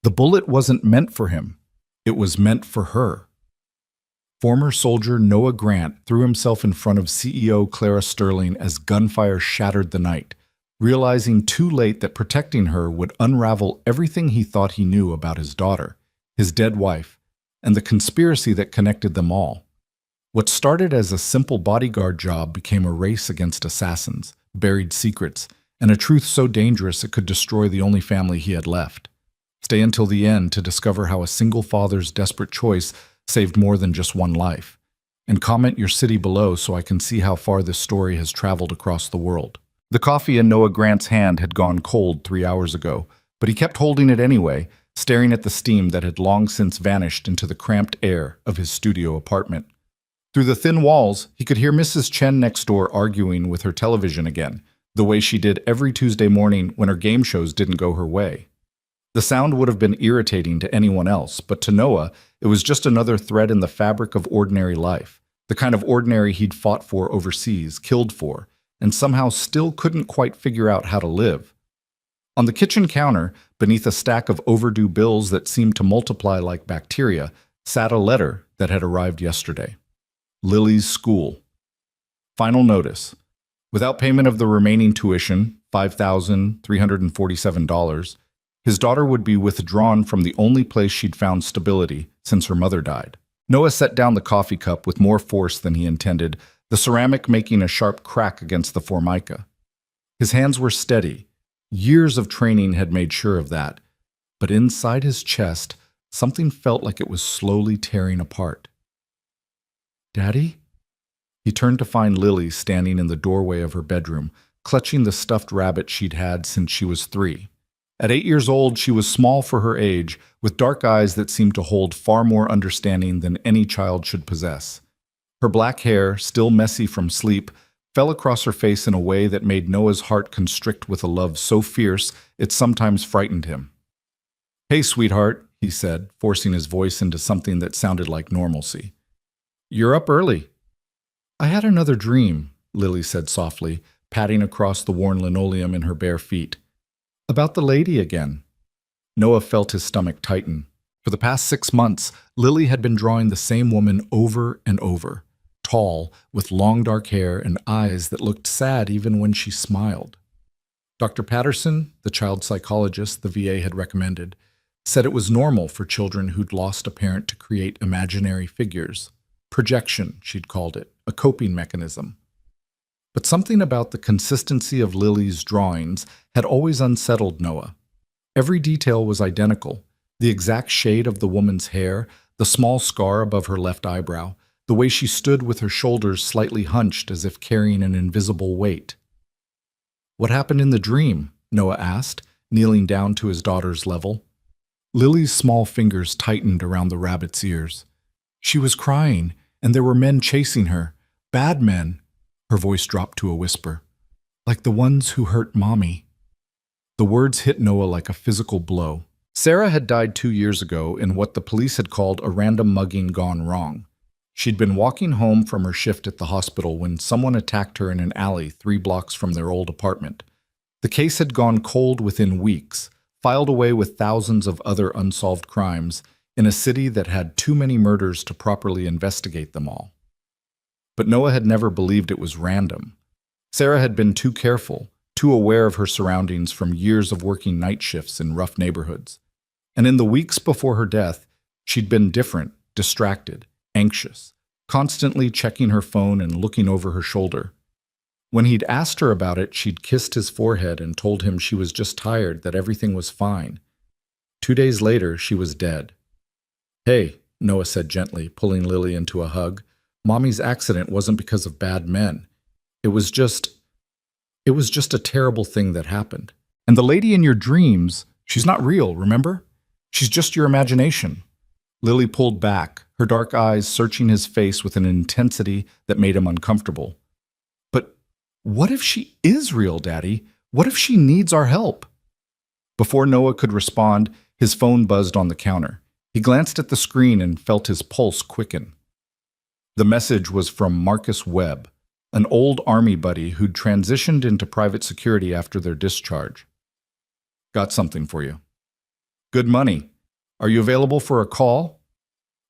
The bullet wasn't meant for him. It was meant for her. Former soldier Noah Grant threw himself in front of CEO Clara Sterling as gunfire shattered the night, realizing too late that protecting her would unravel everything he thought he knew about his daughter, his dead wife, and the conspiracy that connected them all. What started as a simple bodyguard job became a race against assassins, buried secrets, and a truth so dangerous it could destroy the only family he had left. Stay until the end to discover how a single father's desperate choice saved more than just one life. And comment your city below so I can see how far this story has traveled across the world. The coffee in Noah Grant's hand had gone cold 3 hours ago, but he kept holding it anyway, staring at the steam that had long since vanished into the cramped air of his studio apartment. Through the thin walls, he could hear Mrs. Chen next door arguing with her television again, the way she did every Tuesday morning when her game shows didn't go her way. The sound would have been irritating to anyone else, but to Noah, it was just another thread in the fabric of ordinary life, the kind of ordinary he'd fought for overseas, killed for, and somehow still couldn't quite figure out how to live. On the kitchen counter, beneath a stack of overdue bills that seemed to multiply like bacteria, sat a letter that had arrived yesterday. Lily's school. Final notice. Without payment of the remaining tuition, $5,347, his daughter would be withdrawn from the only place she'd found stability since her mother died. Noah set down the coffee cup with more force than he intended, the ceramic making a sharp crack against the formica. His hands were steady. Years of training had made sure of that. But inside his chest, something felt like it was slowly tearing apart. "Daddy?" He turned to find Lily standing in the doorway of her bedroom, clutching the stuffed rabbit she'd had since she was 3. At 8 years old, she was small for her age, with dark eyes that seemed to hold far more understanding than any child should possess. Her black hair, still messy from sleep, fell across her face in a way that made Noah's heart constrict with a love so fierce it sometimes frightened him. "Hey, sweetheart," he said, forcing his voice into something that sounded like normalcy. "You're up early." "I had another dream," Lily said softly, patting across the worn linoleum in her bare feet. "About the lady again." Noah felt his stomach tighten. For the past 6 months, Lily had been drawing the same woman over and over. Tall, with long dark hair and eyes that looked sad even when she smiled. Dr. Patterson, the child psychologist the VA had recommended, said it was normal for children who'd lost a parent to create imaginary figures. Projection, she'd called it, a coping mechanism. But something about the consistency of Lily's drawings had always unsettled Noah. Every detail was identical: the exact shade of the woman's hair, the small scar above her left eyebrow, the way she stood with her shoulders slightly hunched as if carrying an invisible weight. "What happened in the dream?" Noah asked, kneeling down to his daughter's level. Lily's small fingers tightened around the rabbit's ears. "She was crying, and there were men chasing her. Bad men." Her voice dropped to a whisper. "Like the ones who hurt Mommy." The words hit Noah like a physical blow. Sarah had died 2 years ago in what the police had called a random mugging gone wrong. She'd been walking home from her shift at the hospital when someone attacked her in an alley 3 blocks from their old apartment. The case had gone cold within weeks, filed away with thousands of other unsolved crimes in a city that had too many murders to properly investigate them all. But Noah had never believed it was random. Sarah had been too careful, too aware of her surroundings from years of working night shifts in rough neighborhoods. And in the weeks before her death, she'd been different, distracted, anxious, constantly checking her phone and looking over her shoulder. When he'd asked her about it, she'd kissed his forehead and told him she was just tired, that everything was fine. 2 days later, she was dead. "Hey," Noah said gently, pulling Lily into a hug. "Mommy's accident wasn't because of bad men. It was just a terrible thing that happened. And the lady in your dreams, she's not real, remember? She's just your imagination." Lily pulled back, her dark eyes searching his face with an intensity that made him uncomfortable. "But what if she is real, Daddy? What if she needs our help?" Before Noah could respond, his phone buzzed on the counter. He glanced at the screen and felt his pulse quicken. The message was from Marcus Webb, an old Army buddy who'd transitioned into private security after their discharge. "Got something for you." "Good money. Are you available for a call?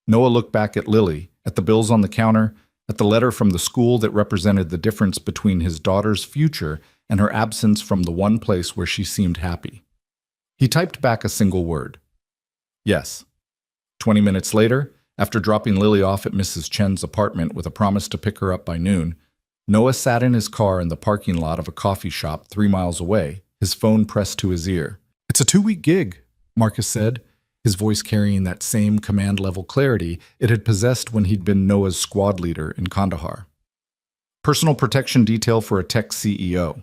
Noah looked back at Lily, at the bills on the counter, at the letter from the school that represented the difference between his daughter's future and her absence from the one place where she seemed happy. He typed back a single word. Yes. 20 minutes later, after dropping Lily off at Mrs. Chen's apartment with a promise to pick her up by noon, Noah sat in his car in the parking lot of a coffee shop 3 miles away, his phone pressed to his ear. It's a 2-week gig, Marcus said, his voice carrying that same command-level clarity it had possessed when he'd been Noah's squad leader in Kandahar. Personal protection detail for a tech CEO.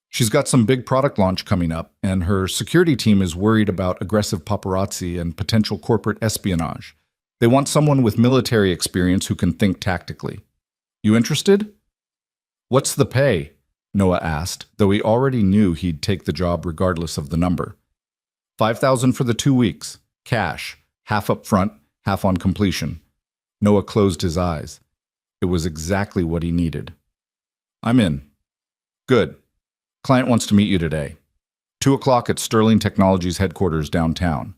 She's got some big product launch coming up, and her security team is worried about aggressive paparazzi and potential corporate espionage. They want someone with military experience who can think tactically. You interested? What's the pay? Noah asked, though he already knew he'd take the job regardless of the number. $5,000 for the 2 weeks. Cash, half up front, half on completion. Noah closed his eyes. It was exactly what he needed. I'm in. Good. Client wants to meet you today. 2 o'clock at Sterling Technologies headquarters downtown.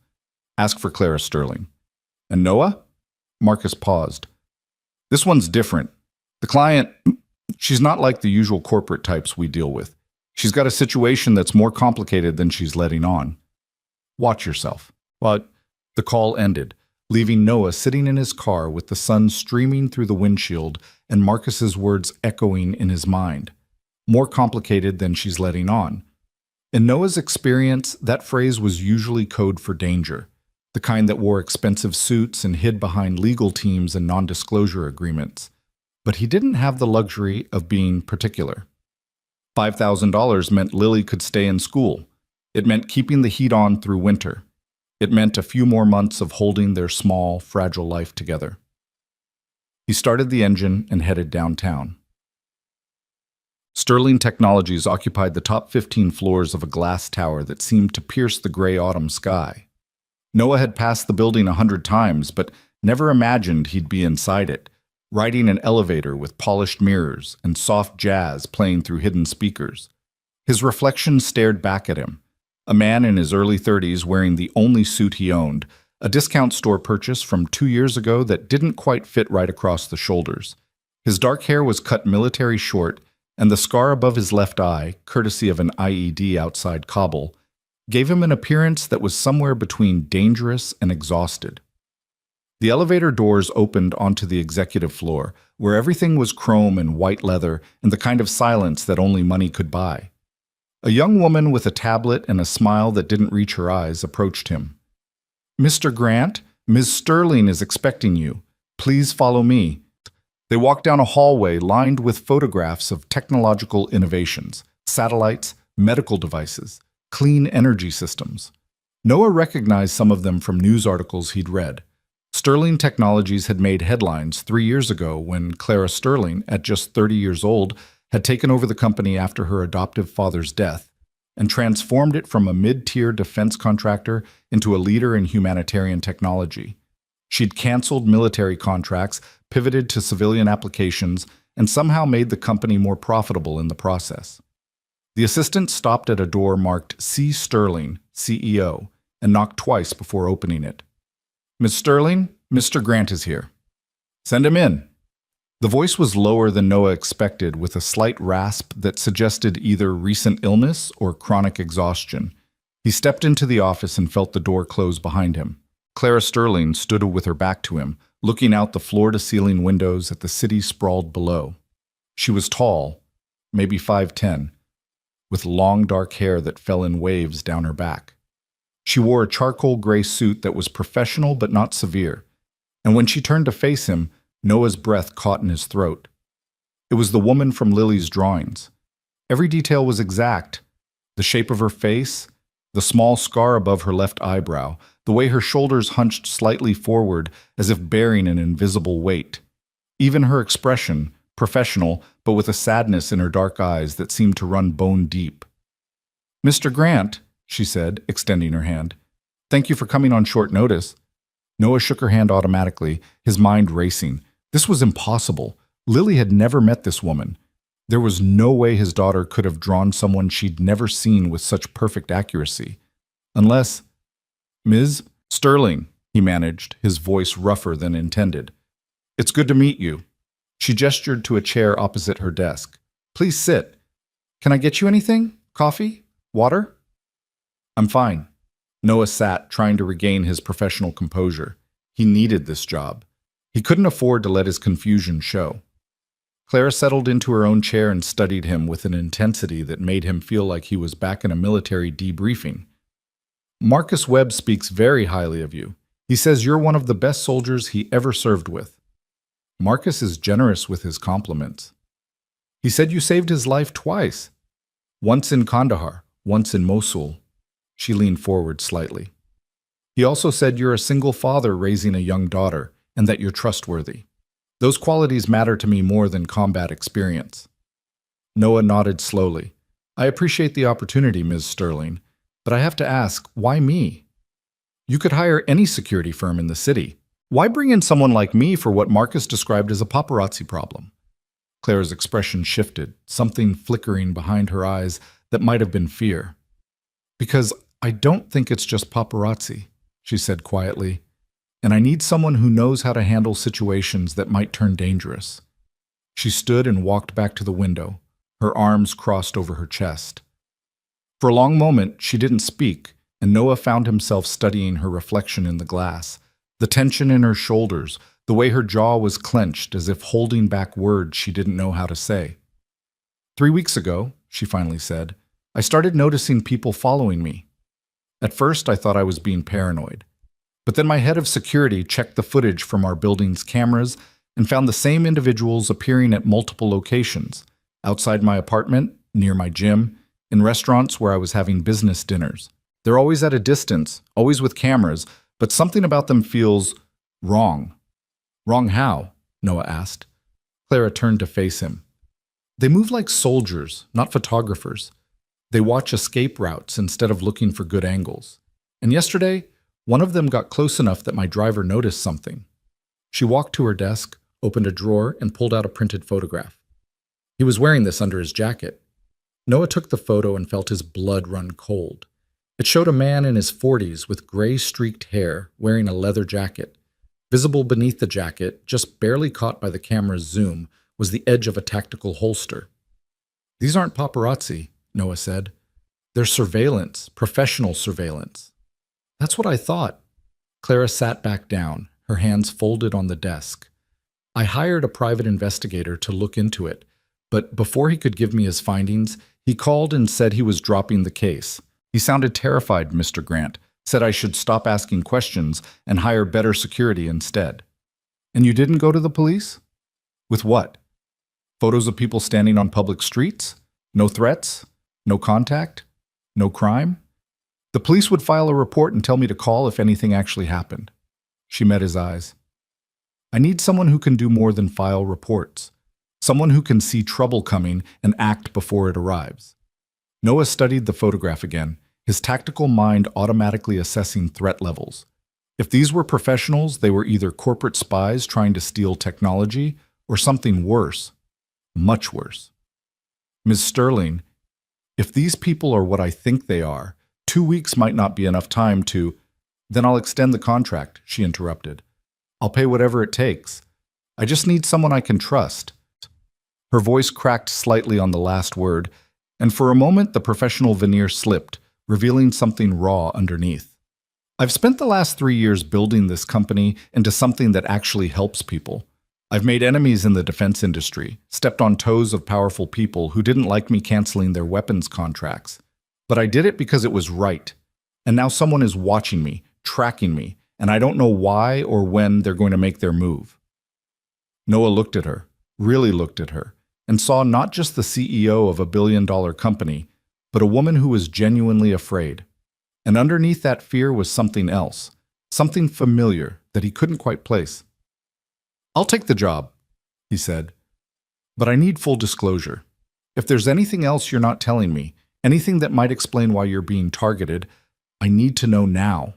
Ask for Clara Sterling. And Noah? Marcus paused. This one's different. The client, she's not like the usual corporate types we deal with. She's got a situation that's more complicated than she's letting on. Watch yourself. But the call ended, leaving Noah sitting in his car with the sun streaming through the windshield and Marcus's words echoing in his mind. More complicated than she's letting on. In Noah's experience, that phrase was usually code for danger, the kind that wore expensive suits and hid behind legal teams and non-disclosure agreements. But he didn't have the luxury of being particular. $5,000 meant Lily could stay in school. It meant keeping the heat on through winter. It meant a few more months of holding their small, fragile life together. He started the engine and headed downtown. Sterling Technologies occupied the top 15 floors of a glass tower that seemed to pierce the gray autumn sky. Noah had passed the building 100 times, but never imagined he'd be inside it, riding an elevator with polished mirrors and soft jazz playing through hidden speakers. His reflection stared back at him. A man in his early 30s wearing the only suit he owned, a discount store purchase from 2 years ago that didn't quite fit right across the shoulders. His dark hair was cut military short, and the scar above his left eye, courtesy of an IED outside Kabul, gave him an appearance that was somewhere between dangerous and exhausted. The elevator doors opened onto the executive floor, where everything was chrome and white leather and the kind of silence that only money could buy. A young woman with a tablet and a smile that didn't reach her eyes approached him. Mr. Grant, Ms. Sterling is expecting you. Please follow me. They walked down a hallway lined with photographs of technological innovations, satellites, medical devices, clean energy systems. Noah recognized some of them from news articles he'd read. Sterling Technologies had made headlines 3 years ago when Clara Sterling, at just 30 years old, had taken over the company after her adoptive father's death and transformed it from a mid-tier defense contractor into a leader in humanitarian technology. She'd canceled military contracts, pivoted to civilian applications, and somehow made the company more profitable in the process. The assistant stopped at a door marked C. Sterling, CEO, and knocked twice before opening it. Miss Sterling, Mr. Grant is here. Send him in. The voice was lower than Noah expected, with a slight rasp that suggested either recent illness or chronic exhaustion. He stepped into the office and felt the door close behind him. Clara Sterling stood with her back to him, looking out the floor-to-ceiling windows at the city sprawled below. She was tall, maybe 5'10", with long dark hair that fell in waves down her back. She wore a charcoal gray suit that was professional but not severe, and when she turned to face him, Noah's breath caught in his throat. It was the woman from Lily's drawings. Every detail was exact. The shape of her face, the small scar above her left eyebrow, the way her shoulders hunched slightly forward as if bearing an invisible weight. Even her expression, professional, but with a sadness in her dark eyes that seemed to run bone deep. Mr. Grant, she said, extending her hand. Thank you for coming on short notice. Noah shook her hand automatically, his mind racing. This was impossible. Lily had never met this woman. There was no way his daughter could have drawn someone she'd never seen with such perfect accuracy. Unless... Ms. Sterling, he managed, his voice rougher than intended. It's good to meet you. She gestured to a chair opposite her desk. Please sit. Can I get you anything? Coffee? Water? I'm fine. Noah sat, trying to regain his professional composure. He needed this job. He couldn't afford to let his confusion show. Clara settled into her own chair and studied him with an intensity that made him feel like he was back in a military debriefing. Marcus Webb speaks very highly of you. He says you're one of the best soldiers he ever served with. Marcus is generous with his compliments. He said you saved his life twice. Once in Kandahar, once in Mosul. She leaned forward slightly. He also said you're a single father raising a young daughter, and that you're trustworthy. Those qualities matter to me more than combat experience. Noah nodded slowly. I appreciate the opportunity, Ms. Sterling, but I have to ask, why me? You could hire any security firm in the city. Why bring in someone like me for what Marcus described as a paparazzi problem? Clara's expression shifted, something flickering behind her eyes that might have been fear. Because I don't think it's just paparazzi, she said quietly, and I need someone who knows how to handle situations that might turn dangerous. She stood and walked back to the window, her arms crossed over her chest. For a long moment, she didn't speak, and Noah found himself studying her reflection in the glass, the tension in her shoulders, the way her jaw was clenched as if holding back words she didn't know how to say. 3 weeks ago, she finally said, I started noticing people following me. At first, I thought I was being paranoid. But then my head of security checked the footage from our building's cameras and found the same individuals appearing at multiple locations, outside my apartment, near my gym, in restaurants where I was having business dinners. They're always at a distance, always with cameras, but something about them feels wrong. Wrong how? Noah asked. Clara turned to face him. They move like soldiers, not photographers. They watch escape routes instead of looking for good angles. And yesterday, one of them got close enough that my driver noticed something. She walked to her desk, opened a drawer, and pulled out a printed photograph. He was wearing this under his jacket. Noah took the photo and felt his blood run cold. It showed a man in his 40s with gray streaked hair wearing a leather jacket. Visible beneath the jacket, just barely caught by the camera's zoom, was the edge of a tactical holster. These aren't paparazzi, Noah said. They're surveillance, professional surveillance. That's what I thought. Clara sat back down, her hands folded on the desk. I hired a private investigator to look into it, but before he could give me his findings, he called and said he was dropping the case. He sounded terrified, Mr. Grant, said I should stop asking questions and hire better security instead. And you didn't go to the police? With what? Photos of people standing on public streets? No threats? No contact? No crime? The police would file a report and tell me to call if anything actually happened. She met his eyes. I need someone who can do more than file reports. Someone who can see trouble coming and act before it arrives. Noah studied the photograph again, his tactical mind automatically assessing threat levels. If these were professionals, they were either corporate spies trying to steal technology or something worse, much worse. Ms. Sterling, if these people are what I think they are, 2 weeks might not be enough time to— Then I'll extend the contract, she interrupted. I'll pay whatever it takes. I just need someone I can trust. Her voice cracked slightly on the last word, and for a moment the professional veneer slipped, revealing something raw underneath. I've spent the last 3 years building this company into something that actually helps people. I've made enemies in the defense industry, stepped on toes of powerful people who didn't like me canceling their weapons contracts. But I did it because it was right. And now someone is watching me, tracking me, and I don't know why or when they're going to make their move. Noah looked at her, really looked at her, and saw not just the CEO of a billion-dollar company, but a woman who was genuinely afraid. And underneath that fear was something else, something familiar that he couldn't quite place. I'll take the job, he said, but I need full disclosure. If there's anything else you're not telling me, anything that might explain why you're being targeted, I need to know now.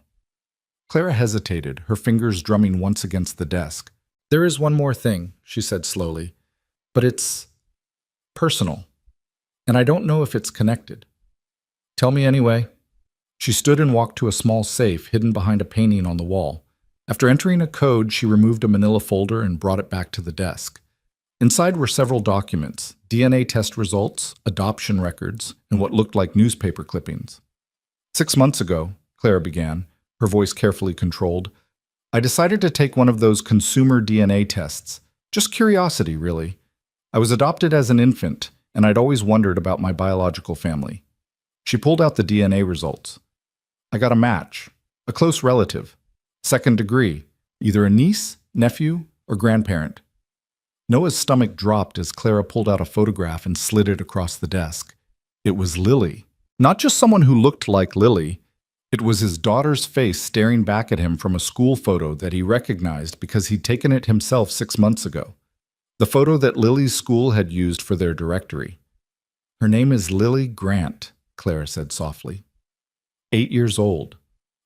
Clara hesitated, her fingers drumming once against the desk. There is one more thing, she said slowly, but it's personal, and I don't know if it's connected. Tell me anyway. She stood and walked to a small safe hidden behind a painting on the wall. After entering a code, she removed a manila folder and brought it back to the desk. Inside were several documents, DNA test results, adoption records, and what looked like newspaper clippings. 6 months ago, Clara began, her voice carefully controlled, I decided to take one of those consumer DNA tests. Just curiosity, really. I was adopted as an infant, and I'd always wondered about my biological family. She pulled out the DNA results. I got a match, a close relative, second degree, either a niece, nephew, or grandparent. Noah's stomach dropped as Clara pulled out a photograph and slid it across the desk. It was Lily. Not just someone who looked like Lily. It was his daughter's face staring back at him from a school photo that he recognized because he'd taken it himself 6 months ago. The photo that Lily's school had used for their directory. Her name is Lily Grant, Clara said softly. 8 years old.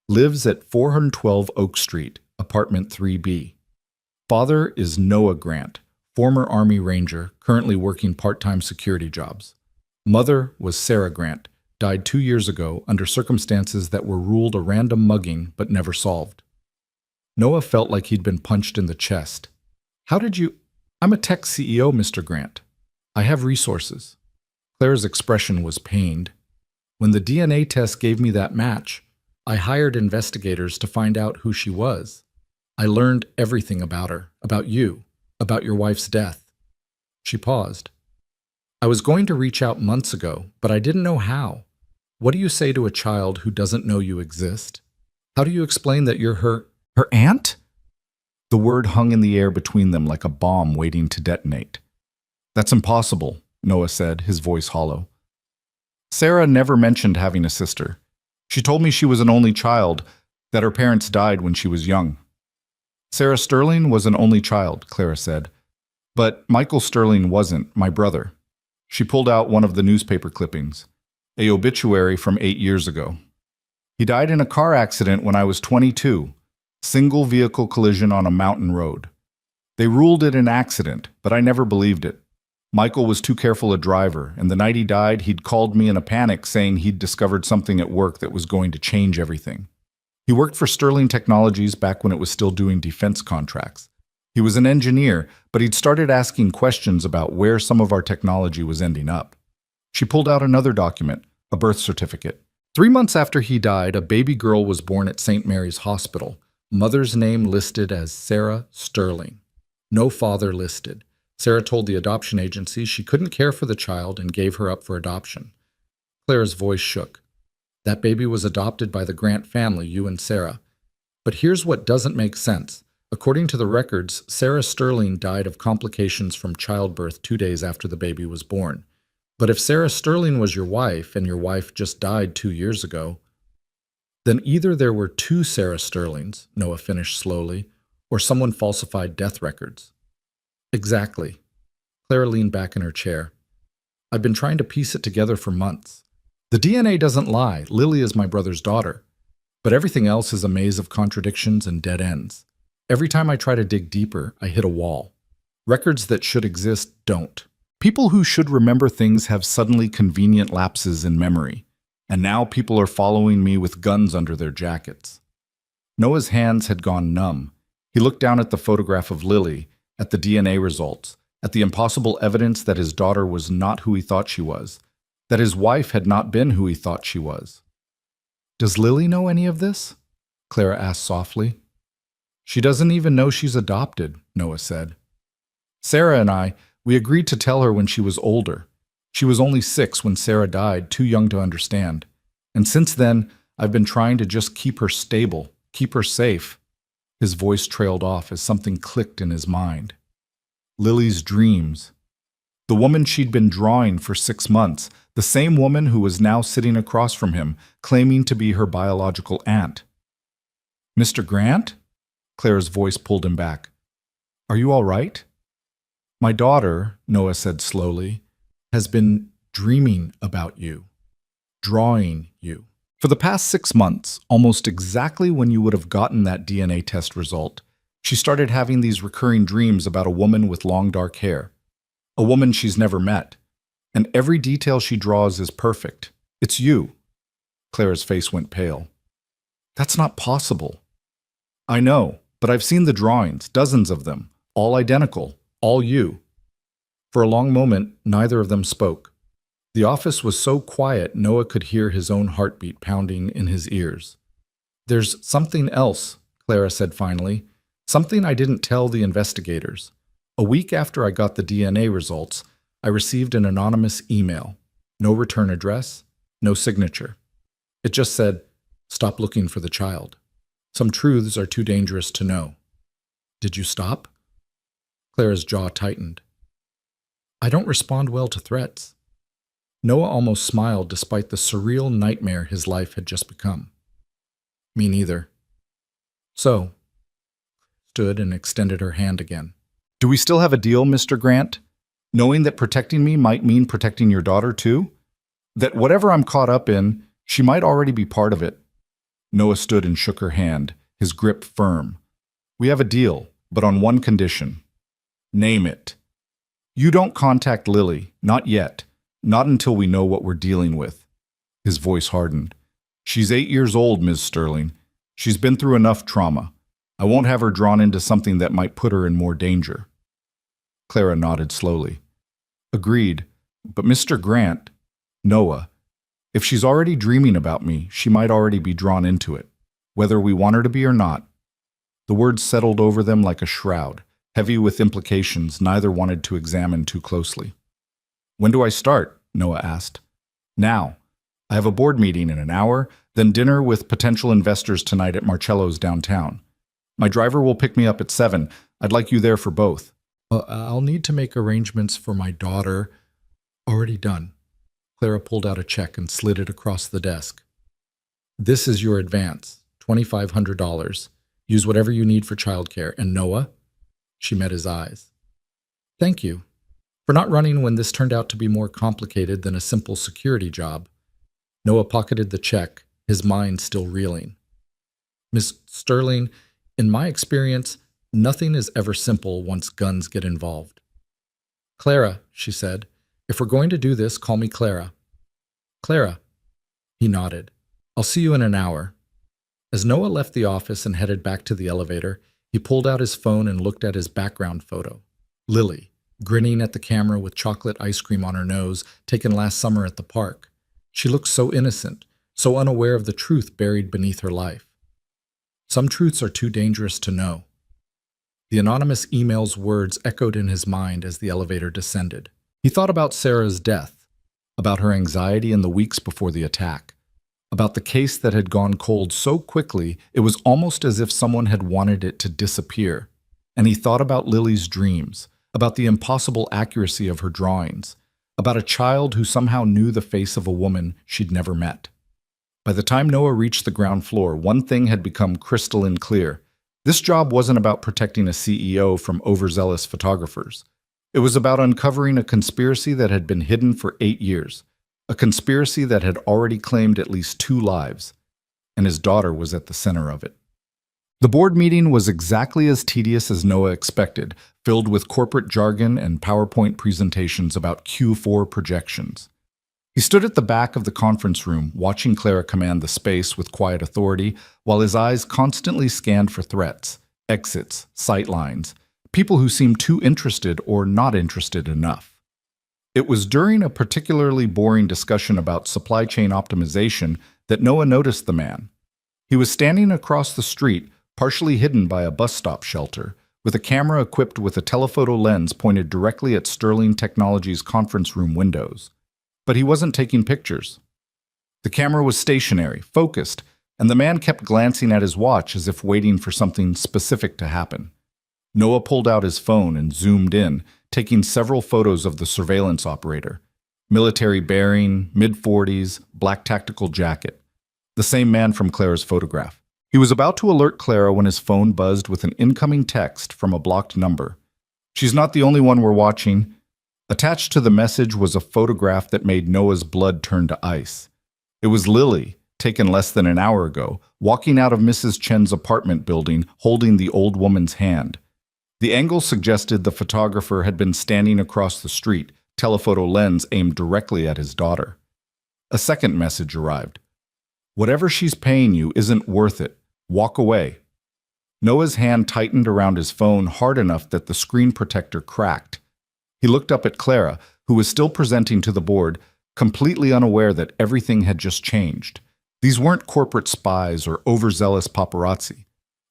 Lives at 412 Oak Street, apartment 3B. Father is Noah Grant, former Army Ranger, currently working part-time security jobs. Mother was Sarah Grant, died 2 years ago under circumstances that were ruled a random mugging but never solved. Noah felt like he'd been punched in the chest. How did you... I'm a tech CEO, Mr. Grant. I have resources. Claire's expression was pained. When the DNA test gave me that match, I hired investigators to find out who she was. I learned everything about her, about you, about your wife's death. She paused. I was going to reach out months ago, but I didn't know how. What do you say to a child who doesn't know you exist? How do you explain that you're her aunt? The word hung in the air between them like a bomb waiting to detonate. That's impossible, Noah said, his voice hollow. Sarah never mentioned having a sister. She told me she was an only child, that her parents died when she was young. Sarah Sterling was an only child, Clara said. But Michael Sterling wasn't, my brother. She pulled out one of the newspaper clippings, an obituary from 8 years ago. He died in a car accident when I was 22, single vehicle collision on a mountain road. They ruled it an accident, but I never believed it. Michael was too careful a driver, and the night he died, he'd called me in a panic saying he'd discovered something at work that was going to change everything. He worked for Sterling Technologies back when it was still doing defense contracts. He was an engineer, but he'd started asking questions about where some of our technology was ending up. She pulled out another document, a birth certificate. 3 months after he died, a baby girl was born at St. Mary's Hospital. Mother's name listed as Sarah Sterling. No father listed. Sarah told the adoption agency she couldn't care for the child and gave her up for adoption. Claire's voice shook. That baby was adopted by the Grant family, you and Sarah. But here's what doesn't make sense. According to the records, Sarah Sterling died of complications from childbirth 2 days after the baby was born. But if Sarah Sterling was your wife and your wife just died 2 years ago, then either there were 2 Sarah Sterlings, Noah finished slowly, or someone falsified death records. Exactly. Clara leaned back in her chair. I've been trying to piece it together for months. The DNA doesn't lie. Lily is my brother's daughter. But everything else is a maze of contradictions and dead ends. Every time I try to dig deeper, I hit a wall. Records that should exist don't. People who should remember things have suddenly convenient lapses in memory. And now people are following me with guns under their jackets. Noah's hands had gone numb. He looked down at the photograph of Lily, at the DNA results, at the impossible evidence that his daughter was not who he thought she was, that his wife had not been who he thought she was. Does Lily know any of this? Clara asked softly. She doesn't even know she's adopted, Noah said. Sarah and I, we agreed to tell her when she was older. She was only 6 when Sarah died, too young to understand. And since then, I've been trying to just keep her stable, keep her safe. His voice trailed off as something clicked in his mind. Lily's dreams. The woman she'd been drawing for 6 months, the same woman who was now sitting across from him, claiming to be her biological aunt. Mr. Grant? Claire's voice pulled him back. Are you all right? My daughter, Noah said slowly, has been dreaming about you, drawing you. For the past 6 months, almost exactly when you would have gotten that DNA test result, she started having these recurring dreams about a woman with long dark hair, a woman she's never met, and every detail she draws is perfect. It's you. Claire's face went pale. That's not possible. I know. But I've seen the drawings, dozens of them, all identical, all you." For a long moment, neither of them spoke. The office was so quiet Noah could hear his own heartbeat pounding in his ears. "There's something else," Clara said finally. "Something I didn't tell the investigators. A week after I got the DNA results, I received an anonymous email. No return address, no signature. It just said, 'Stop looking for the child. Some truths are too dangerous to know.'" "Did you stop?" Clara's jaw tightened. "I don't respond well to threats." Noah almost smiled despite the surreal nightmare his life had just become. "Me neither." "So," stood and extended her hand again. "Do we still have a deal, Mr. Grant? Knowing that protecting me might mean protecting your daughter too? That whatever I'm caught up in, she might already be part of it?" Noah stood and shook her hand, his grip firm. "We have a deal, but on one condition." "Name it." "You don't contact Lily, not yet. Not until we know what we're dealing with." His voice hardened. "She's 8 years old, Ms. Sterling. She's been through enough trauma. I won't have her drawn into something that might put her in more danger." Clara nodded slowly. "Agreed. But Mr. Grant," "Noah, if she's already dreaming about me, she might already be drawn into it, whether we want her to be or not." The words settled over them like a shroud, heavy with implications neither wanted to examine too closely. "When do I start?" Noah asked. "Now. I have a board meeting in an hour, then dinner with potential investors tonight at Marcello's downtown. My driver will pick me up at 7. I'd like you there for both." "I'll need to make arrangements for my daughter." "Already done." Clara pulled out a check and slid it across the desk. "This is your advance, $2,500. Use whatever you need for childcare. And Noah?" She met his eyes. "Thank you for not running when this turned out to be more complicated than a simple security job." Noah pocketed the check, his mind still reeling. "Miss Sterling, in my experience, nothing is ever simple once guns get involved." "Clara," she said, "if we're going to do this, call me Clara." "Clara." He nodded. "I'll see you in an hour." As Noah left the office and headed back to the elevator, he pulled out his phone and looked at his background photo. Lily, grinning at the camera with chocolate ice cream on her nose, taken last summer at the park. She looked so innocent, so unaware of the truth buried beneath her life. Some truths are too dangerous to know. The anonymous email's words echoed in his mind as the elevator descended. He thought about Sarah's death, about her anxiety in the weeks before the attack, about the case that had gone cold so quickly it was almost as if someone had wanted it to disappear. And he thought about Lily's dreams, about the impossible accuracy of her drawings, about a child who somehow knew the face of a woman she'd never met. By the time Noah reached the ground floor, one thing had become crystalline clear. This job wasn't about protecting a CEO from overzealous photographers. It was about uncovering a conspiracy that had been hidden for 8 years, a conspiracy that had already claimed at least 2 lives, and his daughter was at the center of it. The board meeting was exactly as tedious as Noah expected, filled with corporate jargon and PowerPoint presentations about Q4 projections. He stood at the back of the conference room, watching Clara command the space with quiet authority, while his eyes constantly scanned for threats, exits, sightlines, people who seemed too interested or not interested enough. It was during a particularly boring discussion about supply chain optimization that Noah noticed the man. He was standing across the street, partially hidden by a bus stop shelter, with a camera equipped with a telephoto lens pointed directly at Sterling Technologies' conference room windows. But he wasn't taking pictures. The camera was stationary, focused, and the man kept glancing at his watch as if waiting for something specific to happen. Noah pulled out his phone and zoomed in, taking several photos of the surveillance operator. Military bearing, mid-40s, black tactical jacket. The same man from Clara's photograph. He was about to alert Clara when his phone buzzed with an incoming text from a blocked number. "She's not the only one we're watching." Attached to the message was a photograph that made Noah's blood turn to ice. It was Lily, taken less than an hour ago, walking out of Mrs. Chen's apartment building, holding the old woman's hand. The angle suggested the photographer had been standing across the street, telephoto lens aimed directly at his daughter. A second message arrived. "Whatever she's paying you isn't worth it. Walk away." Noah's hand tightened around his phone hard enough that the screen protector cracked. He looked up at Clara, who was still presenting to the board, completely unaware that everything had just changed. These weren't corporate spies or overzealous paparazzi.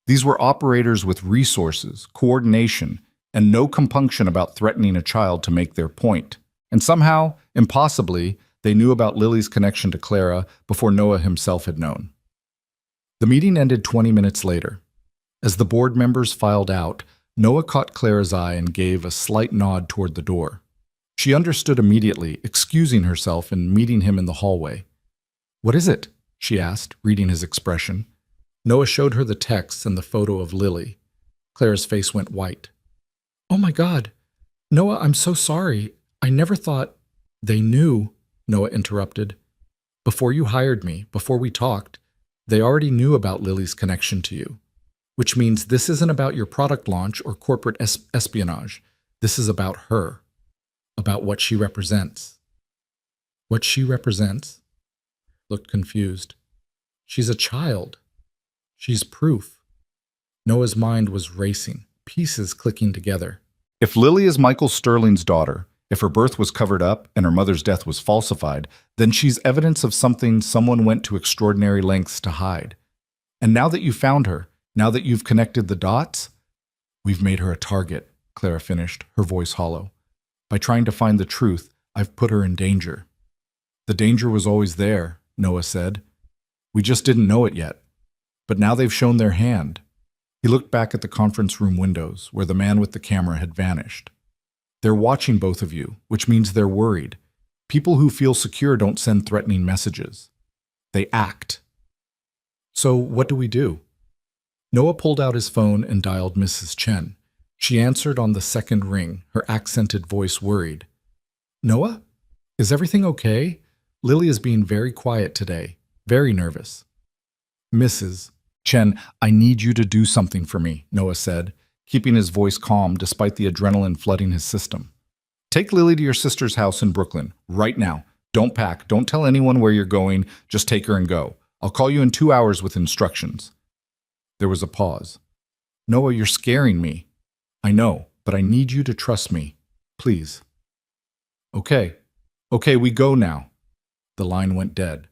These were operators with resources, coordination, and no compunction about threatening a child to make their point. And somehow, impossibly, they knew about Lily's connection to Clara before Noah himself had known. The meeting ended 20 minutes later. As the board members filed out, Noah caught Clara's eye and gave a slight nod toward the door. She understood immediately, excusing herself and meeting him in the hallway. "What is it?" she asked, reading his expression. Noah showed her the text and the photo of Lily. Clara's face went white. "Oh my God! Noah, I'm so sorry. I never thought—" "They knew," Noah interrupted. "Before you hired me, before we talked, they already knew about Lily's connection to you. Which means this isn't about your product launch or corporate espionage. This is about her. About what she represents." "What she represents?" Looked confused. "She's a child. She's proof." Noah's mind was racing, pieces clicking together. If Lily is Michael Sterling's daughter, if her birth was covered up and her mother's death was falsified, then she's evidence of something someone went to extraordinary lengths to hide. And now that you found her, now that you've connected the dots, "We've made her a target," Clara finished, her voice hollow. "By trying to find the truth, I've put her in danger." "The danger was always there," Noah said. "We just didn't know it yet. But now they've shown their hand." He looked back at the conference room windows, where the man with the camera had vanished. "They're watching both of you, which means they're worried. People who feel secure don't send threatening messages. They act." "So what do we do?" Noah pulled out his phone and dialed Mrs. Chen. She answered on the second ring, her accented voice worried. "Noah? Is everything okay? Lily is being very quiet today, very nervous." "Mrs. Chen, I need you to do something for me," Noah said, keeping his voice calm despite the adrenaline flooding his system. "Take Lily to your sister's house in Brooklyn, right now. Don't pack, don't tell anyone where you're going, just take her and go. I'll call you in 2 hours with instructions." There was a pause. "Noah, you're scaring me." "I know, but I need you to trust me. Please." Okay, we go now." The line went dead.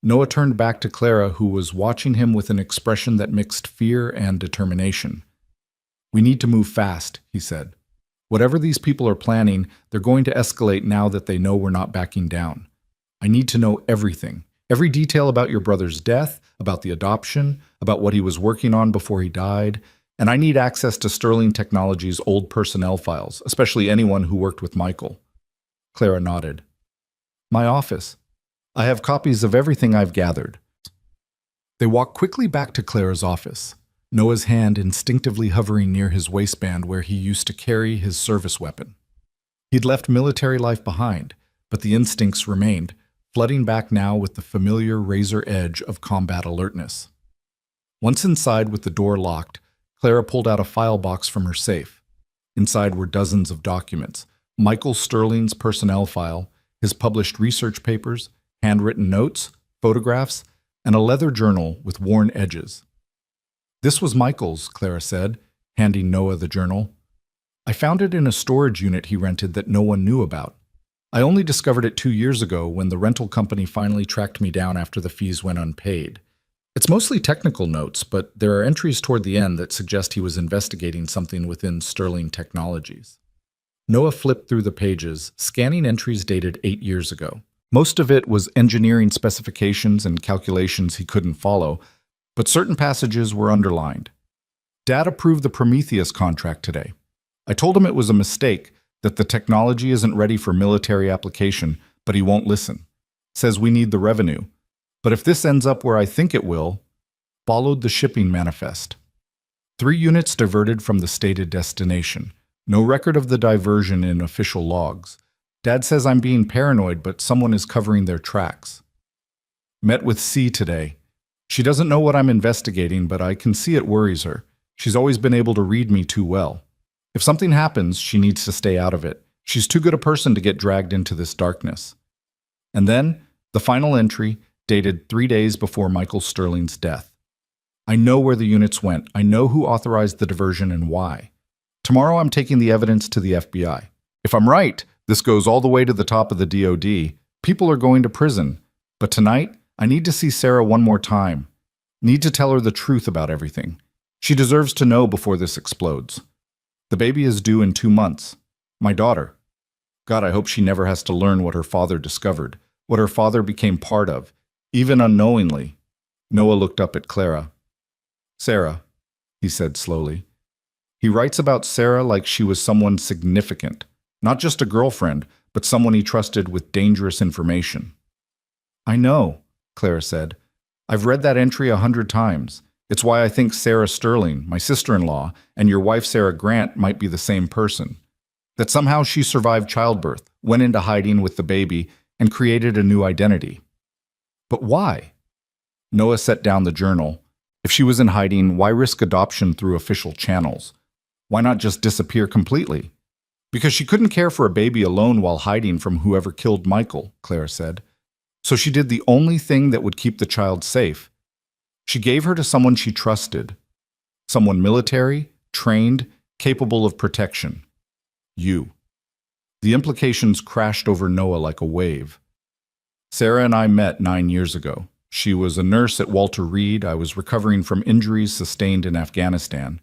Noah turned back to Clara, who was watching him with an expression that mixed fear and determination. "We need to move fast," he said. "Whatever these people are planning, they're going to escalate now that they know we're not backing down. I need to know everything. Every detail about your brother's death, about the adoption, about what he was working on before he died, and I need access to Sterling Technologies' old personnel files, especially anyone who worked with Michael." Clara nodded. "My office. I have copies of everything I've gathered." They walked quickly back to Clara's office, Noah's hand instinctively hovering near his waistband where he used to carry his service weapon. He'd left military life behind, but the instincts remained, flooding back now with the familiar razor edge of combat alertness. Once inside with the door locked, Clara pulled out a file box from her safe. Inside were dozens of documents, Michael Sterling's personnel file, his published research papers, handwritten notes, photographs, and a leather journal with worn edges. "This was Michael's," Clara said, handing Noah the journal. "I found it in a storage unit he rented that no one knew about. I only discovered it 2 years ago when the rental company finally tracked me down after the fees went unpaid. It's mostly technical notes, but there are entries toward the end that suggest he was investigating something within Sterling Technologies." Noah flipped through the pages, scanning entries dated 8 years ago. Most of it was engineering specifications and calculations he couldn't follow, but certain passages were underlined. "Dad approved the Prometheus contract today. I told him it was a mistake, that the technology isn't ready for military application, but he won't listen. Says we need the revenue. But if this ends up where I think it will," followed the shipping manifest. 3 units diverted from the stated destination. No record of the diversion in official logs. Dad says I'm being paranoid, but someone is covering their tracks. "Met with C today. She doesn't know what I'm investigating, but I can see it worries her. She's always been able to read me too well. If something happens, she needs to stay out of it. She's too good a person to get dragged into this darkness." And then, the final entry, dated 3 days before Michael Sterling's death. I know where the units went. I know who authorized the diversion and why. Tomorrow I'm taking the evidence to the FBI. If I'm right, this goes all the way to the top of the DOD. People are going to prison. But tonight, I need to see Sarah one more time. Need to tell her the truth about everything. She deserves to know before this explodes. The baby is due in 2 months. My daughter. God, I hope she never has to learn what her father discovered, what her father became part of, even unknowingly. Noah looked up at Clara. Sarah, he said slowly. He writes about Sarah like she was someone significant, not just a girlfriend, but someone he trusted with dangerous information. I know, Clara said. I've read that entry 100 times. It's why I think Sarah Sterling, my sister-in-law, and your wife Sarah Grant might be the same person. That somehow she survived childbirth, went into hiding with the baby, and created a new identity. But why? Noah set down the journal. If she was in hiding, why risk adoption through official channels? Why not just disappear completely? Because she couldn't care for a baby alone while hiding from whoever killed Michael, Clara said. So she did the only thing that would keep the child safe. She gave her to someone she trusted. Someone military, trained, capable of protection. You. The implications crashed over Noah like a wave. Sarah and I met 9 years ago. She was a nurse at Walter Reed. I was recovering from injuries sustained in Afghanistan.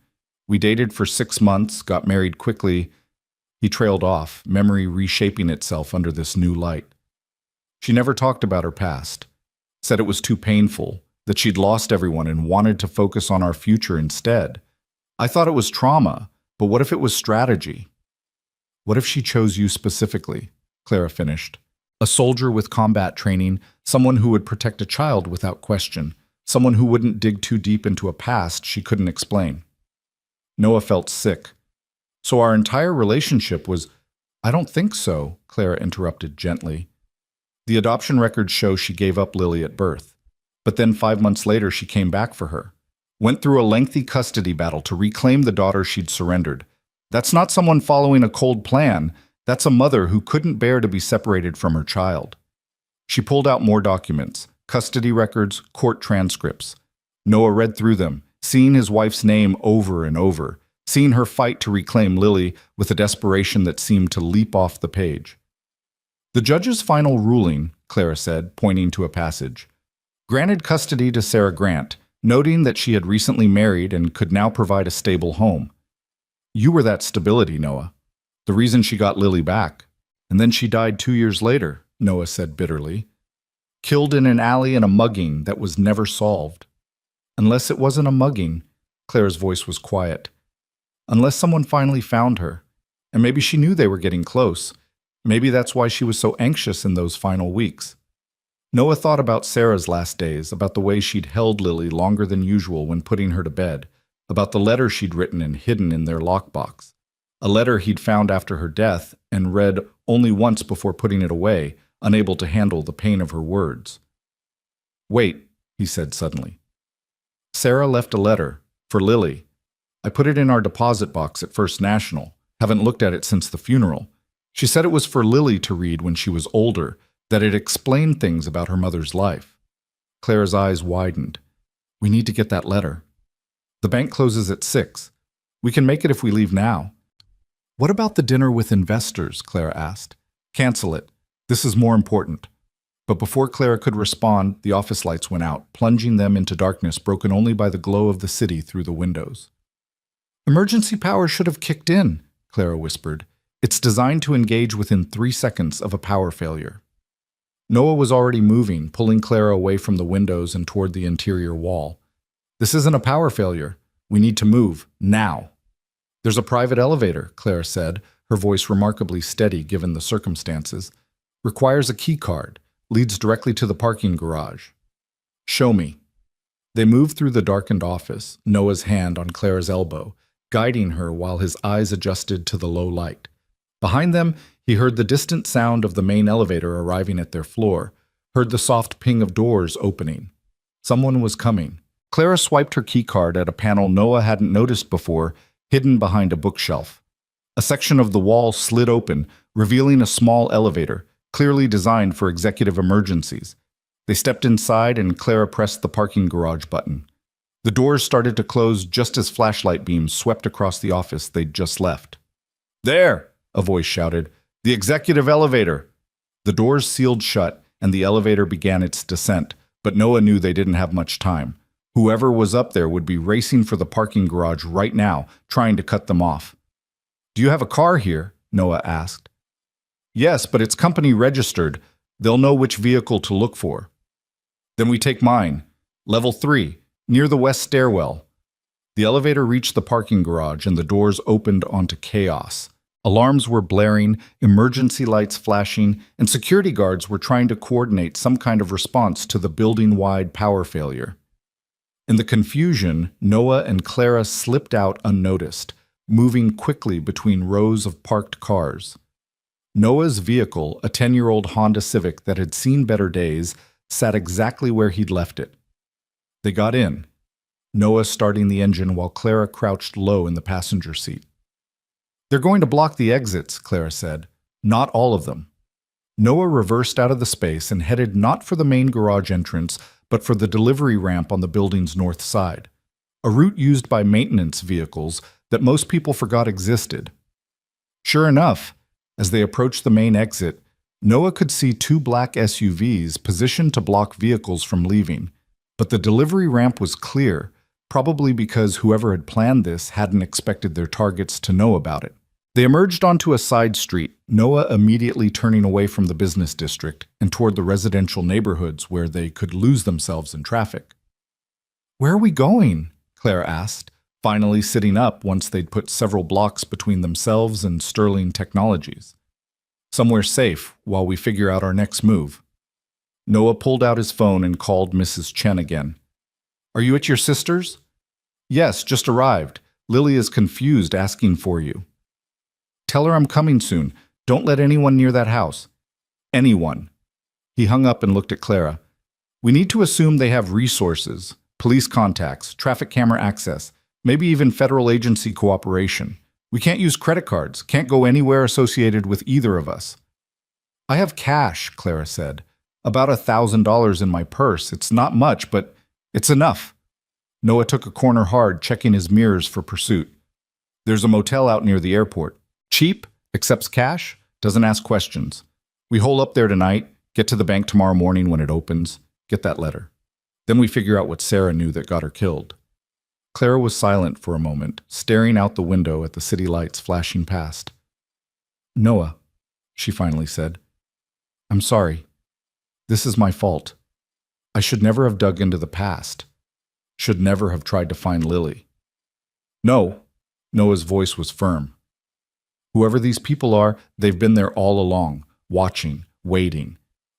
We dated for 6 months, got married quickly. He trailed off, memory reshaping itself under this new light. She never talked about her past, said it was too painful, that she'd lost everyone and wanted to focus on our future instead. I thought it was trauma, but what if it was strategy? What if she chose you specifically? Clara finished. A soldier with combat training, someone who would protect a child without question, someone who wouldn't dig too deep into a past she couldn't explain. Noah felt sick. So our entire relationship was— I don't think so, Clara interrupted gently. The adoption records show she gave up Lily at birth. But then 5 months later she came back for her. Went through a lengthy custody battle to reclaim the daughter she'd surrendered. That's not someone following a cold plan. That's a mother who couldn't bear to be separated from her child. She pulled out more documents, custody records, court transcripts. Noah read through them, seeing his wife's name over and over, seeing her fight to reclaim Lily with a desperation that seemed to leap off the page. The judge's final ruling, Clara said, pointing to a passage, granted custody to Sarah Grant, noting that she had recently married and could now provide a stable home. You were that stability, Noah. The reason she got Lily back. And then she died 2 years later, Noah said bitterly. Killed in an alley in a mugging that was never solved. Unless it wasn't a mugging, Clara's voice was quiet. Unless someone finally found her. And maybe she knew they were getting close. Maybe that's why she was so anxious in those final weeks. Noah thought about Sarah's last days, about the way she'd held Lily longer than usual when putting her to bed, about the letter she'd written and hidden in their lockbox. A letter he'd found after her death and read only once before putting it away, unable to handle the pain of her words. Wait, he said suddenly. Sarah left a letter for Lily. I put it in our deposit box at First National. Haven't looked at it since the funeral. She said it was for Lily to read when she was older, that it explained things about her mother's life. Clara's eyes widened. We need to get that letter. The bank closes at 6. We can make it if we leave now. What about the dinner with investors? Clara asked. Cancel it. This is more important. But before Clara could respond, the office lights went out, plunging them into darkness broken only by the glow of the city through the windows. Emergency power should have kicked in, Clara whispered. It's designed to engage within 3 seconds of a power failure. Noah was already moving, pulling Clara away from the windows and toward the interior wall. This isn't a power failure. We need to move, now. There's a private elevator, Clara said, her voice remarkably steady given the circumstances. Requires a key card. Leads directly to the parking garage. Show me. They moved through the darkened office, Noah's hand on Clara's elbow, guiding her while his eyes adjusted to the low light. Behind them, he heard the distant sound of the main elevator arriving at their floor, heard the soft ping of doors opening. Someone was coming. Clara swiped her keycard at a panel Noah hadn't noticed before, hidden behind a bookshelf. A section of the wall slid open, revealing a small elevator, clearly designed for executive emergencies. They stepped inside and Clara pressed the parking garage button. The doors started to close just as flashlight beams swept across the office they'd just left. "There!" a voice shouted. "The executive elevator!" The doors sealed shut, and the elevator began its descent, but Noah knew they didn't have much time. Whoever was up there would be racing for the parking garage right now, trying to cut them off. "Do you have a car here?" Noah asked. "Yes, but it's company registered. They'll know which vehicle to look for." "Then we take mine. Level 3, near the west stairwell." The elevator reached the parking garage and the doors opened onto chaos. Alarms were blaring, emergency lights flashing, and security guards were trying to coordinate some kind of response to the building-wide power failure. In the confusion, Noah and Clara slipped out unnoticed, moving quickly between rows of parked cars. Noah's vehicle, a 10-year-old Honda Civic that had seen better days, sat exactly where he'd left it. They got in, Noah starting the engine while Clara crouched low in the passenger seat. "They're going to block the exits," Clara said. "Not all of them." Noah reversed out of the space and headed not for the main garage entrance, but for the delivery ramp on the building's north side, a route used by maintenance vehicles that most people forgot existed. Sure enough, as they approached the main exit, Noah could see 2 black SUVs positioned to block vehicles from leaving. But the delivery ramp was clear, probably because whoever had planned this hadn't expected their targets to know about it. They emerged onto a side street, Noah immediately turning away from the business district and toward the residential neighborhoods where they could lose themselves in traffic. "Where are we going?" Clara asked, finally sitting up once they'd put several blocks between themselves and Sterling Technologies. "Somewhere safe while we figure out our next move." Noah pulled out his phone and called Mrs. Chen again. "Are you at your sister's?" "Yes, just arrived. Lily is confused, asking for you." "Tell her I'm coming soon. Don't let anyone near that house." "Anyone." He hung up and looked at Clara. "We need to assume they have resources, police contacts, traffic camera access, maybe even federal agency cooperation. We can't use credit cards, can't go anywhere associated with either of us." "I have cash," Clara said. "About $1,000 in my purse. It's not much, but it's enough." Noah took a corner hard, checking his mirrors for pursuit. "There's a motel out near the airport. Cheap, accepts cash, doesn't ask questions. We hole up there tonight, get to the bank tomorrow morning when it opens, get that letter. Then we figure out what Sarah knew that got her killed." Clara was silent for a moment, staring out the window at the city lights flashing past. "Noah," she finally said, "I'm sorry. This is my fault. I should never have dug into the past. Should never have tried to find Lily." "No," Noah's voice was firm. "Whoever these people are, they've been there all along, watching, waiting.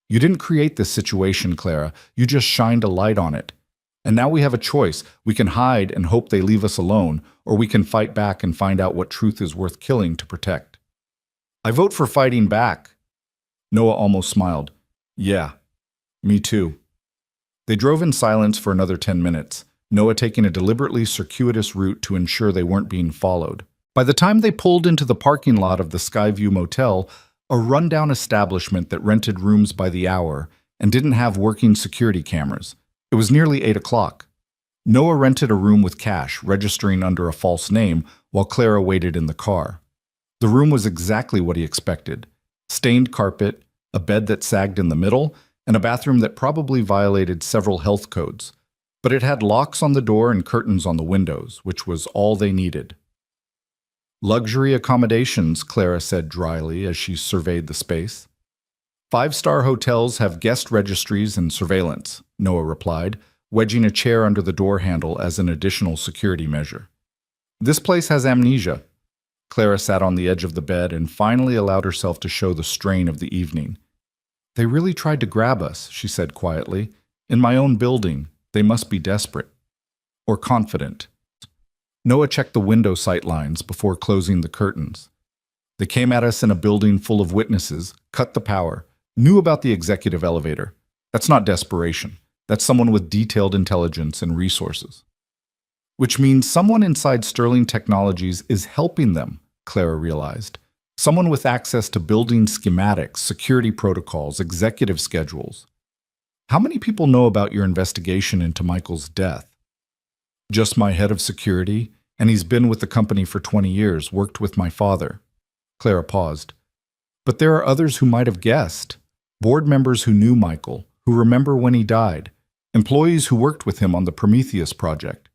You didn't create this situation, Clara. You just shined a light on it. And now we have a choice. We can hide and hope they leave us alone, or we can fight back and find out what truth is worth killing to protect." "I vote for fighting back." Noah almost smiled. "Yeah, me too." They drove in silence for another 10 minutes, Noah taking a deliberately circuitous route to ensure they weren't being followed. By the time they pulled into the parking lot of the Skyview Motel, a rundown establishment that rented rooms by the hour and didn't have working security cameras, it was nearly 8 o'clock. Noah rented a room with cash, registering under a false name, while Clara waited in the car. The room was exactly what he expected. Stained carpet, a bed that sagged in the middle, and a bathroom that probably violated several health codes. But it had locks on the door and curtains on the windows, which was all they needed. "Luxury accommodations," Clara said dryly as she surveyed the space. "Five-star hotels have guest registries and surveillance," Noah replied, wedging a chair under the door handle as an additional security measure. "This place has amnesia." Clara sat on the edge of the bed and finally allowed herself to show the strain of the evening. "They really tried to grab us," she said quietly. "In my own building. They must be desperate. Or confident." Noah checked the window sight lines before closing the curtains. "They came at us in a building full of witnesses, cut the power, knew about the executive elevator. That's not desperation. That's someone with detailed intelligence and resources." "Which means someone inside Sterling Technologies is helping them," Clara realized. "Someone with access to building schematics, security protocols, executive schedules. How many people know about your investigation into Michael's death?" Just my head of security, and he's been with the company for 20 years, worked with my father. Clara paused. But there are others who might have guessed. Board members who knew Michael, who remember when he died. Employees who worked with him on the Prometheus project.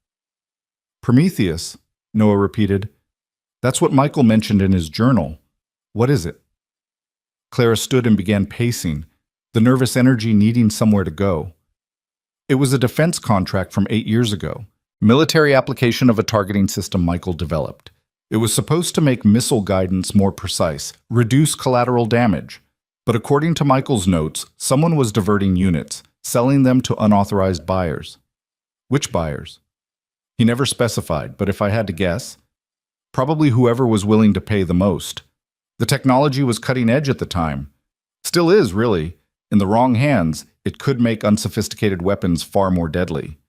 Prometheus, Noah repeated. That's what Michael mentioned in his journal. What is it? Clara stood and began pacing, the nervous energy needing somewhere to go. It was a defense contract from 8 years ago, military application of a targeting system Michael developed. It was supposed to make missile guidance more precise, reduce collateral damage. But according to Michael's notes, someone was diverting units, selling them to unauthorized buyers. Which buyers? He never specified, but if I had to guess, probably whoever was willing to pay the most. The technology was cutting edge at the time. Still is, really. In the wrong hands, it could make unsophisticated weapons far more deadly.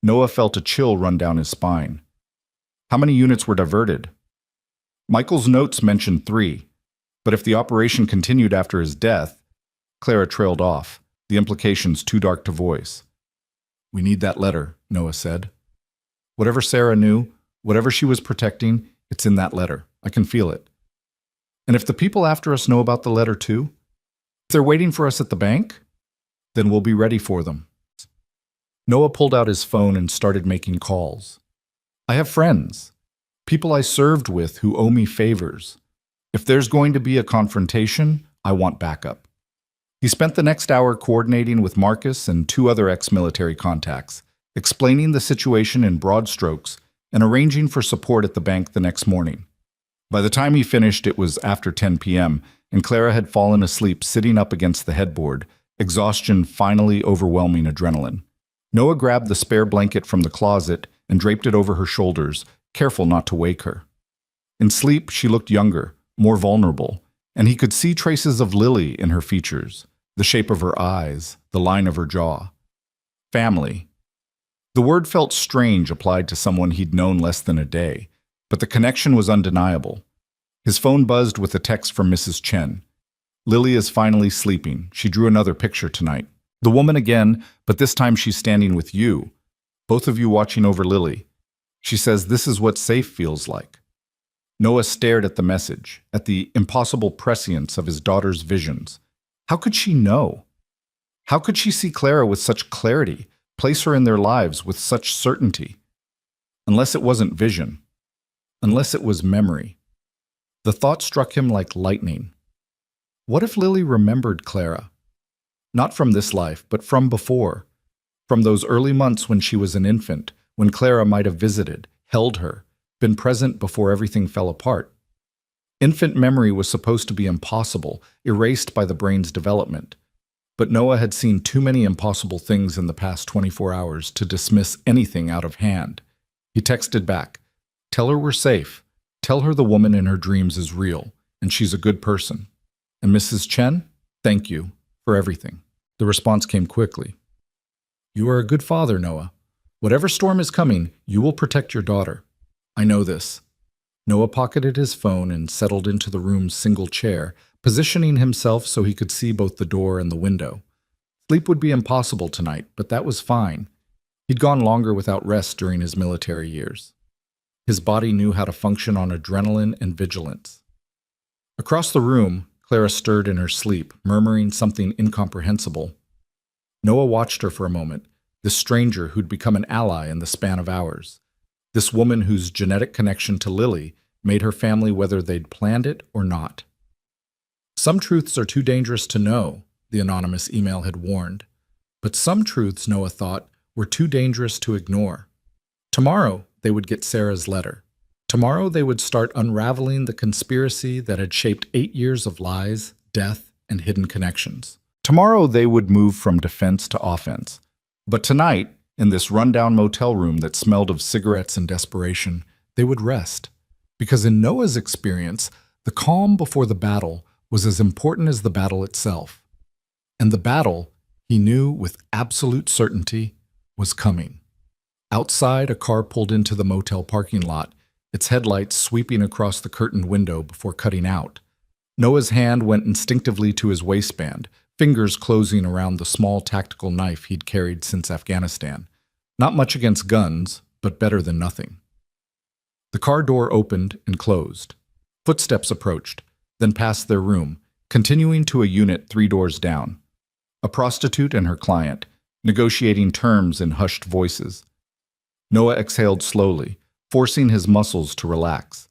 Noah felt a chill run down his spine. How many units were diverted? Michael's notes mentioned 3, but if the operation continued after his death, Clara trailed off, the implications too dark to voice. We need that letter, Noah said. Whatever Sarah knew, whatever she was protecting, it's in that letter. I can feel it. And if the people after us know about the letter too, if they're waiting for us at the bank, then we'll be ready for them. Noah pulled out his phone and started making calls. I have friends, people I served with who owe me favors. If there's going to be a confrontation, I want backup. He spent the next hour coordinating with Marcus and 2 other ex-military contacts, explaining the situation in broad strokes and arranging for support at the bank the next morning. By the time he finished, it was after 10 p.m., and Clara had fallen asleep sitting up against the headboard, exhaustion finally overwhelming adrenaline. Noah grabbed the spare blanket from the closet and draped it over her shoulders, careful not to wake her. In sleep, she looked younger, more vulnerable, and he could see traces of Lily in her features, the shape of her eyes, the line of her jaw. Family. The word felt strange applied to someone he'd known less than a day, but the connection was undeniable. His phone buzzed with a text from Mrs. Chen. Lily is finally sleeping. She drew another picture tonight. The woman again, but this time she's standing with you, both of you watching over Lily. She says this is what safe feels like. Noah stared at the message, at the impossible prescience of his daughter's visions. How could she know? How could she see Clara with such clarity, place her in their lives with such certainty? Unless it wasn't vision. Unless it was memory. The thought struck him like lightning. What if Lily remembered Clara? Not from this life, but from before. From those early months when she was an infant, when Clara might have visited, held her, been present before everything fell apart. Infant memory was supposed to be impossible, erased by the brain's development. But Noah had seen too many impossible things in the past 24 hours to dismiss anything out of hand. He texted back, "Tell her we're safe. Tell her the woman in her dreams is real, and she's a good person. And Mrs. Chen, thank you for everything." The response came quickly. You are a good father, Noah. Whatever storm is coming, you will protect your daughter. I know this. Noah pocketed his phone and settled into the room's single chair, positioning himself so he could see both the door and the window. Sleep would be impossible tonight, but that was fine. He'd gone longer without rest during his military years. His body knew how to function on adrenaline and vigilance. Across the room, Clara stirred in her sleep, murmuring something incomprehensible. Noah watched her for a moment, this stranger who'd become an ally in the span of hours. This woman whose genetic connection to Lily made her family whether they'd planned it or not. Some truths are too dangerous to know, the anonymous email had warned. But some truths, Noah thought, were too dangerous to ignore. Tomorrow, they would get Sarah's letter. Tomorrow, they would start unraveling the conspiracy that had shaped 8 years of lies, death, and hidden connections. Tomorrow, they would move from defense to offense. But tonight, in this rundown motel room that smelled of cigarettes and desperation, they would rest. Because in Noah's experience, the calm before the battle was as important as the battle itself. And the battle, he knew with absolute certainty, was coming. Outside, a car pulled into the motel parking lot, its headlights sweeping across the curtained window before cutting out. Noah's hand went instinctively to his waistband, fingers closing around the small tactical knife he'd carried since Afghanistan. Not much against guns, but better than nothing. The car door opened and closed. Footsteps approached, then passed their room, continuing to a unit 3 doors down. A prostitute and her client, negotiating terms in hushed voices. Noah exhaled slowly, forcing his muscles to relax.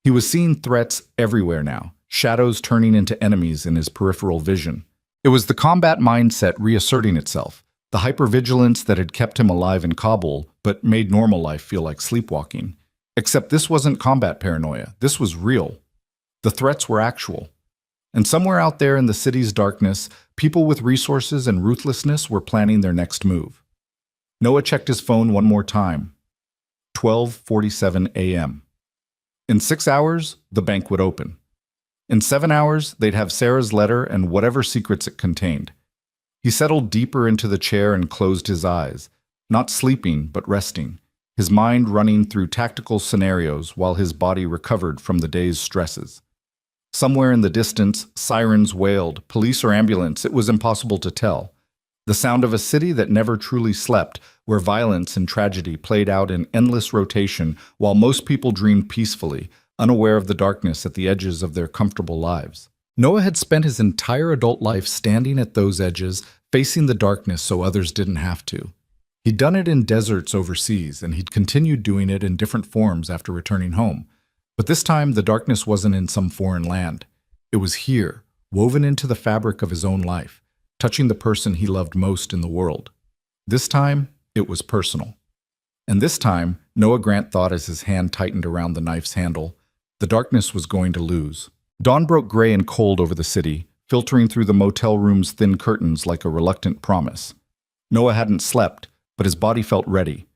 He was seeing threats everywhere now, shadows turning into enemies in his peripheral vision. It was the combat mindset reasserting itself, the hypervigilance that had kept him alive in Kabul but made normal life feel like sleepwalking. Except this wasn't combat paranoia, this was real. The threats were actual. And somewhere out there in the city's darkness, people with resources and ruthlessness were planning their next move. Noah checked his phone one more time. 12:47 a.m. In 6 hours, the bank would open. In 7 hours, they'd have Sarah's letter and whatever secrets it contained. He settled deeper into the chair and closed his eyes, not sleeping but resting, his mind running through tactical scenarios while his body recovered from the day's stresses. Somewhere in the distance, sirens wailed, police or ambulance, it was impossible to tell. The sound of a city that never truly slept, where violence and tragedy played out in endless rotation while most people dreamed peacefully, unaware of the darkness at the edges of their comfortable lives. Noah had spent his entire adult life standing at those edges, facing the darkness so others didn't have to. He'd done it in deserts overseas, and he'd continued doing it in different forms after returning home. But this time, the darkness wasn't in some foreign land. It was here, woven into the fabric of his own life, touching the person he loved most in the world. This time, it was personal. And this time, Noah Grant thought as his hand tightened around the knife's handle, the darkness was going to lose. Dawn broke gray and cold over the city, filtering through the motel room's thin curtains like a reluctant promise. Noah hadn't slept, but his body felt ready.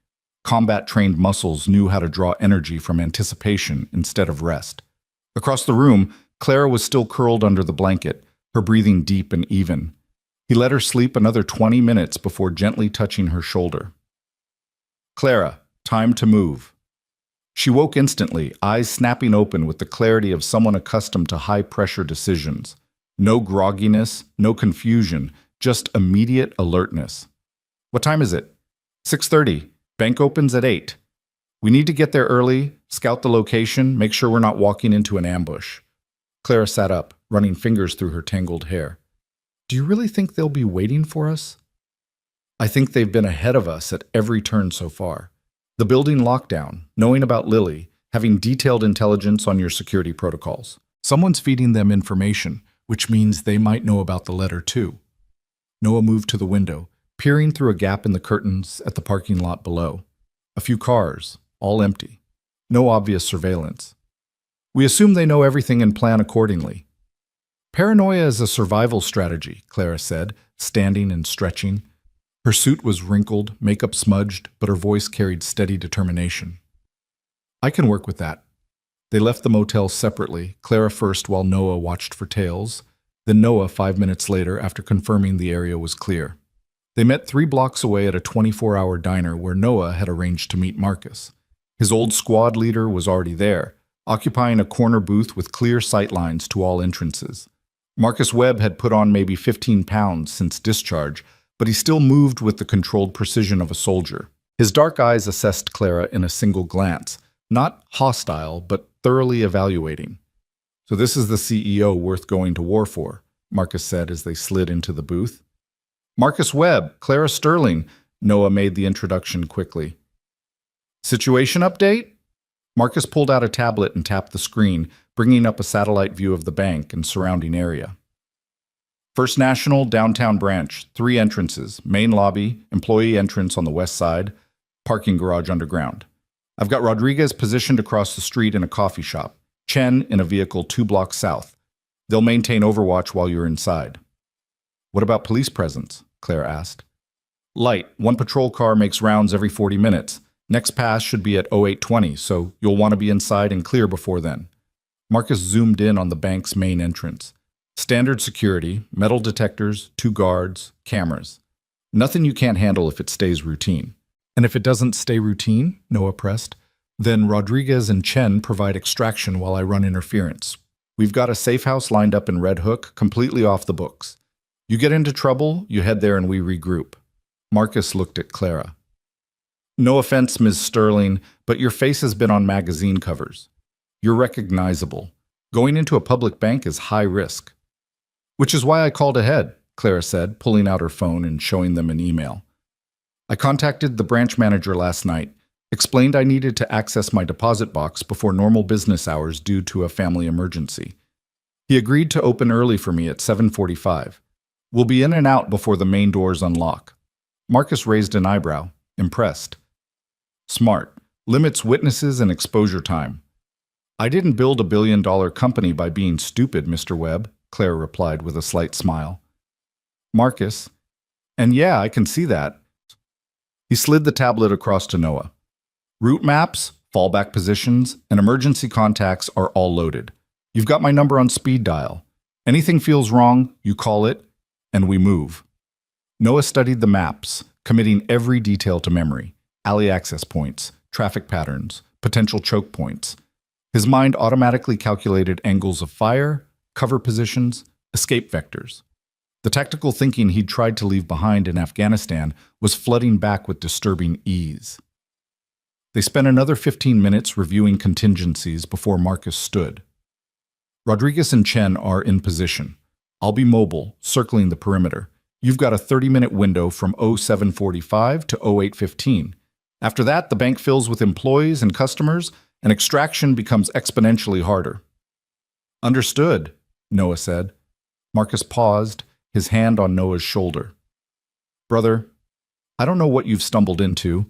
Combat-trained muscles knew how to draw energy from anticipation instead of rest. Across the room, Clara was still curled under the blanket, her breathing deep and even. He let her sleep another 20 minutes before gently touching her shoulder. "Clara, time to move." She woke instantly, eyes snapping open with the clarity of someone accustomed to high-pressure decisions. No grogginess, no confusion, just immediate alertness. "What time is it?" 6:30. Bank opens at 8. "We need to get there early, scout the location, make sure we're not walking into an ambush." Clara sat up, running fingers through her tangled hair. "Do you really think they'll be waiting for us?" "I think they've been ahead of us at every turn so far. The building lockdown, knowing about Lily, having detailed intelligence on your security protocols. Someone's feeding them information, which means they might know about the letter too." Noah moved to the window, peering through a gap in the curtains at the parking lot below. A few cars, all empty. No obvious surveillance. "We assume they know everything and plan accordingly." "Paranoia is a survival strategy," Clara said, standing and stretching. Her suit was wrinkled, makeup smudged, but her voice carried steady determination. "I can work with that." They left the motel separately, Clara first while Noah watched for tails, then Noah 5 minutes later after confirming the area was clear. They met 3 blocks away at a 24-hour diner where Noah had arranged to meet Marcus. His old squad leader was already there, occupying a corner booth with clear sightlines to all entrances. Marcus Webb had put on maybe 15 pounds since discharge, but he still moved with the controlled precision of a soldier. His dark eyes assessed Clara in a single glance, not hostile, but thoroughly evaluating. "So this is the CEO worth going to war for," Marcus said as they slid into the booth. "Marcus Webb, Clara Sterling," Noah made the introduction quickly. "Situation update?" Marcus pulled out a tablet and tapped the screen, bringing up a satellite view of the bank and surrounding area. "First National, downtown branch, 3 entrances, main lobby, employee entrance on the west side, parking garage underground. I've got Rodriguez positioned across the street in a coffee shop, Chen in a vehicle 2 blocks south. They'll maintain overwatch while you're inside." "What about police presence?" Claire asked. "Light. 1 patrol car makes rounds every 40 minutes. Next pass should be at 0820, so you'll want to be inside and clear before then." Marcus zoomed in on the bank's main entrance. Standard security, metal detectors, 2 guards, cameras. Nothing you can't handle if it stays routine. "And if it doesn't stay routine," Noah pressed, "then Rodriguez and Chen provide extraction while I run interference. We've got a safe house lined up in Red Hook, completely off the books. You get into trouble, you head there and we regroup." Marcus looked at Clara. No offense, Ms. Sterling, but your face has been on magazine covers. You're recognizable. Going into a public bank is high risk. Which is why I called ahead, Clara said, pulling out her phone and showing them an email. I contacted the branch manager last night, explained I needed to access my deposit box before normal business hours due to a family emergency. He agreed to open early for me at 7:45. We'll be in and out before the main doors unlock. Marcus raised an eyebrow, impressed. Smart. Limits witnesses and exposure time. I didn't build a billion-dollar company by being stupid, Mr. Webb, Clara replied with a slight smile. Marcus, and yeah, I can see that. He slid the tablet across to Noah. Route maps, fallback positions, and emergency contacts are all loaded. You've got my number on speed dial. Anything feels wrong, you call it, and we move. Noah studied the maps, committing every detail to memory. Alley access points, traffic patterns, potential choke points. His mind automatically calculated angles of fire, cover positions, escape vectors. The tactical thinking he'd tried to leave behind in Afghanistan was flooding back with disturbing ease. They spent another 15 minutes reviewing contingencies before Marcus stood. Rodriguez and Chen are in position. I'll be mobile, circling the perimeter. You've got a 30-minute window from 07:45 to 08:15. After that, the bank fills with employees and customers, and extraction becomes exponentially harder. Understood, Noah said. Marcus paused, his hand on Noah's shoulder. Brother, I don't know what you've stumbled into,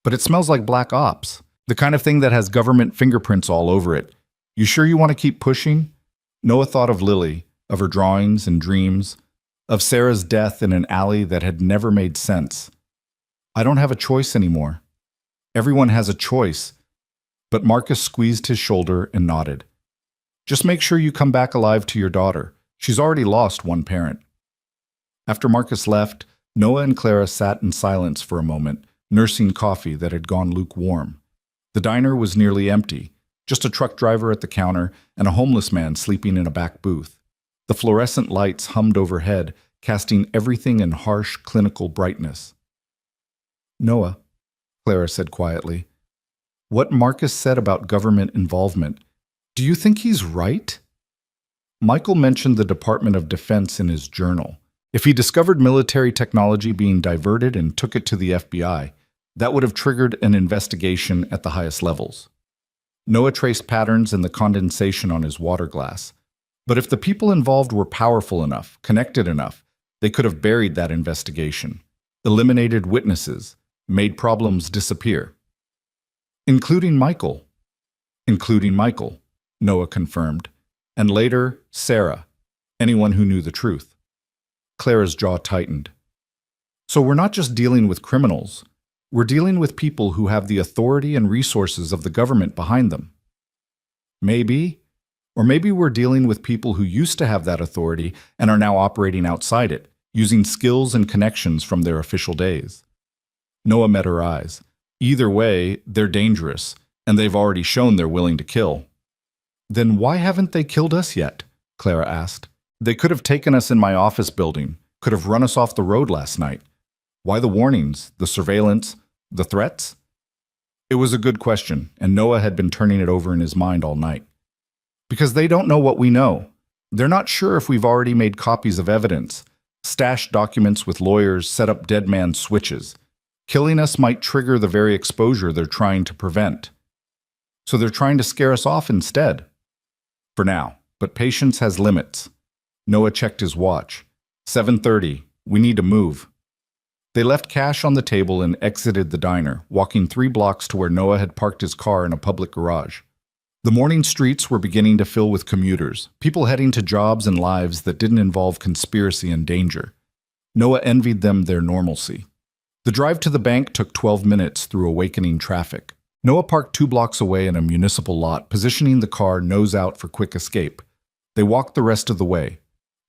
but it smells like black ops, the kind of thing that has government fingerprints all over it. You sure you want to keep pushing? Noah thought of Lily, of her drawings and dreams, of Sarah's death in an alley that had never made sense. I don't have a choice anymore. Everyone has a choice. But Marcus squeezed his shoulder and nodded. Just make sure you come back alive to your daughter. She's already lost one parent. After Marcus left, Noah and Clara sat in silence for a moment, nursing coffee that had gone lukewarm. The diner was nearly empty, just a truck driver at the counter and a homeless man sleeping in a back booth. The fluorescent lights hummed overhead, casting everything in harsh, clinical brightness. Noah, Clara said quietly, what Marcus said about government involvement, do you think he's right? Michael mentioned the Department of Defense in his journal. If he discovered military technology being diverted and took it to the FBI, that would have triggered an investigation at the highest levels. Noah traced patterns in the condensation on his water glass. But if the people involved were powerful enough, connected enough, they could have buried that investigation, eliminated witnesses, made problems disappear. Including Michael. Including Michael, Noah confirmed, and later, Sarah, anyone who knew the truth. Clara's jaw tightened. So we're not just dealing with criminals. We're dealing with people who have the authority and resources of the government behind them. Maybe, or maybe we're dealing with people who used to have that authority and are now operating outside it, using skills and connections from their official days. Noah met her eyes. Either way, they're dangerous, and they've already shown they're willing to kill. Then why haven't they killed us yet? Clara asked. They could have taken us in my office building, could have run us off the road last night. Why the warnings, the surveillance, the threats? It was a good question, and Noah had been turning it over in his mind all night. Because they don't know what we know. They're not sure if we've already made copies of evidence, stashed documents with lawyers, set up dead man switches. Killing us might trigger the very exposure they're trying to prevent. So they're trying to scare us off instead. For now, but patience has limits. Noah checked his watch. 7:30. We need to move. They left cash on the table and exited the diner, walking 3 blocks to where Noah had parked his car in a public garage. The morning streets were beginning to fill with commuters, people heading to jobs and lives that didn't involve conspiracy and danger. Noah envied them their normalcy. The drive to the bank took 12 minutes through awakening traffic. Noah parked 2 blocks away in a municipal lot, positioning the car nose out for quick escape. They walked the rest of the way,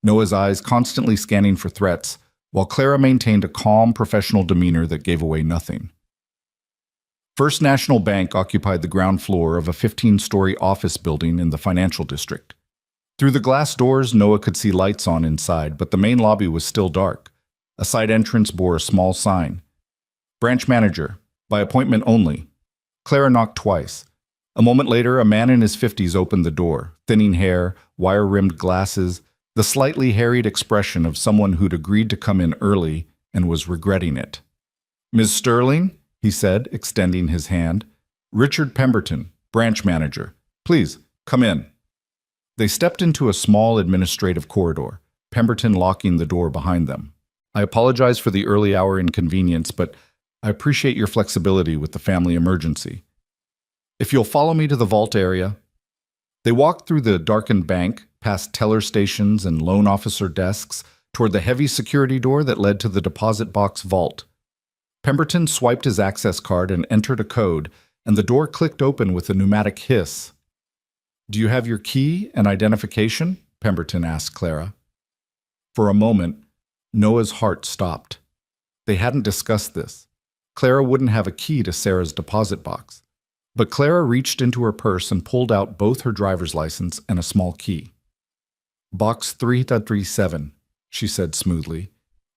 Noah's eyes constantly scanning for threats, while Clara maintained a calm, professional demeanor that gave away nothing. First National Bank occupied the ground floor of a 15-story office building in the financial district. Through the glass doors, Noah could see lights on inside, but the main lobby was still dark. A side entrance bore a small sign. Branch Manager, By appointment only. Clara knocked twice. A moment later, a man in his 50s opened the door, thinning hair, wire-rimmed glasses, the slightly harried expression of someone who'd agreed to come in early and was regretting it. "Ms. Sterling," he said, extending his hand. "Richard Pemberton, branch manager. Please, come in." They stepped into a small administrative corridor, Pemberton locking the door behind them. "I apologize for the early hour inconvenience, but I appreciate your flexibility with the family emergency. If you'll follow me to the vault area." They walked through the darkened bank, past teller stations and loan officer desks, toward the heavy security door that led to the deposit box vault. Pemberton swiped his access card and entered a code, and the door clicked open with a pneumatic hiss. "Do you have your key and identification?" Pemberton asked Clara. For a moment, Noah's heart stopped. They hadn't discussed this. Clara wouldn't have a key to Sarah's deposit box. But Clara reached into her purse and pulled out both her driver's license and a small key. "Box 337, she said smoothly.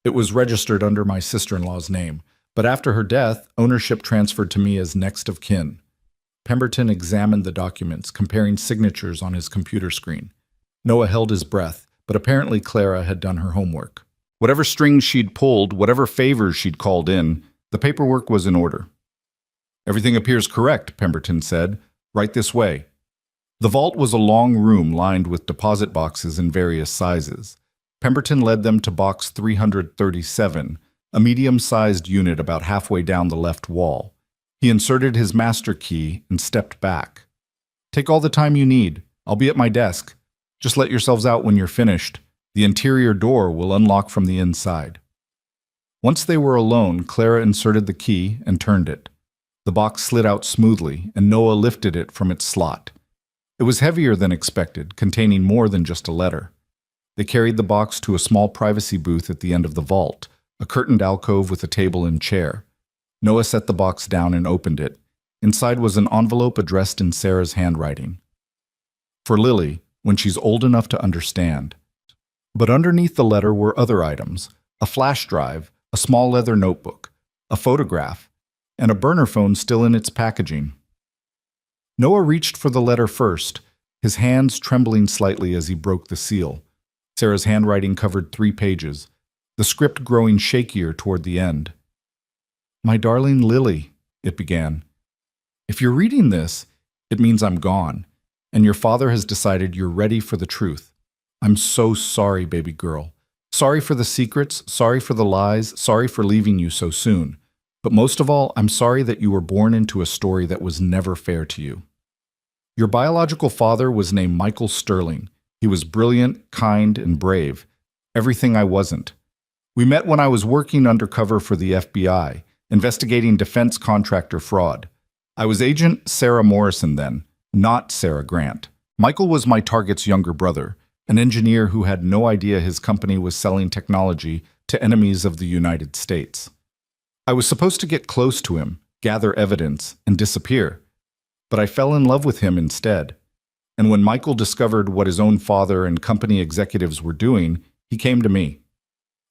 "It was registered under my sister-in-law's name, but after her death, ownership transferred to me as next of kin." Pemberton examined the documents, comparing signatures on his computer screen. Noah held his breath, but apparently Clara had done her homework. Whatever strings she'd pulled, whatever favors she'd called in, the paperwork was in order. "Everything appears correct," Pemberton said. "Right this way." The vault was a long room lined with deposit boxes in various sizes. Pemberton led them to box 337, a medium-sized unit about halfway down the left wall. He inserted his master key and stepped back. "Take all the time you need. I'll be at my desk. Just let yourselves out when you're finished. The interior door will unlock from the inside." Once they were alone, Clara inserted the key and turned it. The box slid out smoothly, and Noah lifted it from its slot. It was heavier than expected, containing more than just a letter. They carried the box to a small privacy booth at the end of the vault, a curtained alcove with a table and chair. Noah set the box down and opened it. Inside was an envelope addressed in Sarah's handwriting. "For Lily, when she's old enough to understand." But underneath the letter were other items: a flash drive, a small leather notebook, a photograph, and a burner phone still in its packaging. Noah reached for the letter first, his hands trembling slightly as he broke the seal. Sarah's handwriting covered 3 pages, the script growing shakier toward the end. "My darling Lily," it began. "If you're reading this, it means I'm gone, and your father has decided you're ready for the truth. I'm so sorry, baby girl. Sorry for the secrets, sorry for the lies, sorry for leaving you so soon. But most of all, I'm sorry that you were born into a story that was never fair to you. Your biological father was named Michael Sterling. He was brilliant, kind, and brave. Everything I wasn't. We met when I was working undercover for the FBI, investigating defense contractor fraud. I was Agent Sarah Morrison then, not Sarah Grant. Michael was my target's younger brother, an engineer who had no idea his company was selling technology to enemies of the United States. I was supposed to get close to him, gather evidence, and disappear. But I fell in love with him instead. And when Michael discovered what his own father and company executives were doing, he came to me.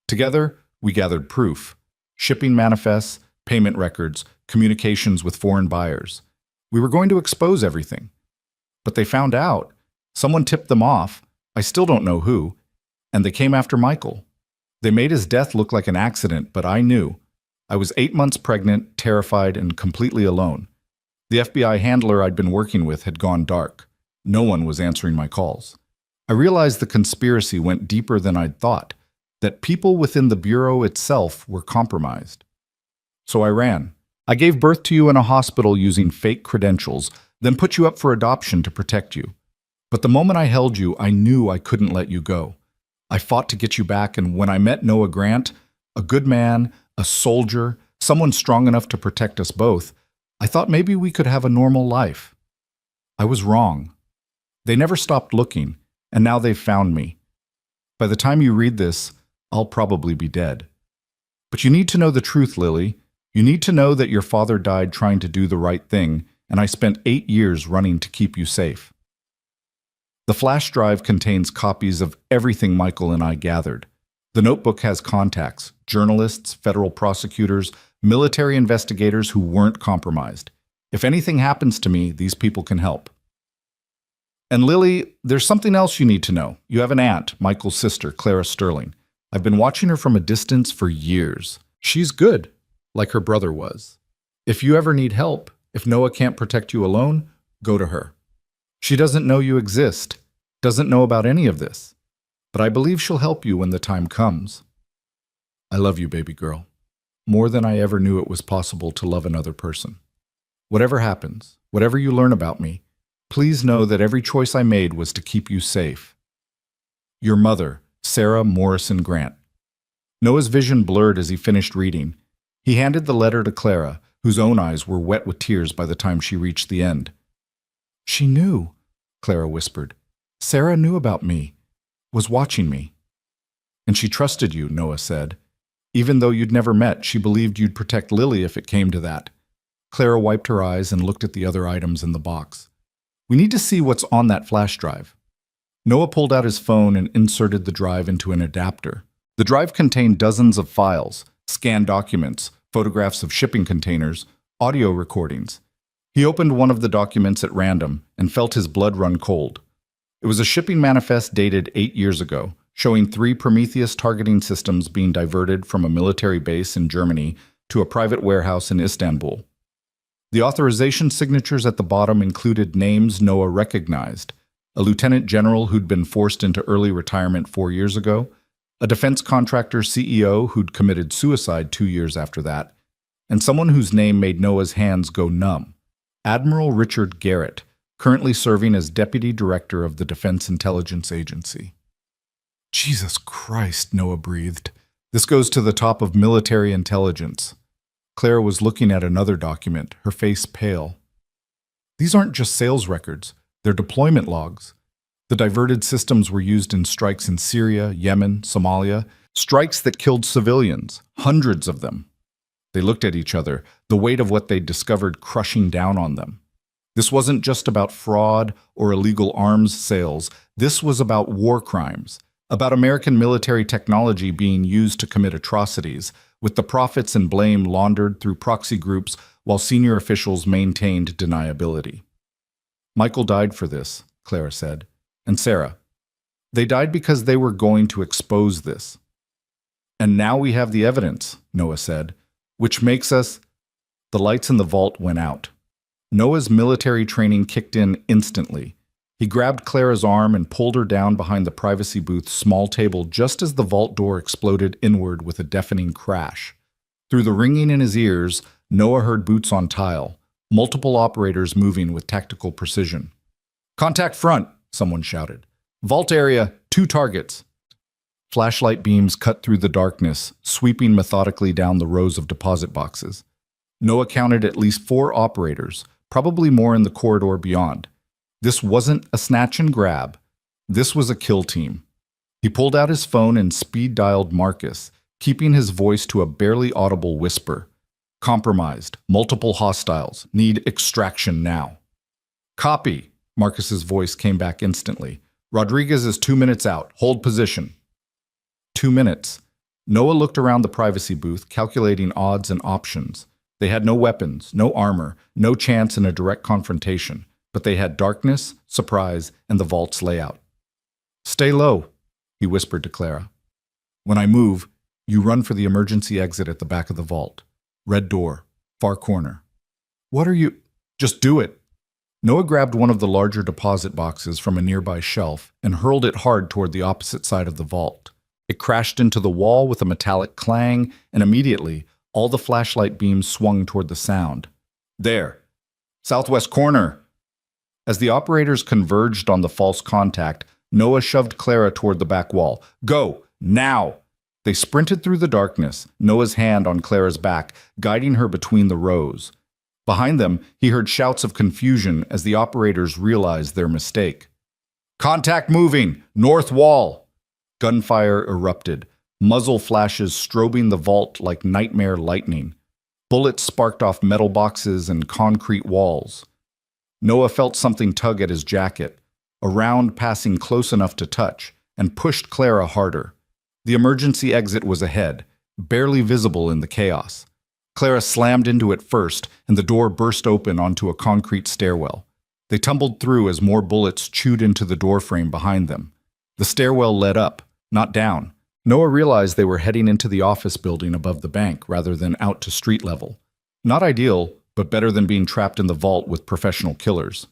Together, we gathered proof: shipping manifests, payment records, communications with foreign buyers. We were going to expose everything. But they found out. Someone tipped them off. I still don't know who. And they came after Michael. They made his death look like an accident, but I knew. I was 8 months pregnant, terrified, and completely alone. The FBI handler I'd been working with had gone dark. No one was answering my calls. I realized the conspiracy went deeper than I'd thought, that people within the Bureau itself were compromised. So I ran. I gave birth to you in a hospital using fake credentials, then put you up for adoption to protect you. But the moment I held you, I knew I couldn't let you go. I fought to get you back, and when I met Noah Grant, a good man, a soldier, someone strong enough to protect us both, I thought maybe we could have a normal life. I was wrong. They never stopped looking, and now they've found me. By the time you read this, I'll probably be dead. But you need to know the truth, Lily. You need to know that your father died trying to do the right thing, and I spent 8 years running to keep you safe. The flash drive contains copies of everything Michael and I gathered. The notebook has contacts, journalists, federal prosecutors, military investigators who weren't compromised. If anything happens to me, these people can help. And Lily, there's something else you need to know. You have an aunt, Michael's sister, Clara Sterling. I've been watching her from a distance for years. She's good, like her brother was. If you ever need help, if Noah can't protect you alone, go to her. She doesn't know you exist, doesn't know about any of this, but I believe she'll help you when the time comes. I love you, baby girl, more than I ever knew it was possible to love another person. Whatever happens, whatever you learn about me, please know that every choice I made was to keep you safe. Your mother, Sarah Morrison Grant. Noah's vision blurred as he finished reading. He handed the letter to Clara, whose own eyes were wet with tears by the time she reached the end. She knew, Clara whispered. Sarah knew about me, was watching me. And she trusted you, Noah said. Even though you'd never met, she believed you'd protect Lily if it came to that. Clara wiped her eyes and looked at the other items in the box. We need to see what's on that flash drive. Noah pulled out his phone and inserted the drive into an adapter. The drive contained dozens of files, scanned documents, photographs of shipping containers, audio recordings. He opened one of the documents at random and felt his blood run cold. It was a shipping manifest dated 8 years ago, showing 3 Prometheus targeting systems being diverted from a military base in Germany to a private warehouse in Istanbul. The authorization signatures at the bottom included names Noah recognized: a lieutenant general who'd been forced into early retirement 4 years ago, a defense contractor CEO who'd committed suicide 2 years after that, and someone whose name made Noah's hands go numb: Admiral Richard Garrett, currently serving as Deputy Director of the Defense Intelligence Agency. Jesus Christ, Noah breathed. This goes to the top of military intelligence. Claire was looking at another document, her face pale. These aren't just sales records, they're deployment logs. The diverted systems were used in strikes in Syria, Yemen, Somalia, strikes that killed civilians, hundreds of them. They looked at each other, the weight of what they'd discovered crushing down on them. This wasn't just about fraud or illegal arms sales, this was about war crimes, about American military technology being used to commit atrocities, with the profits and blame laundered through proxy groups while senior officials maintained deniability. Michael died for this, Clara said, and Sarah. They died because they were going to expose this. And now we have the evidence, Noah said, which makes us... The lights in the vault went out. Noah's military training kicked in instantly. He grabbed Clara's arm and pulled her down behind the privacy booth's small table just as the vault door exploded inward with a deafening crash. Through the ringing in his ears, Noah heard boots on tile, multiple operators moving with tactical precision. "Contact front," someone shouted. "Vault area, 2 targets." Flashlight beams cut through the darkness, sweeping methodically down the rows of deposit boxes. Noah counted at least 4 operators, probably more in the corridor beyond. This wasn't a snatch and grab. This was a kill team. He pulled out his phone and speed-dialed Marcus, keeping his voice to a barely audible whisper. "Compromised. Multiple hostiles. Need extraction now." "Copy." Marcus's voice came back instantly. "Rodriguez is 2 minutes out. Hold position." 2 minutes. Noah looked around the privacy booth, calculating odds and options. They had no weapons, no armor, no chance in a direct confrontation. But they had darkness, surprise, and the vault's layout. "Stay low," he whispered to Clara. "When I move, you run for the emergency exit at the back of the vault. Red door, far corner." "What are you—" "Just do it." Noah grabbed one of the larger deposit boxes from a nearby shelf and hurled it hard toward the opposite side of the vault. It crashed into the wall with a metallic clang, and immediately, all the flashlight beams swung toward the sound. "There. Southwest corner." As the operators converged on the false contact, Noah shoved Clara toward the back wall. "Go! Now!" They sprinted through the darkness, Noah's hand on Clara's back, guiding her between the rows. Behind them, he heard shouts of confusion as the operators realized their mistake. "Contact moving! North wall!" Gunfire erupted, muzzle flashes strobing the vault like nightmare lightning. Bullets sparked off metal boxes and concrete walls. Noah felt something tug at his jacket, a round passing close enough to touch, and pushed Clara harder. The emergency exit was ahead, barely visible in the chaos. Clara slammed into it first, and the door burst open onto a concrete stairwell. They tumbled through as more bullets chewed into the doorframe behind them. The stairwell led up, not down. Noah realized they were heading into the office building above the bank rather than out to street level. Not ideal, but better than being trapped in the vault with professional killers.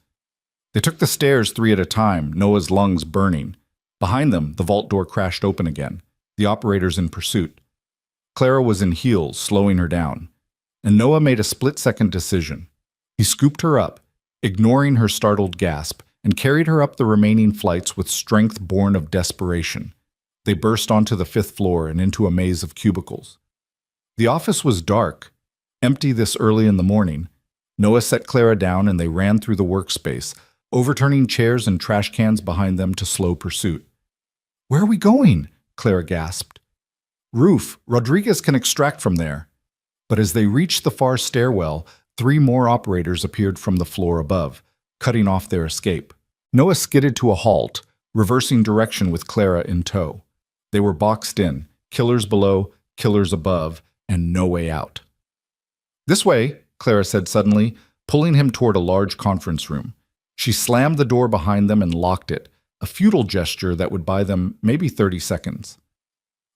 They took the stairs 3 at a time, Noah's lungs burning. Behind them, the vault door crashed open again, the operators in pursuit. Clara was in heels, slowing her down. And Noah made a split-second decision. He scooped her up, ignoring her startled gasp, and carried her up the remaining flights with strength born of desperation. They burst onto the 5th floor and into a maze of cubicles. The office was dark, empty this early in the morning. Noah set Clara down and they ran through the workspace, overturning chairs and trash cans behind them to slow pursuit. "Where are we going?" Clara gasped. "Roof. Rodriguez can extract from there." But as they reached the far stairwell, 3 more operators appeared from the floor above, cutting off their escape. Noah skidded to a halt, reversing direction with Clara in tow. They were boxed in, killers below, killers above, and no way out. "This way," Clara said suddenly, pulling him toward a large conference room. She slammed the door behind them and locked it, a futile gesture that would buy them maybe 30 seconds.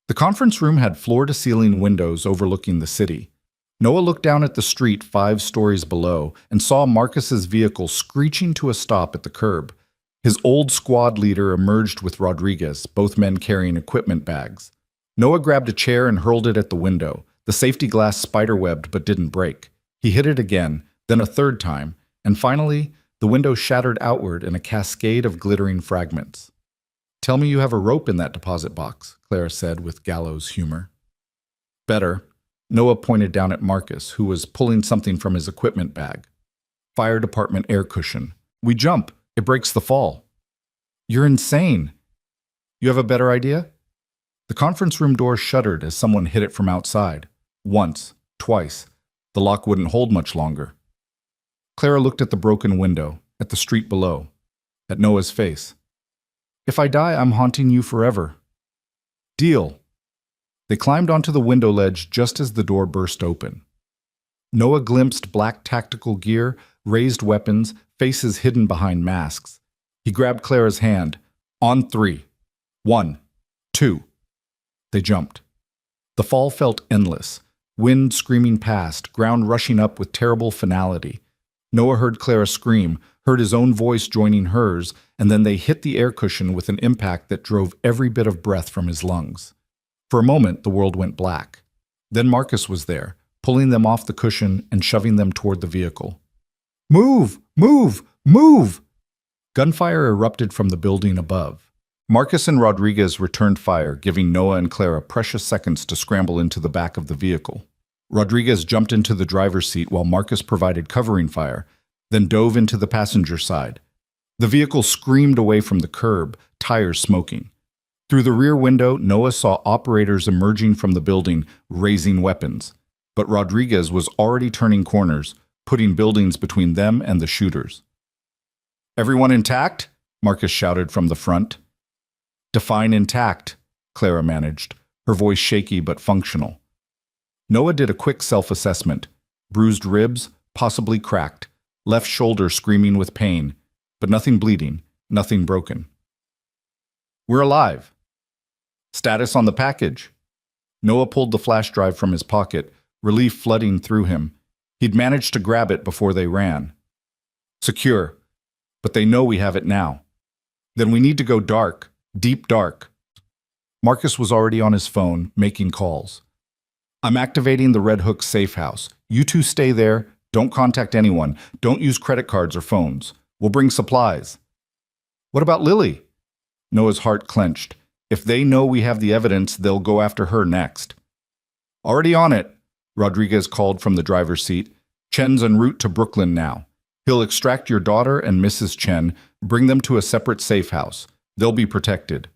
The conference room had floor-to-ceiling windows overlooking the city. Noah looked down at the street 5 stories below and saw Marcus's vehicle screeching to a stop at the curb. His old squad leader emerged with Rodriguez, both men carrying equipment bags. Noah grabbed a chair and hurled it at the window. The safety glass spiderwebbed but didn't break. He hit it again, then a 3rd time, and finally, the window shattered outward in a cascade of glittering fragments. "Tell me you have a rope in that deposit box," Clara said with gallows humor. "Better." Noah pointed down at Marcus, who was pulling something from his equipment bag. "Fire department air cushion. We jump. It breaks the fall." "You're insane." "You have a better idea?" The conference room door shuddered as someone hit it from outside. Once, twice. The lock wouldn't hold much longer. Clara looked at the broken window, at the street below, at Noah's face. "If I die, I'm haunting you forever." "Deal." They climbed onto the window ledge just as the door burst open. Noah glimpsed black tactical gear, raised weapons, faces hidden behind masks. He grabbed Clara's hand. "On 3. 1, 2. They jumped. The fall felt endless, wind screaming past, ground rushing up with terrible finality. Noah heard Clara scream, heard his own voice joining hers, and then they hit the air cushion with an impact that drove every bit of breath from his lungs. For a moment, the world went black. Then Marcus was there, pulling them off the cushion and shoving them toward the vehicle. "Move! Move! Move!" Gunfire erupted from the building above. Marcus and Rodriguez returned fire, giving Noah and Clara precious seconds to scramble into the back of the vehicle. Rodriguez jumped into the driver's seat while Marcus provided covering fire, then dove into the passenger side. The vehicle screamed away from the curb, tires smoking. Through the rear window, Noah saw operators emerging from the building, raising weapons. But Rodriguez was already turning corners, putting buildings between them and the shooters. "Everyone intact?" Marcus shouted from the front. "Define intact," Clara managed, her voice shaky but functional. Noah did a quick self-assessment. Bruised ribs, possibly cracked, left shoulder screaming with pain, but nothing bleeding, nothing broken. "We're alive." "Status on the package." Noah pulled the flash drive from his pocket, relief flooding through him. He'd managed to grab it before they ran. "Secure, but they know we have it now. Then we need to go dark, deep dark." Marcus was already on his phone, making calls. "I'm activating the Red Hook safe house. You two stay there. Don't contact anyone. Don't use credit cards or phones. We'll bring supplies." "What about Lily?" Noah's heart clenched. If they know we have the evidence, they'll go after her next. "Already on it," Rodriguez called from the driver's seat. "Chen's en route to Brooklyn now. He'll extract your daughter and Mrs. Chen, bring them to a separate safe house. They'll be protected."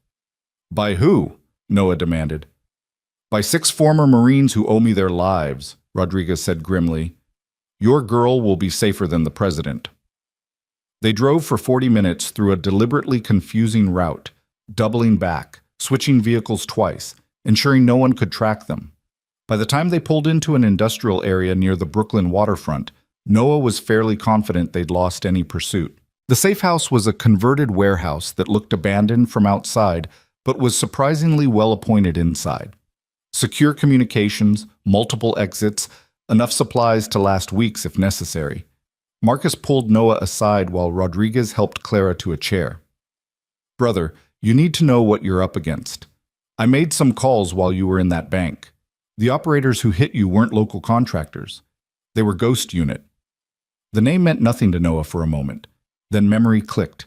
"By who?" Noah demanded. "By 6 former Marines who owe me their lives," Rodriguez said grimly. "Your girl will be safer than the president." They drove for 40 minutes through a deliberately confusing route, doubling back, switching vehicles twice, ensuring no one could track them. By the time they pulled into an industrial area near the Brooklyn waterfront, Noah was fairly confident they'd lost any pursuit. The safe house was a converted warehouse that looked abandoned from outside, but was surprisingly well appointed inside. Secure communications, multiple exits, enough supplies to last weeks if necessary. Marcus pulled Noah aside while Rodriguez helped Clara to a chair. "Brother, you need to know what you're up against. I made some calls while you were in that bank. The operators who hit you weren't local contractors. They were Ghost Unit." The name meant nothing to Noah for a moment. Then memory clicked.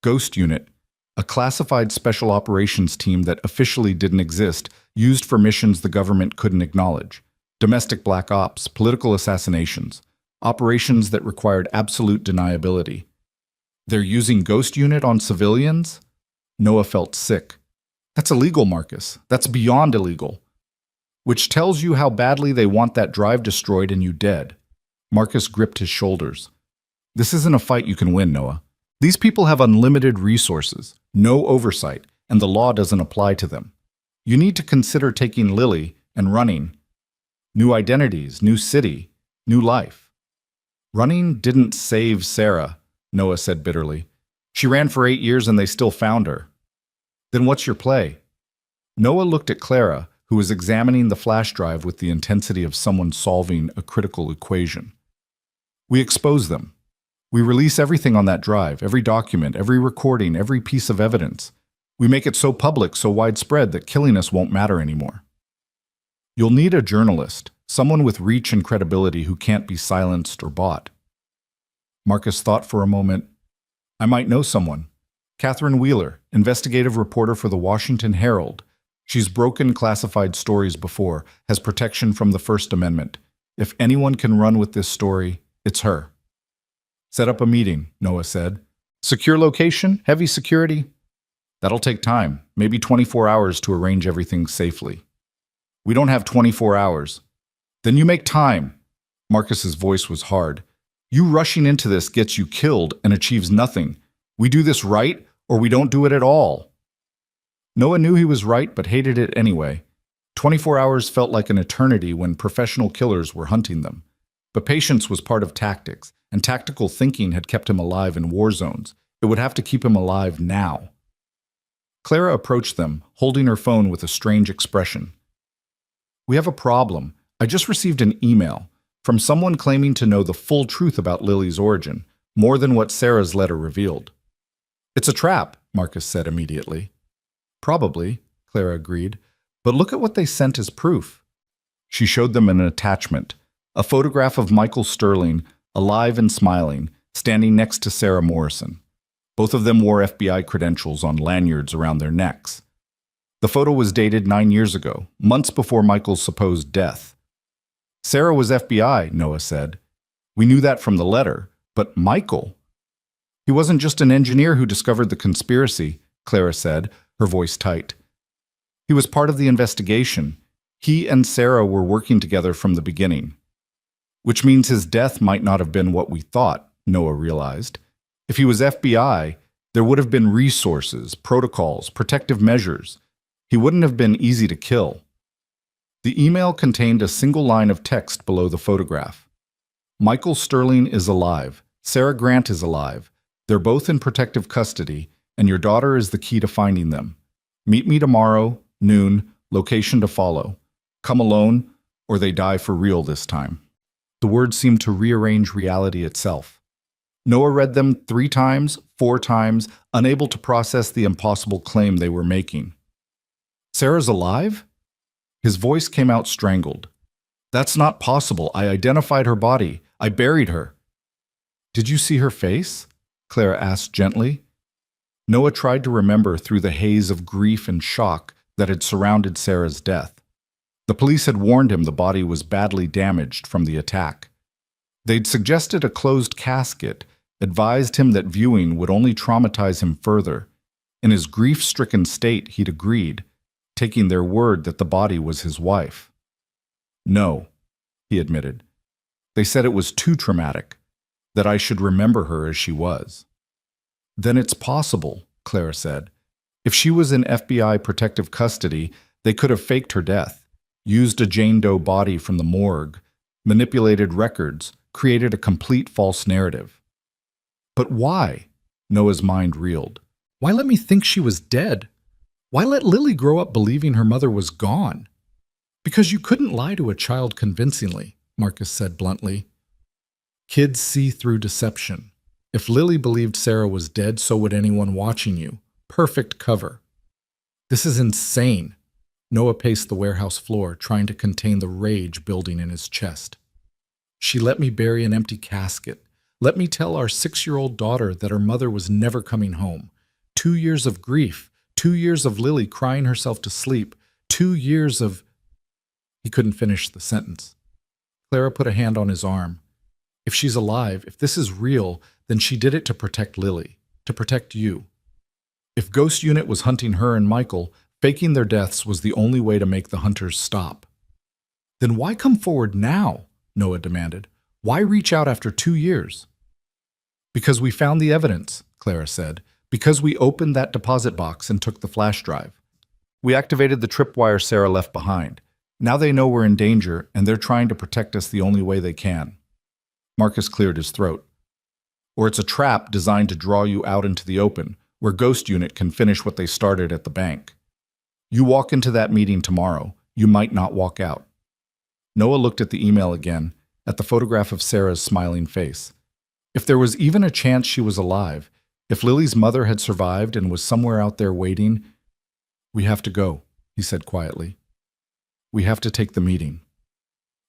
Ghost Unit, a classified special operations team that officially didn't exist, used for missions the government couldn't acknowledge. Domestic black ops, political assassinations, operations that required absolute deniability. They're using Ghost Unit on civilians? Noah felt sick. That's illegal, Marcus. That's beyond illegal. Which tells you how badly they want that drive destroyed and you dead. Marcus gripped his shoulders. This isn't a fight you can win, Noah. These people have unlimited resources, no oversight, and the law doesn't apply to them. You need to consider taking Lily and running. New identities, new city, new life. Running didn't save Sarah, Noah said bitterly. She ran for 8 years and they still found her. Then what's your play? Noah looked at Clara, who was examining the flash drive with the intensity of someone solving a critical equation. We expose them. We release everything on that drive, every document, every recording, every piece of evidence. We make it so public, so widespread that killing us won't matter anymore. You'll need a journalist, someone with reach and credibility who can't be silenced or bought. Marcus thought for a moment. I might know someone. Catherine Wheeler, investigative reporter for the Washington Herald. She's broken classified stories before, has protection from the First Amendment. If anyone can run with this story, it's her. Set up a meeting, Noah said. Secure location, heavy security. That'll take time, maybe 24 hours to arrange everything safely. We don't have 24 hours. Then you make time. Marcus's voice was hard. You rushing into this gets you killed and achieves nothing. We do this right, or we don't do it at all. Noah knew he was right, but hated it anyway. 24 hours felt like an eternity when professional killers were hunting them. But patience was part of tactics, and tactical thinking had kept him alive in war zones. It would have to keep him alive now. Clara approached them, holding her phone with a strange expression. We have a problem. I just received an email from someone claiming to know the full truth about Lily's origin, more than what Sarah's letter revealed. It's a trap, Marcus said immediately. Probably, Clara agreed, but look at what they sent as proof. She showed them an attachment, a photograph of Michael Sterling, alive and smiling, standing next to Sarah Morrison. Both of them wore FBI credentials on lanyards around their necks. The photo was dated 9 years ago, months before Michael's supposed death. Sarah was FBI, Noah said. We knew that from the letter, but Michael? He wasn't just an engineer who discovered the conspiracy, Clara said, her voice tight. He was part of the investigation. He and Sarah were working together from the beginning. Which means his death might not have been what we thought, Noah realized. If he was FBI, there would have been resources, protocols, protective measures. He wouldn't have been easy to kill. The email contained a single line of text below the photograph. Michael Sterling is alive. Sarah Grant is alive. They're both in protective custody, and your daughter is the key to finding them. Meet me tomorrow, noon, location to follow. Come alone, or they die for real this time. The words seemed to rearrange reality itself. Noah read them 3 times, 4 times, unable to process the impossible claim they were making. Sarah's alive? His voice came out strangled. That's not possible. I identified her body. I buried her. Did you see her face? Clara asked gently. Noah tried to remember through the haze of grief and shock that had surrounded Sarah's death. The police had warned him the body was badly damaged from the attack. They'd suggested a closed casket, advised him that viewing would only traumatize him further. In his grief-stricken state, he'd agreed, taking their word that the body was his wife. No, he admitted. They said it was too traumatic, that I should remember her as she was. Then it's possible, Clara said. If she was in FBI protective custody, they could have faked her death. used a Jane Doe body from the morgue, manipulated records, created a complete false narrative. But why? Noah's mind reeled. Why let me think she was dead? Why let Lily grow up believing her mother was gone? Because you couldn't lie to a child convincingly, Marcus said bluntly. Kids see through deception. If Lily believed Sarah was dead, so would anyone watching you. Perfect cover. This is insane. Noah paced the warehouse floor, trying to contain the rage building in his chest. She let me bury an empty casket. Let me tell our 6-year-old daughter that her mother was never coming home. 2 years of grief, 2 years of Lily crying herself to sleep, 2 years of... He couldn't finish the sentence. Clara put a hand on his arm. If she's alive, if this is real, then she did it to protect Lily, to protect you. If Ghost Unit was hunting her and Michael, faking their deaths was the only way to make the hunters stop. Then why come forward now? Noah demanded. Why reach out after 2 years? Because we found the evidence, Clara said. Because we opened that deposit box and took the flash drive. We activated the tripwire Sarah left behind. Now they know we're in danger, and they're trying to protect us the only way they can. Marcus cleared his throat. Or it's a trap designed to draw you out into the open, where Ghost Unit can finish what they started at the bank. You walk into that meeting tomorrow, you might not walk out. Noah looked at the email again, at the photograph of Sarah's smiling face. If there was even a chance she was alive, if Lily's mother had survived and was somewhere out there waiting, we have to go, he said quietly. We have to take the meeting.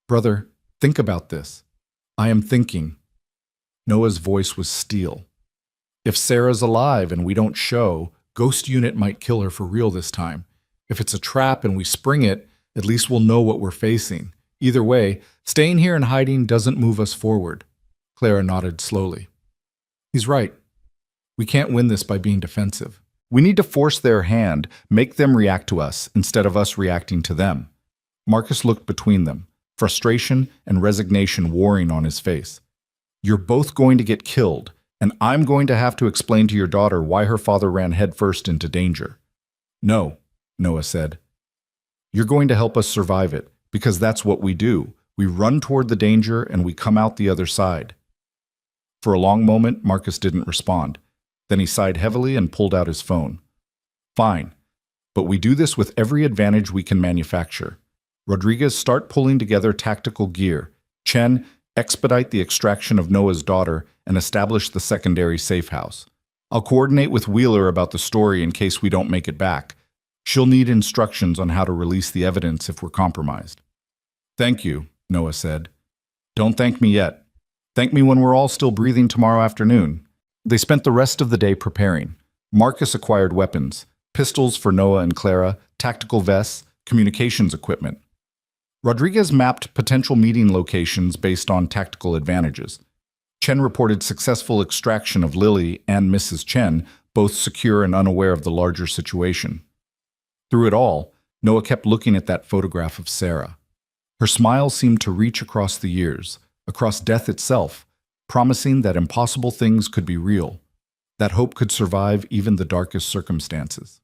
Brother, think about this. I am thinking. Noah's voice was steel. If Sarah's alive and we don't show, Ghost Unit might kill her for real this time. If it's a trap and we spring it, at least we'll know what we're facing. Either way, staying here and hiding doesn't move us forward. Clara nodded slowly. He's right. We can't win this by being defensive. We need to force their hand, make them react to us instead of us reacting to them. Marcus looked between them, frustration and resignation warring on his face. You're both going to get killed, and I'm going to have to explain to your daughter why her father ran headfirst into danger. No, Noah said. You're going to help us survive it, because that's what we do. We run toward the danger and we come out the other side. For a long moment, Marcus didn't respond. Then he sighed heavily and pulled out his phone. Fine, but we do this with every advantage we can manufacture. Rodriguez, start pulling together tactical gear. Chen, expedite the extraction of Noah's daughter and establish the secondary safe house. I'll coordinate with Wheeler about the story in case we don't make it back. She'll need instructions on how to release the evidence if we're compromised. Thank you, Noah said. Don't thank me yet. Thank me when we're all still breathing tomorrow afternoon. They spent the rest of the day preparing. Marcus acquired weapons, pistols for Noah and Clara, tactical vests, communications equipment. Rodriguez mapped potential meeting locations based on tactical advantages. Chen reported successful extraction of Lily and Mrs. Chen, both secure and unaware of the larger situation. Through it all, Noah kept looking at that photograph of Sarah. Her smile seemed to reach across the years, across death itself, promising that impossible things could be real, that hope could survive even the darkest circumstances.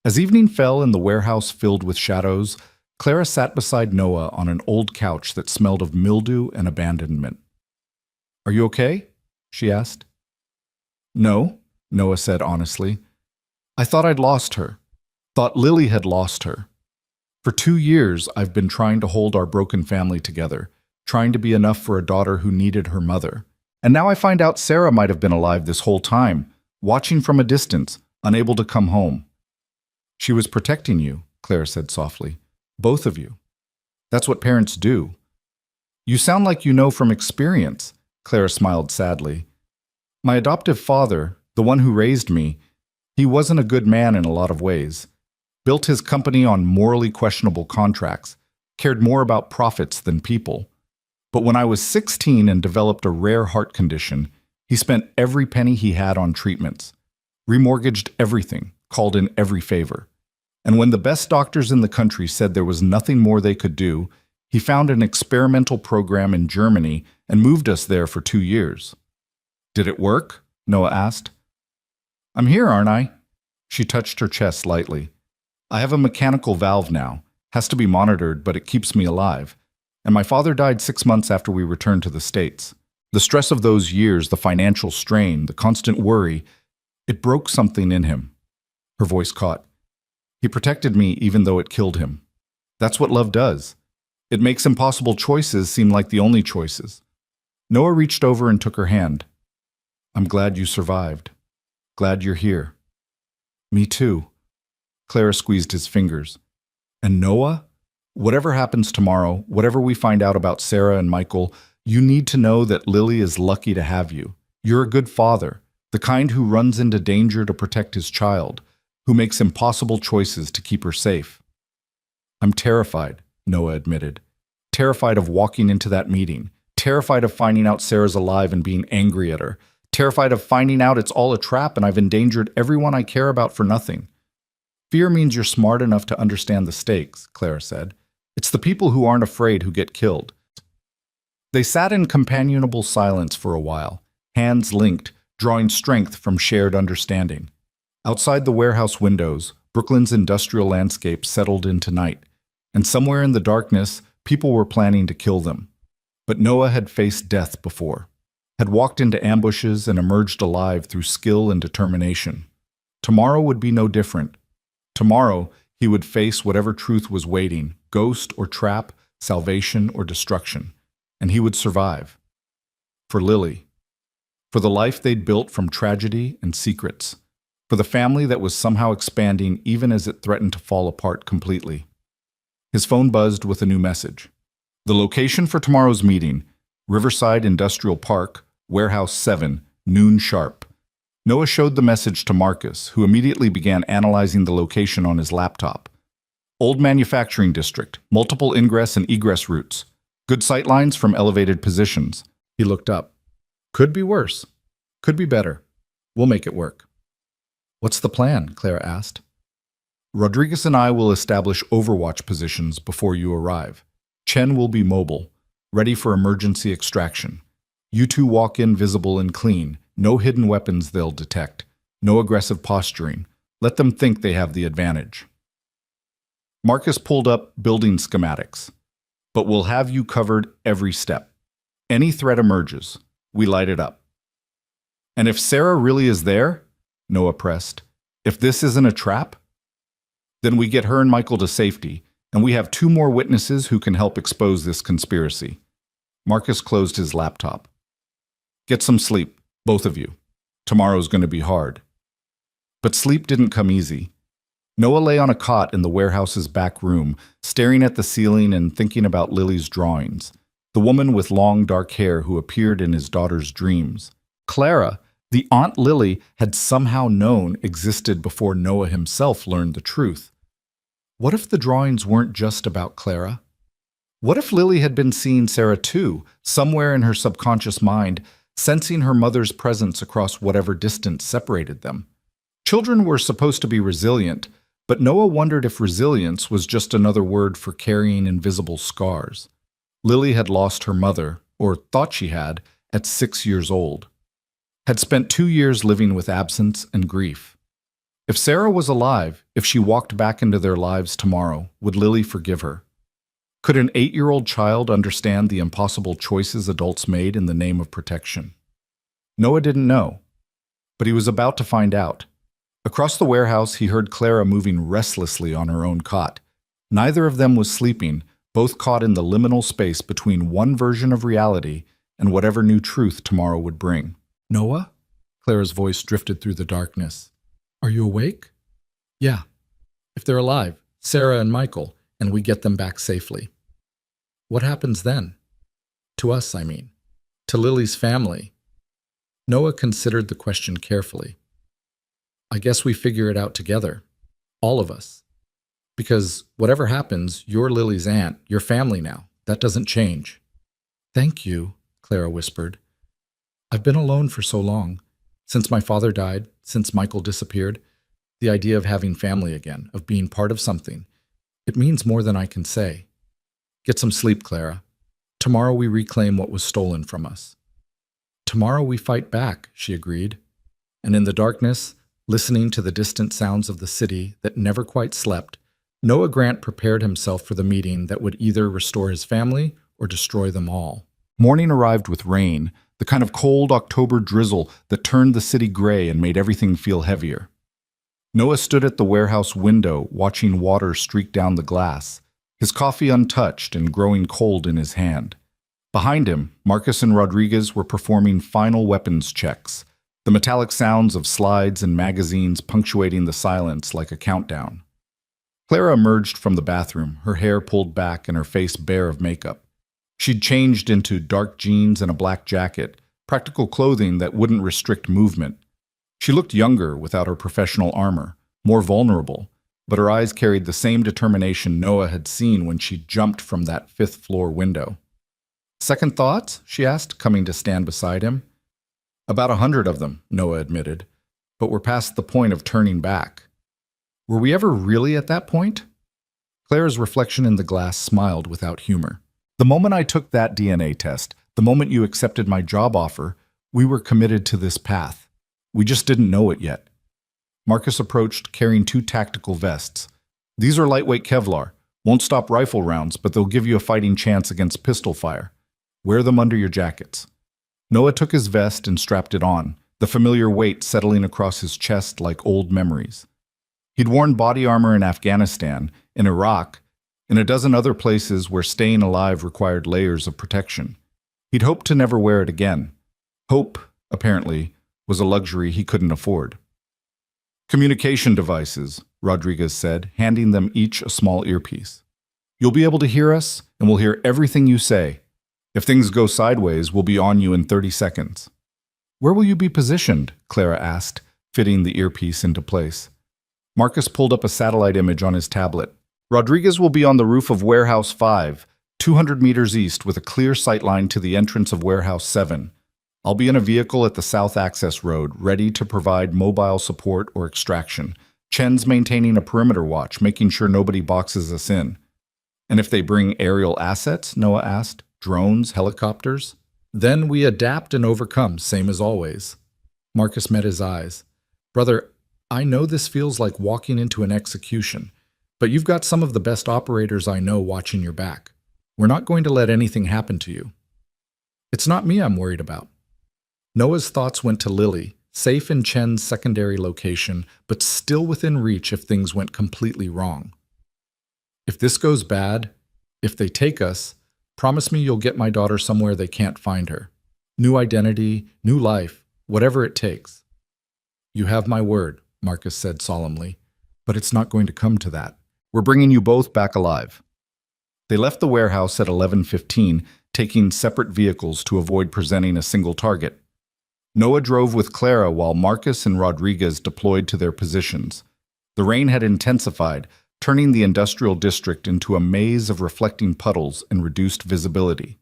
As evening fell and the warehouse filled with shadows, Clara sat beside Noah on an old couch that smelled of mildew and abandonment. Are you okay? She asked. No, Noah said honestly. I thought I'd lost her. Thought Lily had lost her. For 2 years, I've been trying to hold our broken family together, trying to be enough for a daughter who needed her mother. And now I find out Sarah might have been alive this whole time, watching from a distance, unable to come home. She was protecting you, Clara said softly. Both of you. That's what parents do. You sound like you know from experience, Clara smiled sadly. My adoptive father, the one who raised me, he wasn't a good man in a lot of ways. Built his company on morally questionable contracts, cared more about profits than people. But when I was 16 and developed a rare heart condition, he spent every penny he had on treatments, remortgaged everything, called in every favor. And when the best doctors in the country said there was nothing more they could do, he found an experimental program in Germany and moved us there for 2 years. Did it work? Noah asked. I'm here, aren't I? She touched her chest lightly. I have a mechanical valve now. Has to be monitored, but it keeps me alive. And my father died 6 months after we returned to the States. The stress of those years, the financial strain, the constant worry, it broke something in him. Her voice caught. He protected me even though it killed him. That's what love does. It makes impossible choices seem like the only choices. Noah reached over and took her hand. I'm glad you survived. Glad you're here. Me too. Clara squeezed his fingers. And Noah? Whatever happens tomorrow, whatever we find out about Sarah and Michael, you need to know that Lily is lucky to have you. You're a good father, the kind who runs into danger to protect his child, who makes impossible choices to keep her safe. I'm terrified, Noah admitted. Terrified of walking into that meeting. Terrified of finding out Sarah's alive and being angry at her. Terrified of finding out it's all a trap and I've endangered everyone I care about for nothing. Fear means you're smart enough to understand the stakes, Clara said. It's the people who aren't afraid who get killed. They sat in companionable silence for a while, hands linked, drawing strength from shared understanding. Outside the warehouse windows, Brooklyn's industrial landscape settled into night, and somewhere in the darkness, people were planning to kill them. But Noah had faced death before, had walked into ambushes and emerged alive through skill and determination. Tomorrow would be no different. Tomorrow, he would face whatever truth was waiting, ghost or trap, salvation or destruction, and he would survive. For Lily. For the life they'd built from tragedy and secrets. For the family that was somehow expanding even as it threatened to fall apart completely. His phone buzzed with a new message. The location for tomorrow's meeting, Riverside Industrial Park, Warehouse 7, noon sharp. Noah showed the message to Marcus, who immediately began analyzing the location on his laptop. Old manufacturing district, multiple ingress and egress routes. Good sightlines from elevated positions. He looked up. Could be worse. Could be better. We'll make it work. What's the plan? Clara asked. Rodriguez and I will establish overwatch positions before you arrive. Chen will be mobile, ready for emergency extraction. You two walk in visible and clean. No hidden weapons they'll detect. No aggressive posturing. Let them think they have the advantage. Marcus pulled up building schematics. But we'll have you covered every step. Any threat emerges, we light it up. And if Sarah really is there, Noah pressed, if this isn't a trap, then we get her and Michael to safety, and we have 2 more witnesses who can help expose this conspiracy. Marcus closed his laptop. Get some sleep, both of you. Tomorrow's going to be hard. But sleep didn't come easy. Noah lay on a cot in the warehouse's back room, staring at the ceiling and thinking about Lily's drawings, the woman with long dark hair who appeared in his daughter's dreams. Clara, the Aunt Lily, had somehow known existed before Noah himself learned the truth. What if the drawings weren't just about Clara? What if Lily had been seeing Sarah too, somewhere in her subconscious mind, sensing her mother's presence across whatever distance separated them? Children were supposed to be resilient, but Noah wondered if resilience was just another word for carrying invisible scars. Lily had lost her mother, or thought she had, at 6 years old. Had spent 2 years living with absence and grief. If Sarah was alive, if she walked back into their lives tomorrow, would Lily forgive her? Could an 8-year-old child understand the impossible choices adults made in the name of protection? Noah didn't know, but he was about to find out. Across the warehouse, he heard Clara moving restlessly on her own cot. Neither of them was sleeping, both caught in the liminal space between one version of reality and whatever new truth tomorrow would bring. Noah? Clara's voice drifted through the darkness. Are you awake? Yeah. If they're alive, Sarah and Michael, and we get them back safely. What happens then? To us, I mean. To Lily's family. Noah considered the question carefully. I guess we figure it out together. All of us. Because whatever happens, you're Lily's aunt, your family now. That doesn't change. Thank you, Clara whispered. I've been alone for so long. Since my father died, since Michael disappeared, the idea of having family again, of being part of something, it means more than I can say. Get some sleep, Clara. Tomorrow we reclaim what was stolen from us. Tomorrow we fight back, she agreed. And in the darkness, listening to the distant sounds of the city that never quite slept, Noah Grant prepared himself for the meeting that would either restore his family or destroy them all. Morning arrived with rain, the kind of cold October drizzle that turned the city gray and made everything feel heavier. Noah stood at the warehouse window, watching water streak down the glass, his coffee untouched and growing cold in his hand. Behind him, Marcus and Rodriguez were performing final weapons checks, the metallic sounds of slides and magazines punctuating the silence like a countdown. Clara emerged from the bathroom, her hair pulled back and her face bare of makeup. She'd changed into dark jeans and a black jacket, practical clothing that wouldn't restrict movement. She looked younger without her professional armor, more vulnerable, but her eyes carried the same determination Noah had seen when she jumped from that fifth-floor window. "Second thoughts?" she asked, coming to stand beside him. "About 100 of them," Noah admitted, "but we're past the point of turning back." Were we ever really at that point? Clara's reflection in the glass smiled without humor. "The moment I took that DNA test, the moment you accepted my job offer, we were committed to this path. We just didn't know it yet." Marcus approached, carrying 2 tactical vests. "These are lightweight Kevlar. Won't stop rifle rounds, but they'll give you a fighting chance against pistol fire. Wear them under your jackets." Noah took his vest and strapped it on, the familiar weight settling across his chest like old memories. He'd worn body armor in Afghanistan, in Iraq, in a dozen other places where staying alive required layers of protection. He'd hoped to never wear it again. Hope, apparently, was a luxury he couldn't afford. "Communication devices," Rodriguez said, handing them each a small earpiece. "You'll be able to hear us, and we'll hear everything you say. If things go sideways, we'll be on you in 30 seconds. "Where will you be positioned?" Clara asked, fitting the earpiece into place. Marcus pulled up a satellite image on his tablet. "Rodriguez will be on the roof of Warehouse 5, 200 meters east with a clear sightline to the entrance of Warehouse 7. I'll be in a vehicle at the South Access Road, ready to provide mobile support or extraction. Chen's maintaining a perimeter watch, making sure nobody boxes us in." "And if they bring aerial assets?" Noah asked. "Drones, helicopters?" "Then we adapt and overcome, same as always." Marcus met his eyes. "Brother, I know this feels like walking into an execution, but you've got some of the best operators I know watching your back. We're not going to let anything happen to you." "It's not me I'm worried about." Noah's thoughts went to Lily, safe in Chen's secondary location, but still within reach if things went completely wrong. "If this goes bad, if they take us, promise me you'll get my daughter somewhere they can't find her. New identity, new life, whatever it takes." "You have my word," Marcus said solemnly, "but it's not going to come to that. We're bringing you both back alive." They left the warehouse at 11:15, taking separate vehicles to avoid presenting a single target. Noah drove with Clara while Marcus and Rodriguez deployed to their positions. The rain had intensified, turning the industrial district into a maze of reflecting puddles and reduced visibility.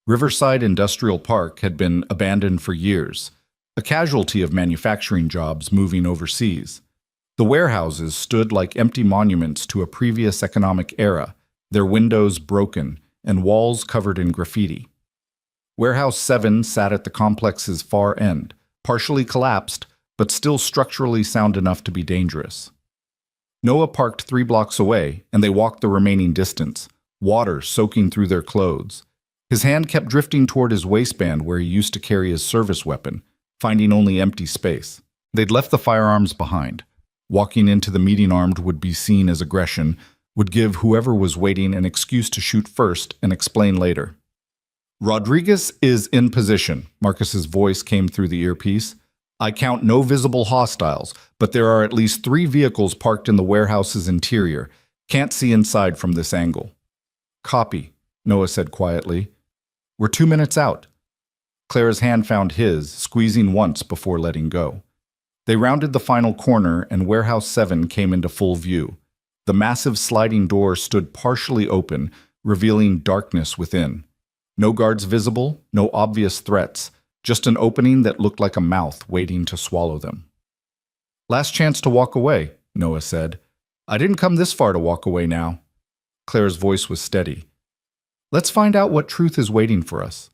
Riverside Industrial Park had been abandoned for years, a casualty of manufacturing jobs moving overseas. The warehouses stood like empty monuments to a previous economic era, their windows broken and walls covered in graffiti. Warehouse 7 sat at the complex's far end, partially collapsed, but still structurally sound enough to be dangerous. Noah parked 3 blocks away, and they walked the remaining distance, water soaking through their clothes. His hand kept drifting toward his waistband where he used to carry his service weapon, finding only empty space. They'd left the firearms behind. Walking into the meeting armed would be seen as aggression, would give whoever was waiting an excuse to shoot first and explain later. "Rodriguez is in position," Marcus's voice came through the earpiece. "I count no visible hostiles, but there are at least 3 vehicles parked in the warehouse's interior. Can't see inside from this angle." "Copy," Noah said quietly. "We're 2 minutes out." Clara's hand found his, squeezing once before letting go. They rounded the final corner and Warehouse 7 came into full view. The massive sliding door stood partially open, revealing darkness within. No guards visible, no obvious threats, just an opening that looked like a mouth waiting to swallow them. "Last chance to walk away," Noah said. "I didn't come this far to walk away now." Clara's voice was steady. "Let's find out what truth is waiting for us."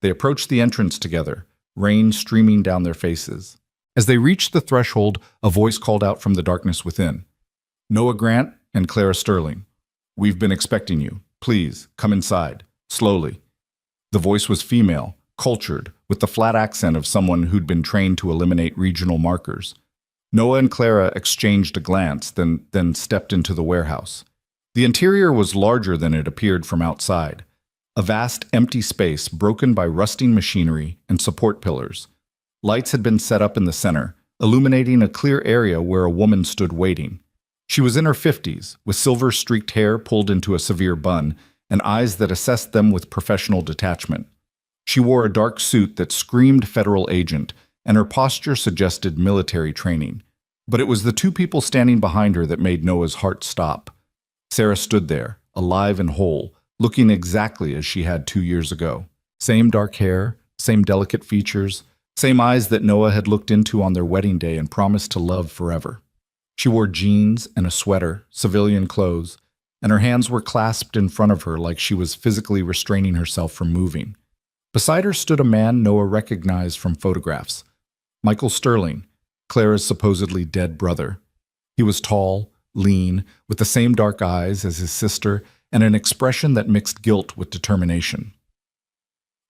They approached the entrance together, rain streaming down their faces. As they reached the threshold, a voice called out from the darkness within. "Noah Grant and Clara Sterling. "We've been expecting you. Please, come inside." Slowly. The voice was female, cultured, with the flat accent of someone who'd been trained to eliminate regional markers. Noah and Clara exchanged a glance, then stepped into the warehouse. The interior was larger than it appeared from outside. A vast, empty space broken by rusting machinery and support pillars. Lights had been set up in the center, illuminating a clear area where a woman stood waiting. She was in her 50s, with silver-streaked hair pulled into a severe bun, and eyes that assessed them with professional detachment. She wore a dark suit that screamed federal agent, and her posture suggested military training. But it was the two people standing behind her that made Noah's heart stop. Sarah stood there, alive and whole, looking exactly as she had 2 years ago. Same dark hair, same delicate features, same eyes that Noah had looked into on their wedding day and promised to love forever. She wore jeans and a sweater, civilian clothes, and her hands were clasped in front of her like she was physically restraining herself from moving. Beside her stood a man Noah recognized from photographs. Michael Sterling, Clara's supposedly dead brother. He was tall, lean, with the same dark eyes as his sister, and an expression that mixed guilt with determination.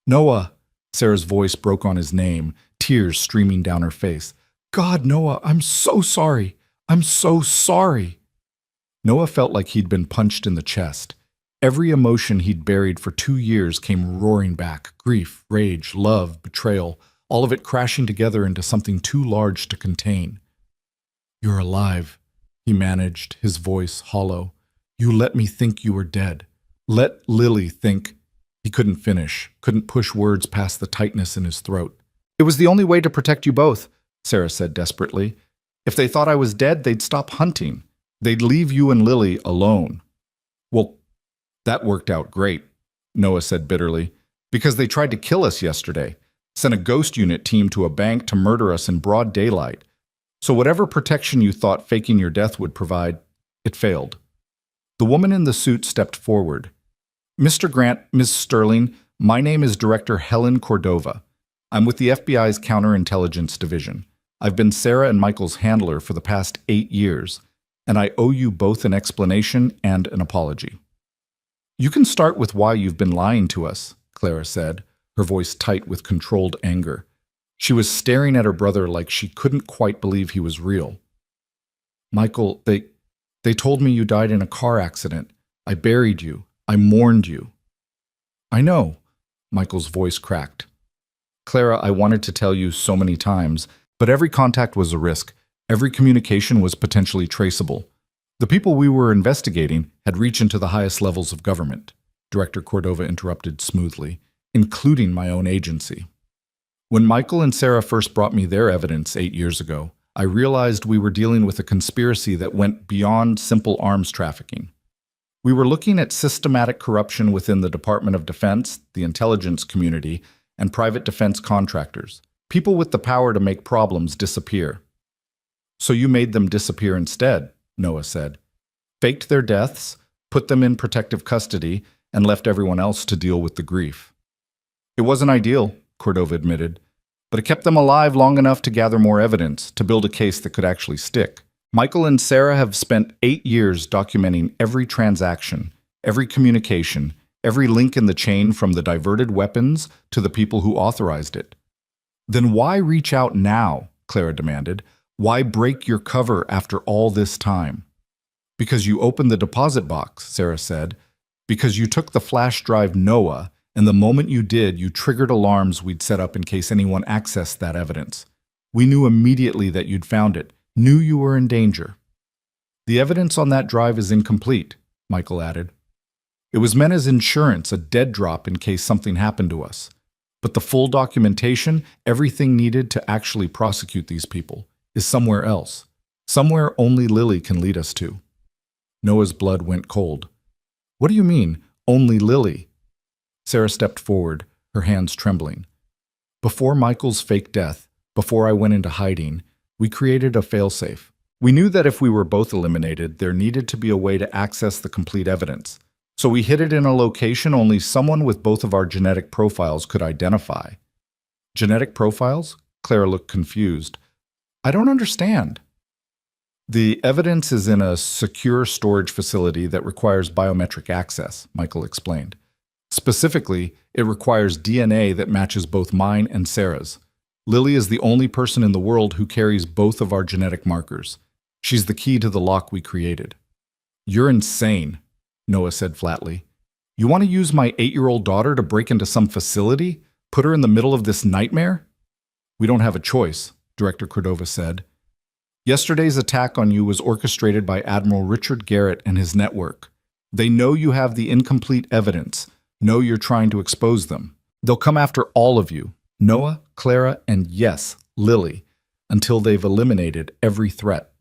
"Noah!" Sarah's voice broke on his name, tears streaming down her face. "God, Noah, I'm so sorry! I'm so sorry!" Noah felt like he'd been punched in the chest. Every emotion he'd buried for 2 years came roaring back. Grief, rage, love, betrayal, all of it crashing together into something too large to contain. "You're alive," he managed, his voice hollow. "You let me think you were dead. Let Lily think—" He couldn't finish, couldn't push words past the tightness in his throat. "It was the only way to protect you both," Sarah said desperately. "If they thought I was dead, they'd stop hunting. They'd leave you and Lily alone." "Well, that worked out great," Noah said bitterly, "because they tried to kill us yesterday, sent a ghost unit team to a bank to murder us in broad daylight. So whatever protection you thought faking your death would provide, it failed." The woman in the suit stepped forward. "Mr. Grant, Ms. Sterling, my name is Director Helen Cordova. I'm with the FBI's Counterintelligence Division. I've been Sarah and Michael's handler for the past 8 years, and I owe you both an explanation and an apology." "You can start with why you've been lying to us," Clara said, her voice tight with controlled anger. She was staring at her brother like she couldn't quite believe he was real. "Michael, they told me you died in a car accident. I buried you. I mourned you." "I know," Michael's voice cracked. "Clara, I wanted to tell you so many times, but every contact was a risk. Every communication was potentially traceable. The people we were investigating had reached into the highest levels of government," Director Cordova interrupted smoothly, "including my own agency. When Michael and Sarah first brought me their evidence 8 years ago, I realized we were dealing with a conspiracy that went beyond simple arms trafficking. We were looking at systematic corruption within the Department of Defense, the intelligence community, and private defense contractors, people with the power to make problems disappear." "So you made them disappear instead," Noah said. "Faked their deaths, put them in protective custody, and left everyone else to deal with the grief." "It wasn't ideal," Cordova admitted, "but it kept them alive long enough to gather more evidence, to build a case that could actually stick. Michael and Sarah have spent 8 years documenting every transaction, every communication, every link in the chain from the diverted weapons to the people who authorized it." "Then why reach out now?" Clara demanded. "Why break your cover after all this time?" "Because you opened the deposit box," Sarah said. "Because you took the flash drive Noah, and the moment you did, you triggered alarms we'd set up in case anyone accessed that evidence. We knew immediately that you'd found it, knew you were in danger." "The evidence on that drive is incomplete," Michael added. "It was meant as insurance, a dead drop in case something happened to us. But the full documentation, everything needed to actually prosecute these people, is somewhere else. Somewhere only Lily can lead us to." Noah's blood went cold. "What do you mean, only Lily?" Sarah stepped forward, her hands trembling. "Before Michael's fake death, before I went into hiding, we created a failsafe. We knew that if we were both eliminated, there needed to be a way to access the complete evidence. So we hid it in a location only someone with both of our genetic profiles could identify." "Genetic profiles?" Clara looked confused. "I don't understand." The evidence is in a secure storage facility that requires biometric access, Michael explained. Specifically, it requires DNA that matches both mine and Sarah's. Lily is the only person in the world who carries both of our genetic markers. She's the key to the lock we created. You're insane, Noah said flatly. You want to use my 8-year-old daughter to break into some facility? Put her in the middle of this nightmare? We don't have a choice, Director Cordova said. Yesterday's attack on you was orchestrated by Admiral Richard Garrett and his network. They know you have the incomplete evidence, know you're trying to expose them. They'll come after all of you, Noah, Clara, and yes, Lily, until they've eliminated every threat.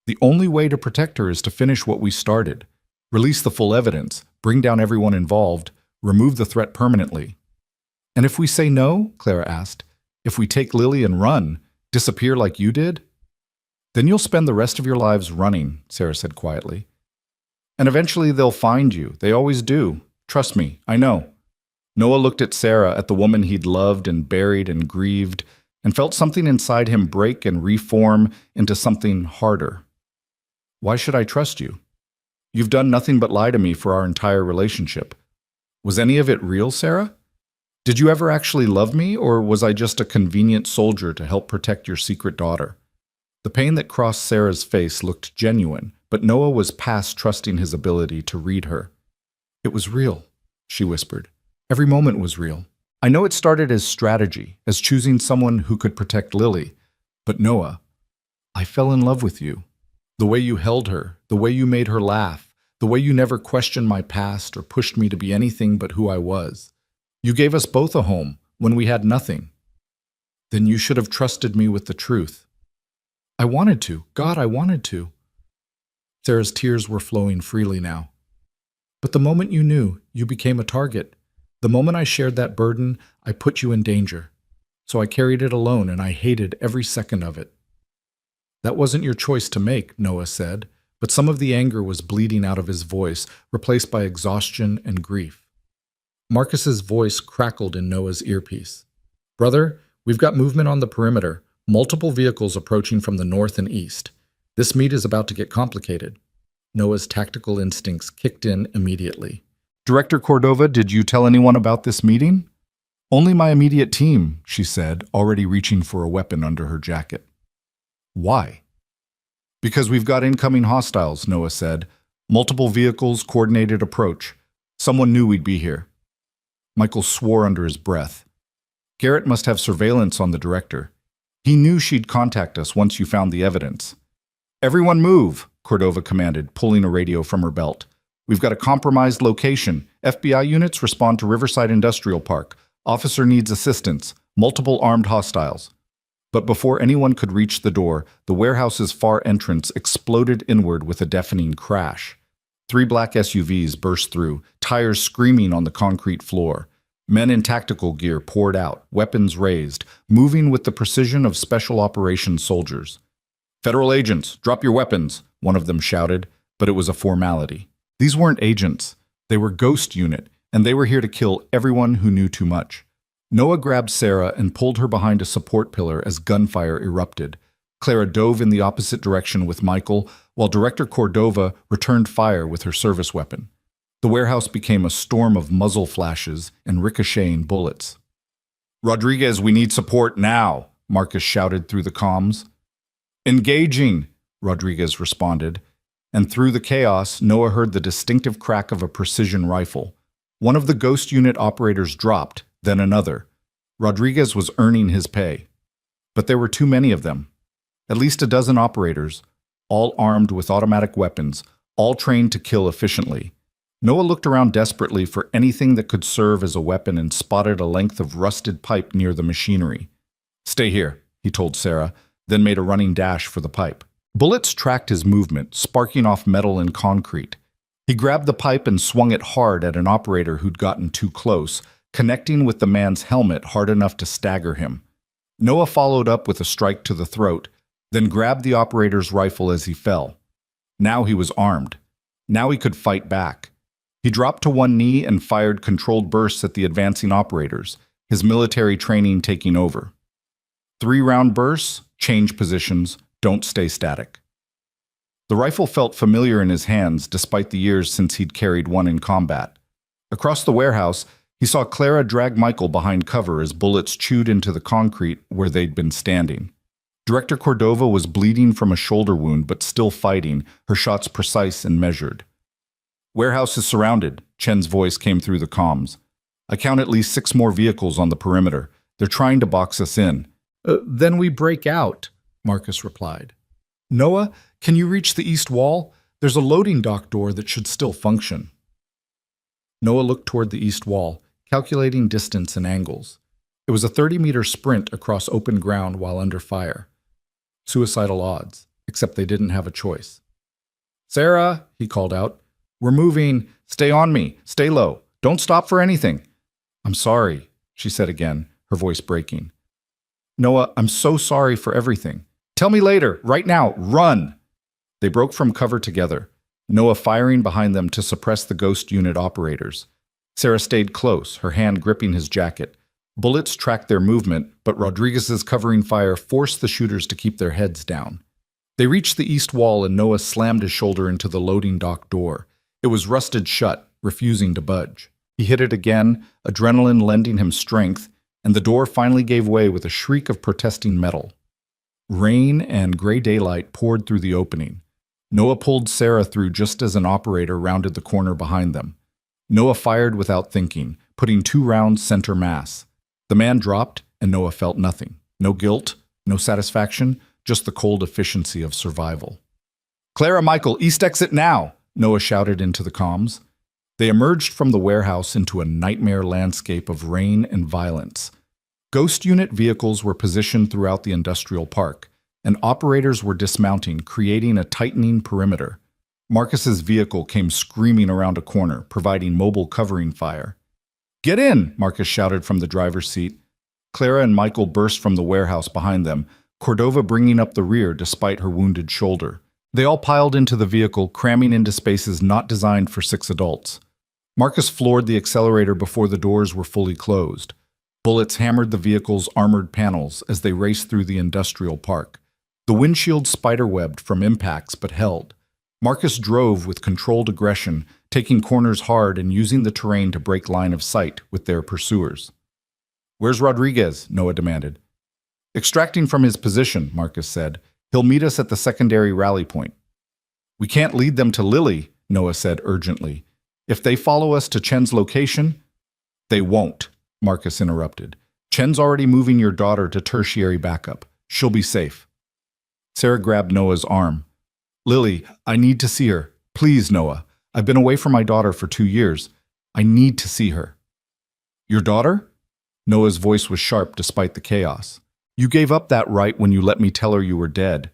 The only way to protect her is to finish what we started. Release the full evidence, bring down everyone involved, remove the threat permanently. And if we say no, Clara asked, if we take Lily and run, disappear like you did? Then you'll spend the rest of your lives running, Sarah said quietly. And eventually they'll find you. They always do. Trust me, I know. Noah looked at Sarah, at the woman he'd loved and buried and grieved, and felt something inside him break and reform into something harder. Why should I trust you? You've done nothing but lie to me for our entire relationship. Was any of it real, Sarah? Did you ever actually love me, or was I just a convenient soldier to help protect your secret daughter? The pain that crossed Sarah's face looked genuine, but Noah was past trusting his ability to read her. It was real, she whispered. Every moment was real. I know it started as strategy, as choosing someone who could protect Lily. But Noah, I fell in love with you. The way you held her, the way you made her laugh, the way you never questioned my past or pushed me to be anything but who I was. You gave us both a home when we had nothing. Then you should have trusted me with the truth. I wanted to. God, I wanted to. Sarah's tears were flowing freely now. But the moment you knew, you became a target. The moment I shared that burden, I put you in danger. So I carried it alone, and I hated every second of it. That wasn't your choice to make, Noah said, but some of the anger was bleeding out of his voice, replaced by exhaustion and grief. Marcus's voice crackled in Noah's earpiece. Brother, we've got movement on the perimeter, multiple vehicles approaching from the north and east. This meet is about to get complicated. Noah's tactical instincts kicked in immediately. Director Cordova, did you tell anyone about this meeting? Only my immediate team, she said, already reaching for a weapon under her jacket. Why? Because we've got incoming hostiles, Noah said. Multiple vehicles, coordinated approach. Someone knew we'd be here. Michael swore under his breath. Garrett must have surveillance on the director. He knew she'd contact us once you found the evidence. Everyone move, Cordova commanded, pulling a radio from her belt. We've got a compromised location. FBI units respond to Riverside Industrial Park. Officer needs assistance. Multiple armed hostiles. But before anyone could reach the door, the warehouse's far entrance exploded inward with a deafening crash. 3 black SUVs burst through, tires screaming on the concrete floor. Men in tactical gear poured out, weapons raised, moving with the precision of special operations soldiers. Federal agents, drop your weapons, one of them shouted, but it was a formality. These weren't agents. They were Ghost Unit, and they were here to kill everyone who knew too much. Noah grabbed Sarah and pulled her behind a support pillar as gunfire erupted. Clara dove in the opposite direction with Michael, while Director Cordova returned fire with her service weapon. The warehouse became a storm of muzzle flashes and ricocheting bullets. Rodriguez, we need support now, Marcus shouted through the comms. Engaging, Rodriguez responded, and through the chaos, Noah heard the distinctive crack of a precision rifle. One of the Ghost Unit operators dropped, then another. Rodriguez was earning his pay. But there were too many of them. At least a dozen operators, all armed with automatic weapons, all trained to kill efficiently. Noah looked around desperately for anything that could serve as a weapon and spotted a length of rusted pipe near the machinery. Stay here, he told Sarah, then made a running dash for the pipe. Bullets tracked his movement, sparking off metal and concrete. He grabbed the pipe and swung it hard at an operator who'd gotten too close, connecting with the man's helmet hard enough to stagger him. Noah followed up with a strike to the throat, then grabbed the operator's rifle as he fell. Now he was armed. Now he could fight back. He dropped to one knee and fired controlled bursts at the advancing operators, his military training taking over. 3-round bursts, change positions, don't stay static. The rifle felt familiar in his hands despite the years since he'd carried one in combat. Across the warehouse, he saw Clara drag Michael behind cover as bullets chewed into the concrete where they'd been standing. Director Cordova was bleeding from a shoulder wound but still fighting, her shots precise and measured. "Warehouse is surrounded," Chen's voice came through the comms. "I count at least 6 more vehicles on the perimeter. They're trying to box us in." Then we break out," Marcus replied. "Noah, can you reach the east wall? There's a loading dock door that should still function." Noah looked toward the east wall, calculating distance and angles. It was a 30-meter sprint across open ground while under fire. Suicidal odds, except they didn't have a choice. "Sarah," he called out, "we're moving. Stay on me. Stay low. Don't stop for anything." "I'm sorry," she said again, her voice breaking. "Noah, I'm so sorry for everything. Tell me later. Right now. Run!" They broke from cover together, Noah firing behind them to suppress the ghost unit operators. Sarah stayed close, her hand gripping his jacket. Bullets tracked their movement, but Rodriguez's covering fire forced the shooters to keep their heads down. They reached the east wall and Noah slammed his shoulder into the loading dock door. It was rusted shut, refusing to budge. He hit it again, adrenaline lending him strength, and the door finally gave way with a shriek of protesting metal. Rain and gray daylight poured through the opening. Noah pulled Sarah through just as an operator rounded the corner behind them. Noah fired without thinking, putting 2 rounds center mass. The man dropped, and Noah felt nothing. No guilt, no satisfaction, just the cold efficiency of survival. "Clara, Michael, east exit now!" Noah shouted into the comms. They emerged from the warehouse into a nightmare landscape of rain and violence. Ghost unit vehicles were positioned throughout the industrial park, and operators were dismounting, creating a tightening perimeter. Marcus's vehicle came screaming around a corner, providing mobile covering fire. "Get in!" Marcus shouted from the driver's seat. Clara and Michael burst from the warehouse behind them, Cordova bringing up the rear despite her wounded shoulder. They all piled into the vehicle, cramming into spaces not designed for 6 adults. Marcus floored the accelerator before the doors were fully closed. Bullets hammered the vehicle's armored panels as they raced through the industrial park. The windshield spiderwebbed from impacts but held. Marcus drove with controlled aggression, taking corners hard and using the terrain to break line of sight with their pursuers. "Where's Rodriguez?" Noah demanded. "Extracting from his position," Marcus said. "He'll meet us at the secondary rally point." "We can't lead them to Lily," Noah said urgently. "If they follow us to Chen's location—" "They won't," Marcus interrupted. "Chen's already moving your daughter to tertiary backup. She'll be safe." Sarah grabbed Noah's arm. "Lily, I need to see her. Please, Noah. I've been away from my daughter for 2 years. I need to see her." "Your daughter?" Noah's voice was sharp despite the chaos. "You gave up that right when you let me tell her you were dead.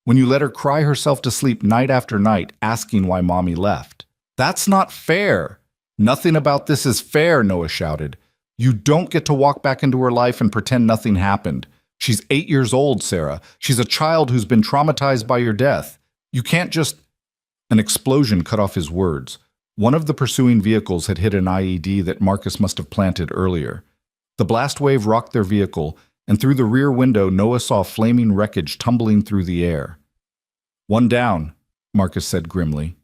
When you let her cry herself to sleep night after night asking why Mommy left. That's not fair." "Nothing about this is fair," Noah shouted. "You don't get to walk back into her life and pretend nothing happened. She's 8 years old, Sarah. She's a child who's been traumatized by your death. You can't just—" An explosion cut off his words. One of the pursuing vehicles had hit an IED that Marcus must have planted earlier. The blast wave rocked their vehicle, and through the rear window Noah saw flaming wreckage tumbling through the air. "One down," Marcus said grimly.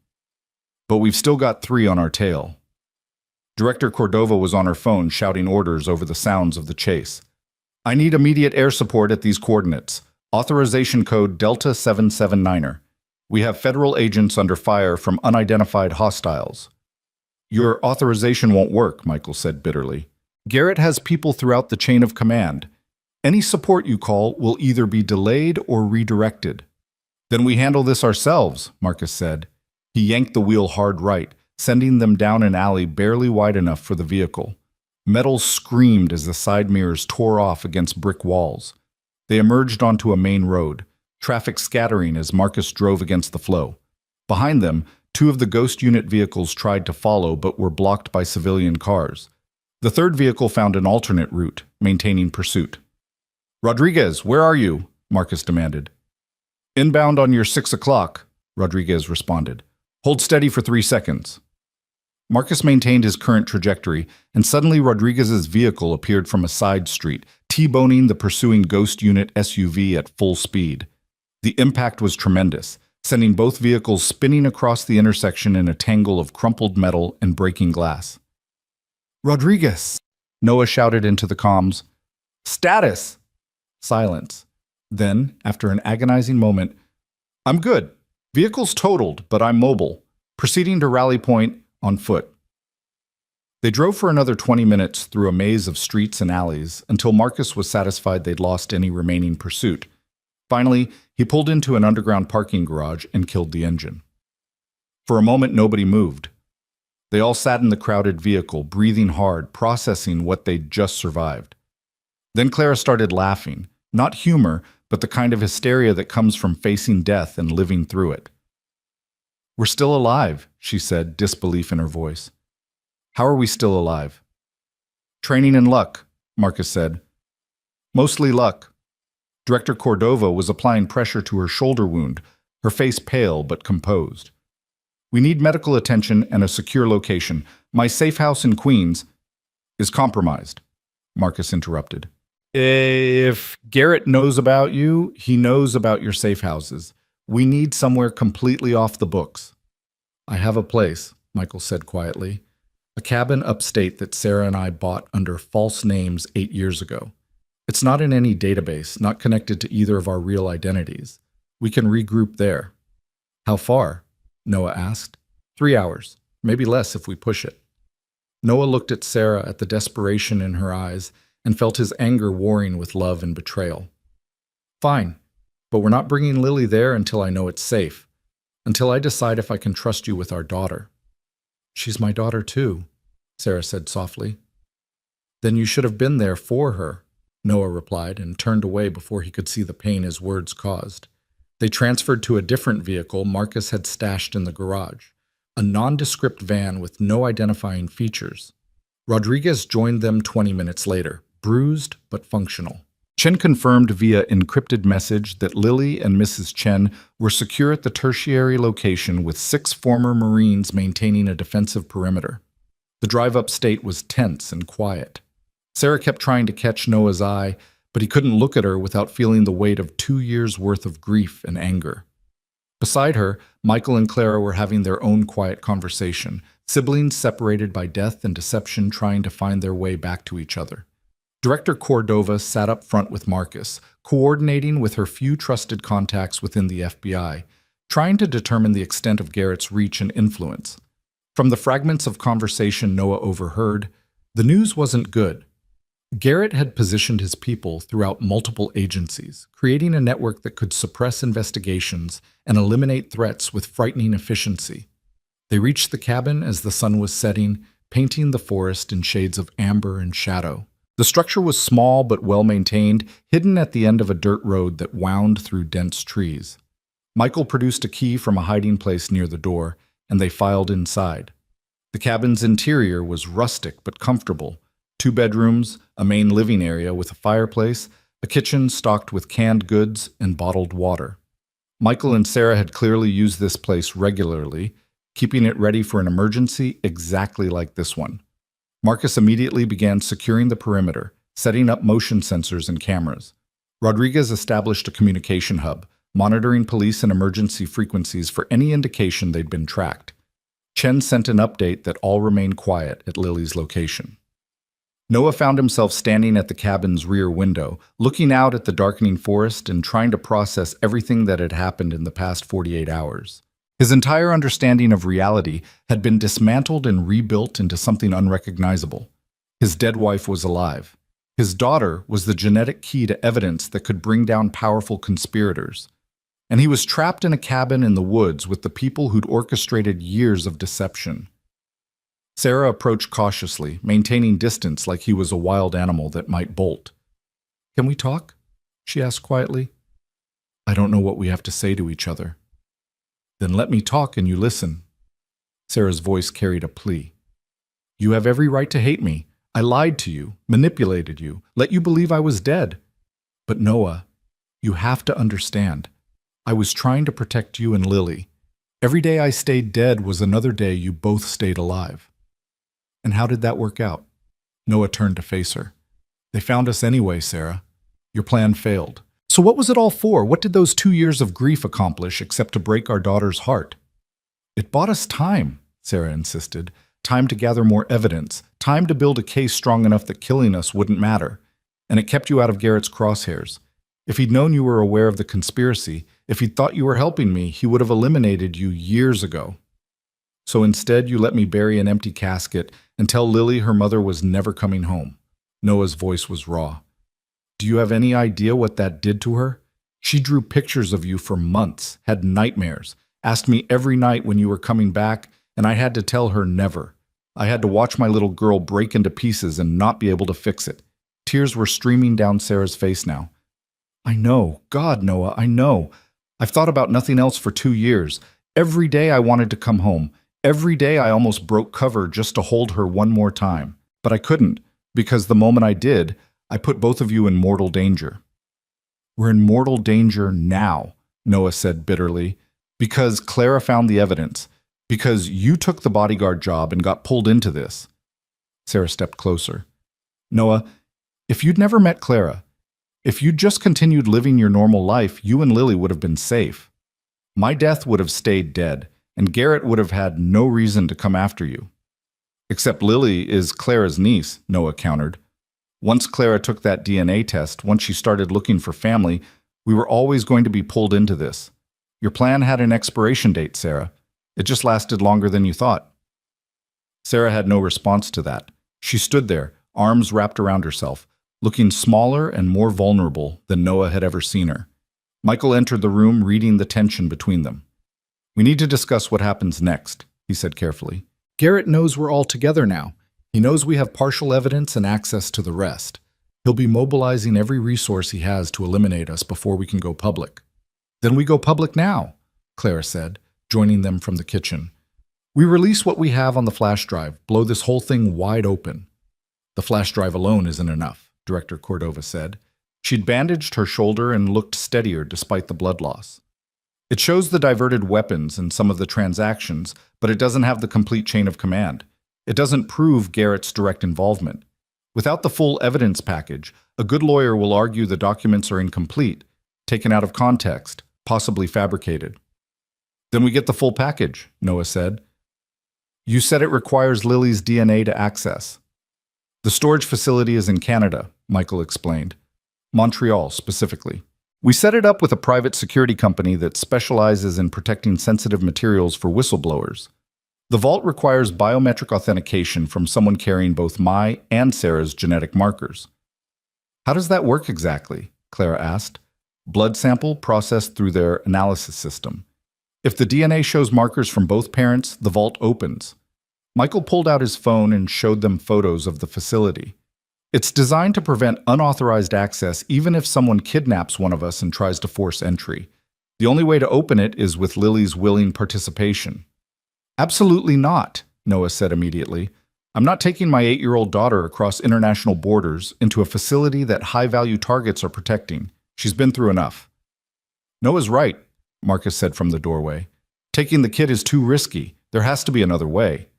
"But we've still got 3 on our tail." Director Cordova was on her phone shouting orders over the sounds of the chase. "I need immediate air support at these coordinates. Authorization code Delta 779er. We have federal agents under fire from unidentified hostiles." "Your authorization won't work," Michael said bitterly. "Garrett has people throughout the chain of command. Any support you call will either be delayed or redirected." "Then we handle this ourselves," Marcus said. He yanked the wheel hard right, sending them down an alley barely wide enough for the vehicle. Metal screamed as the side mirrors tore off against brick walls. They emerged onto a main road, traffic scattering as Marcus drove against the flow. Behind them, 2 of the ghost unit vehicles tried to follow but were blocked by civilian cars. The 3rd vehicle found an alternate route, maintaining pursuit. "Rodriguez, where are you?" Marcus demanded. "Inbound on your 6 o'clock, Rodriguez responded. "Hold steady for 3 seconds." Marcus maintained his current trajectory, and suddenly Rodriguez's vehicle appeared from a side street, T-boning the pursuing ghost unit SUV at full speed. The impact was tremendous, sending both vehicles spinning across the intersection in a tangle of crumpled metal and breaking glass. "Rodriguez!" Noah shouted into the comms. "Status!" Silence. Then, after an agonizing moment, "I'm good. Vehicle's totaled, but I'm mobile. Proceeding to rally point on foot." They drove for another 20 minutes through a maze of streets and alleys until Marcus was satisfied they'd lost any remaining pursuit. Finally, he pulled into an underground parking garage and killed the engine. For a moment, nobody moved. They all sat in the crowded vehicle, breathing hard, processing what they'd just survived. Then Clara started laughing, not humor, but the kind of hysteria that comes from facing death and living through it. "We're still alive," she said, disbelief in her voice. "How are we still alive?" "Training and luck," Marcus said. "Mostly luck." Director Cordova was applying pressure to her shoulder wound, her face pale but composed. "We need medical attention and a secure location. My safe house in Queens is compromised," Marcus interrupted. "If Garrett knows about you, he knows about your safe houses. We need somewhere completely off the books." "I have a place," Michael said quietly. "A cabin upstate that Sarah and I bought under false names 8 years ago. It's not in any database, not connected to either of our real identities. We can regroup there." "How far?" Noah asked. 3 hours, maybe less if we push it." Noah looked at Sarah, at the desperation in her eyes, and felt his anger warring with love and betrayal. "Fine, but we're not bringing Lily there until I know it's safe, until I decide if I can trust you with our daughter." "She's my daughter too," Sarah said softly. "Then you should have been there for her," Noah replied, and turned away before he could see the pain his words caused. They transferred to a different vehicle Marcus had stashed in the garage, a nondescript van with no identifying features. Rodriguez joined them 20 minutes later, bruised but functional. Chen confirmed via encrypted message that Lily and Mrs. Chen were secure at the tertiary location with 6 former Marines maintaining a defensive perimeter. The drive upstate was tense and quiet. Sarah kept trying to catch Noah's eye, but he couldn't look at her without feeling the weight of 2 years' worth of grief and anger. Beside her, Michael and Clara were having their own quiet conversation, siblings separated by death and deception trying to find their way back to each other. Director Cordova sat up front with Marcus, coordinating with her few trusted contacts within the FBI, trying to determine the extent of Garrett's reach and influence. From the fragments of conversation Noah overheard, the news wasn't good. Garrett had positioned his people throughout multiple agencies, creating a network that could suppress investigations and eliminate threats with frightening efficiency. They reached the cabin as the sun was setting, painting the forest in shades of amber and shadow. The structure was small but well-maintained, hidden at the end of a dirt road that wound through dense trees. Michael produced a key from a hiding place near the door, and they filed inside. The cabin's interior was rustic but comfortable. 2 bedrooms, a main living area with a fireplace, a kitchen stocked with canned goods and bottled water. Michael and Sarah had clearly used this place regularly, keeping it ready for an emergency exactly like this one. Marcus immediately began securing the perimeter, setting up motion sensors and cameras. Rodriguez established a communication hub, monitoring police and emergency frequencies for any indication they'd been tracked. Chen sent an update that all remained quiet at Lily's location. Noah found himself standing at the cabin's rear window, looking out at the darkening forest and trying to process everything that had happened in the past 48 hours. His entire understanding of reality had been dismantled and rebuilt into something unrecognizable. His dead wife was alive. His daughter was the genetic key to evidence that could bring down powerful conspirators. And he was trapped in a cabin in the woods with the people who'd orchestrated years of deception. Sarah approached cautiously, maintaining distance like he was a wild animal that might bolt. "Can we talk?" she asked quietly. "I don't know what we have to say to each other." "Then let me talk and you listen." Sarah's voice carried a plea. "You have every right to hate me. I lied to you, manipulated you, let you believe I was dead. But Noah, you have to understand. I was trying to protect you and Lily. Every day I stayed dead was another day you both stayed alive." "And how did that work out?" Noah turned to face her. "They found us anyway, Sarah. Your plan failed. So what was it all for? What did those 2 years of grief accomplish except to break our daughter's heart? It bought us time, Sarah insisted. Time to gather more evidence. Time to build a case strong enough that killing us wouldn't matter. And it kept you out of Garrett's crosshairs. If he'd known you were aware of the conspiracy, if he'd thought you were helping me, he would have eliminated you years ago. So instead, you let me bury an empty casket and tell Lily her mother was never coming home. Noah's voice was raw. Do you have any idea what that did to her? She drew pictures of you for months, had nightmares, asked me every night when you were coming back, and I had to tell her never. I had to watch my little girl break into pieces and not be able to fix it. Tears were streaming down Sarah's face now. I know. God, Noah, I know. I've thought about nothing else for 2 years. Every day I wanted to come home. Every day I almost broke cover just to hold her one more time. But I couldn't, because the moment I did, I put both of you in mortal danger. We're in mortal danger now, Noah said bitterly, because Clara found the evidence, because you took the bodyguard job and got pulled into this. Sarah stepped closer. Noah, if you'd never met Clara, if you'd just continued living your normal life, you and Lily would have been safe. My death would have stayed dead, and Garrett would have had no reason to come after you. Except Lily is Clara's niece, Noah countered. Once Clara took that DNA test, once she started looking for family, we were always going to be pulled into this. Your plan had an expiration date, Sarah. It just lasted longer than you thought. Sarah had no response to that. She stood there, arms wrapped around herself, looking smaller and more vulnerable than Noah had ever seen her. Michael entered the room, reading the tension between them. We need to discuss what happens next, he said carefully. Garrett knows we're all together now. He knows we have partial evidence and access to the rest. He'll be mobilizing every resource he has to eliminate us before we can go public. Then we go public now, Clara said, joining them from the kitchen. We release what we have on the flash drive, blow this whole thing wide open. The flash drive alone isn't enough, Director Cordova said. She'd bandaged her shoulder and looked steadier despite the blood loss. It shows the diverted weapons and some of the transactions, but it doesn't have the complete chain of command. It doesn't prove Garrett's direct involvement. Without the full evidence package, a good lawyer will argue the documents are incomplete, taken out of context, possibly fabricated. Then we get the full package, Noah said. You said it requires Lily's DNA to access. The storage facility is in Canada, Michael explained. Montreal, specifically. We set it up with a private security company that specializes in protecting sensitive materials for whistleblowers. The vault requires biometric authentication from someone carrying both my and Sarah's genetic markers. How does that work exactly? Clara asked. Blood sample processed through their analysis system. If the DNA shows markers from both parents, the vault opens. Michael pulled out his phone and showed them photos of the facility. It's designed to prevent unauthorized access even if someone kidnaps one of us and tries to force entry. The only way to open it is with Lily's willing participation. Absolutely not, Noah said immediately. I'm not taking my 8-year-old daughter across international borders into a facility that high-value targets are protecting. She's been through enough. Noah's right, Marcus said from the doorway. Taking the kid is too risky. There has to be another way.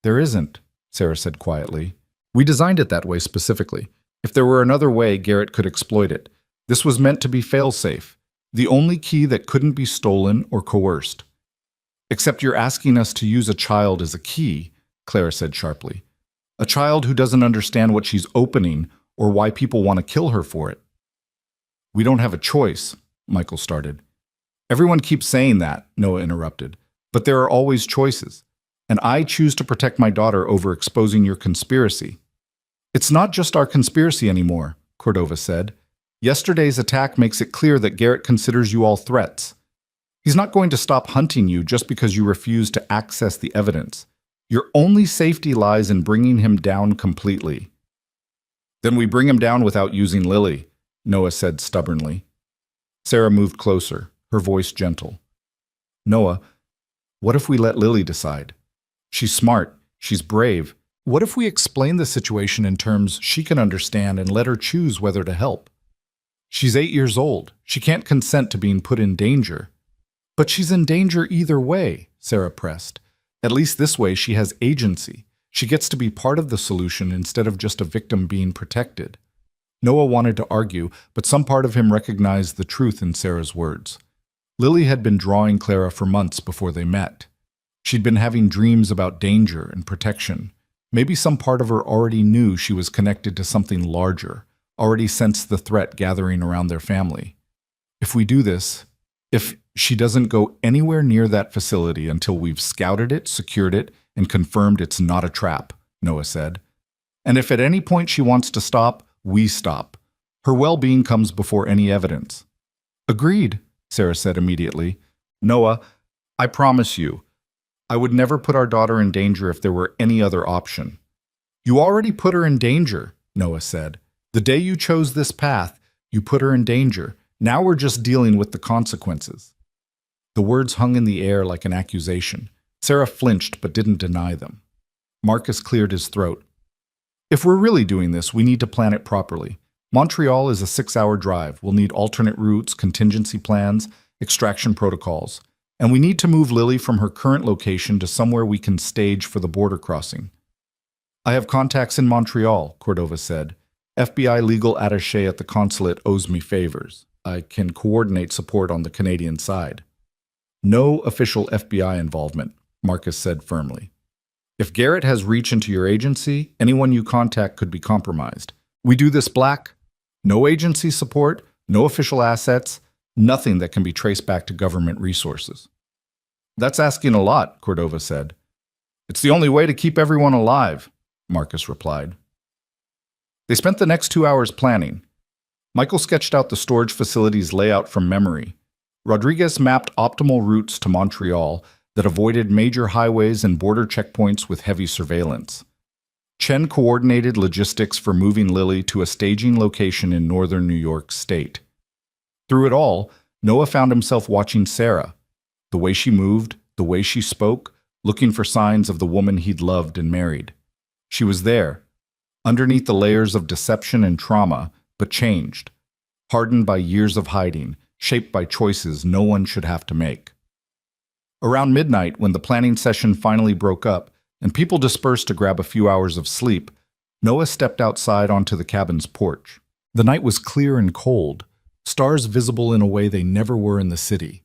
There isn't, Sarah said quietly. We designed it that way specifically. If there were another way, Garrett could exploit it. This was meant to be fail-safe, the only key that couldn't be stolen or coerced. Except you're asking us to use a child as a key, Clara said sharply. A child who doesn't understand what she's opening or why people want to kill her for it. We don't have a choice, Michael started. Everyone keeps saying that, Noah interrupted. But there are always choices. And I choose to protect my daughter over exposing your conspiracy. It's not just our conspiracy anymore, Cordova said. Yesterday's attack makes it clear that Garrett considers you all threats. He's not going to stop hunting you just because you refuse to access the evidence. Your only safety lies in bringing him down completely. Then we bring him down without using Lily, Noah said stubbornly. Sarah moved closer, her voice gentle. Noah, what if we let Lily decide? She's smart, she's brave. What if we explain the situation in terms she can understand and let her choose whether to help? She's 8 years old. She can't consent to being put in danger. But she's in danger either way, Sarah pressed. At least this way she has agency. She gets to be part of the solution instead of just a victim being protected. Noah wanted to argue, but some part of him recognized the truth in Sarah's words. Lily had been drawing Clara for months before they met. She'd been having dreams about danger and protection. Maybe some part of her already knew she was connected to something larger, already sensed the threat gathering around their family. If we do this, if she doesn't go anywhere near that facility until we've scouted it, secured it, and confirmed it's not a trap, Noah said. And if at any point she wants to stop, we stop. Her well-being comes before any evidence. Agreed, Sarah said immediately. Noah, I promise you, I would never put our daughter in danger if there were any other option. You already put her in danger, Noah said. The day you chose this path, you put her in danger. Now we're just dealing with the consequences. The words hung in the air like an accusation. Sarah flinched but didn't deny them. Marcus cleared his throat. If we're really doing this, we need to plan it properly. Montreal is a 6-hour drive. We'll need alternate routes, contingency plans, extraction protocols. And we need to move Lily from her current location to somewhere we can stage for the border crossing. I have contacts in Montreal, Cordova said. FBI legal attaché at the consulate owes me favors. I can coordinate support on the Canadian side. No official FBI involvement, Marcus said firmly. If Garrett has reach into your agency, anyone you contact could be compromised. We do this black. No agency support, no official assets, nothing that can be traced back to government resources. That's asking a lot, Cordova said. It's the only way to keep everyone alive, Marcus replied. They spent the next 2 hours planning. Michael sketched out the storage facility's layout from memory. Rodriguez mapped optimal routes to Montreal that avoided major highways and border checkpoints with heavy surveillance. Chen coordinated logistics for moving Lily to a staging location in northern New York State. Through it all, Noah found himself watching Sarah, the way she moved, the way she spoke, looking for signs of the woman he'd loved and married. She was there, underneath the layers of deception and trauma, but changed, hardened by years of hiding, shaped by choices no one should have to make. Around midnight, when the planning session finally broke up and people dispersed to grab a few hours of sleep, Noah stepped outside onto the cabin's porch. The night was clear and cold, stars visible in a way they never were in the city.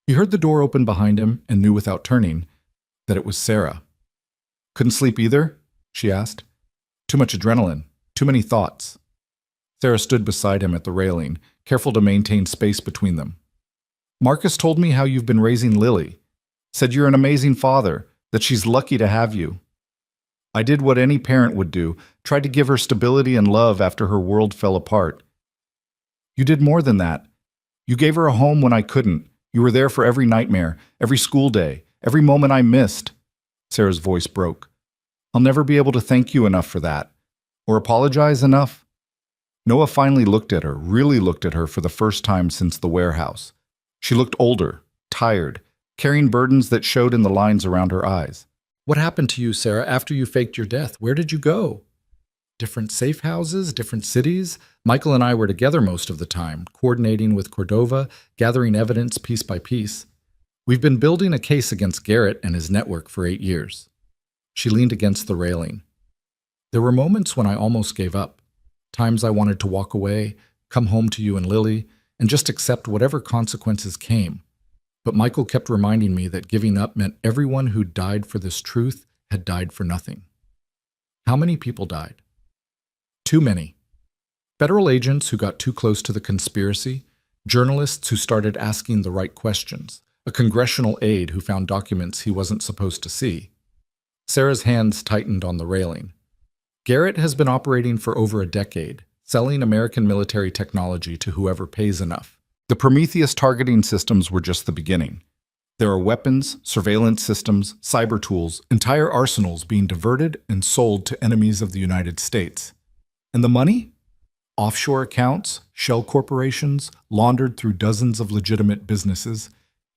He heard the door open behind him and knew without turning that it was Sarah. Couldn't sleep either? She asked. Too much adrenaline, too many thoughts. Sarah stood beside him at the railing, careful to maintain space between them. Marcus told me how you've been raising Lily. Said you're an amazing father, that she's lucky to have you. I did what any parent would do, tried to give her stability and love after her world fell apart. You did more than that. You gave her a home when I couldn't. You were there for every nightmare, every school day, every moment I missed. Sarah's voice broke. I'll never be able to thank you enough for that. Or apologize enough. Noah finally looked at her, really looked at her for the first time since the warehouse. She looked older, tired, carrying burdens that showed in the lines around her eyes. What happened to you, Sarah, after you faked your death? Where did you go? Different safe houses, different cities. Michael and I were together most of the time, coordinating with Cordova, gathering evidence piece by piece. We've been building a case against Garrett and his network for 8 years. She leaned against the railing. There were moments when I almost gave up. Times I wanted to walk away, come home to you and Lily, and just accept whatever consequences came. But Michael kept reminding me that giving up meant everyone who died for this truth had died for nothing. How many people died? Too many. Federal agents who got too close to the conspiracy, journalists who started asking the right questions, a congressional aide who found documents he wasn't supposed to see. Sarah's hands tightened on the railing. Garrett has been operating for over a decade, selling American military technology to whoever pays enough. The Prometheus targeting systems were just the beginning. There are weapons, surveillance systems, cyber tools, entire arsenals being diverted and sold to enemies of the United States. And the money? Offshore accounts, shell corporations, laundered through dozens of legitimate businesses.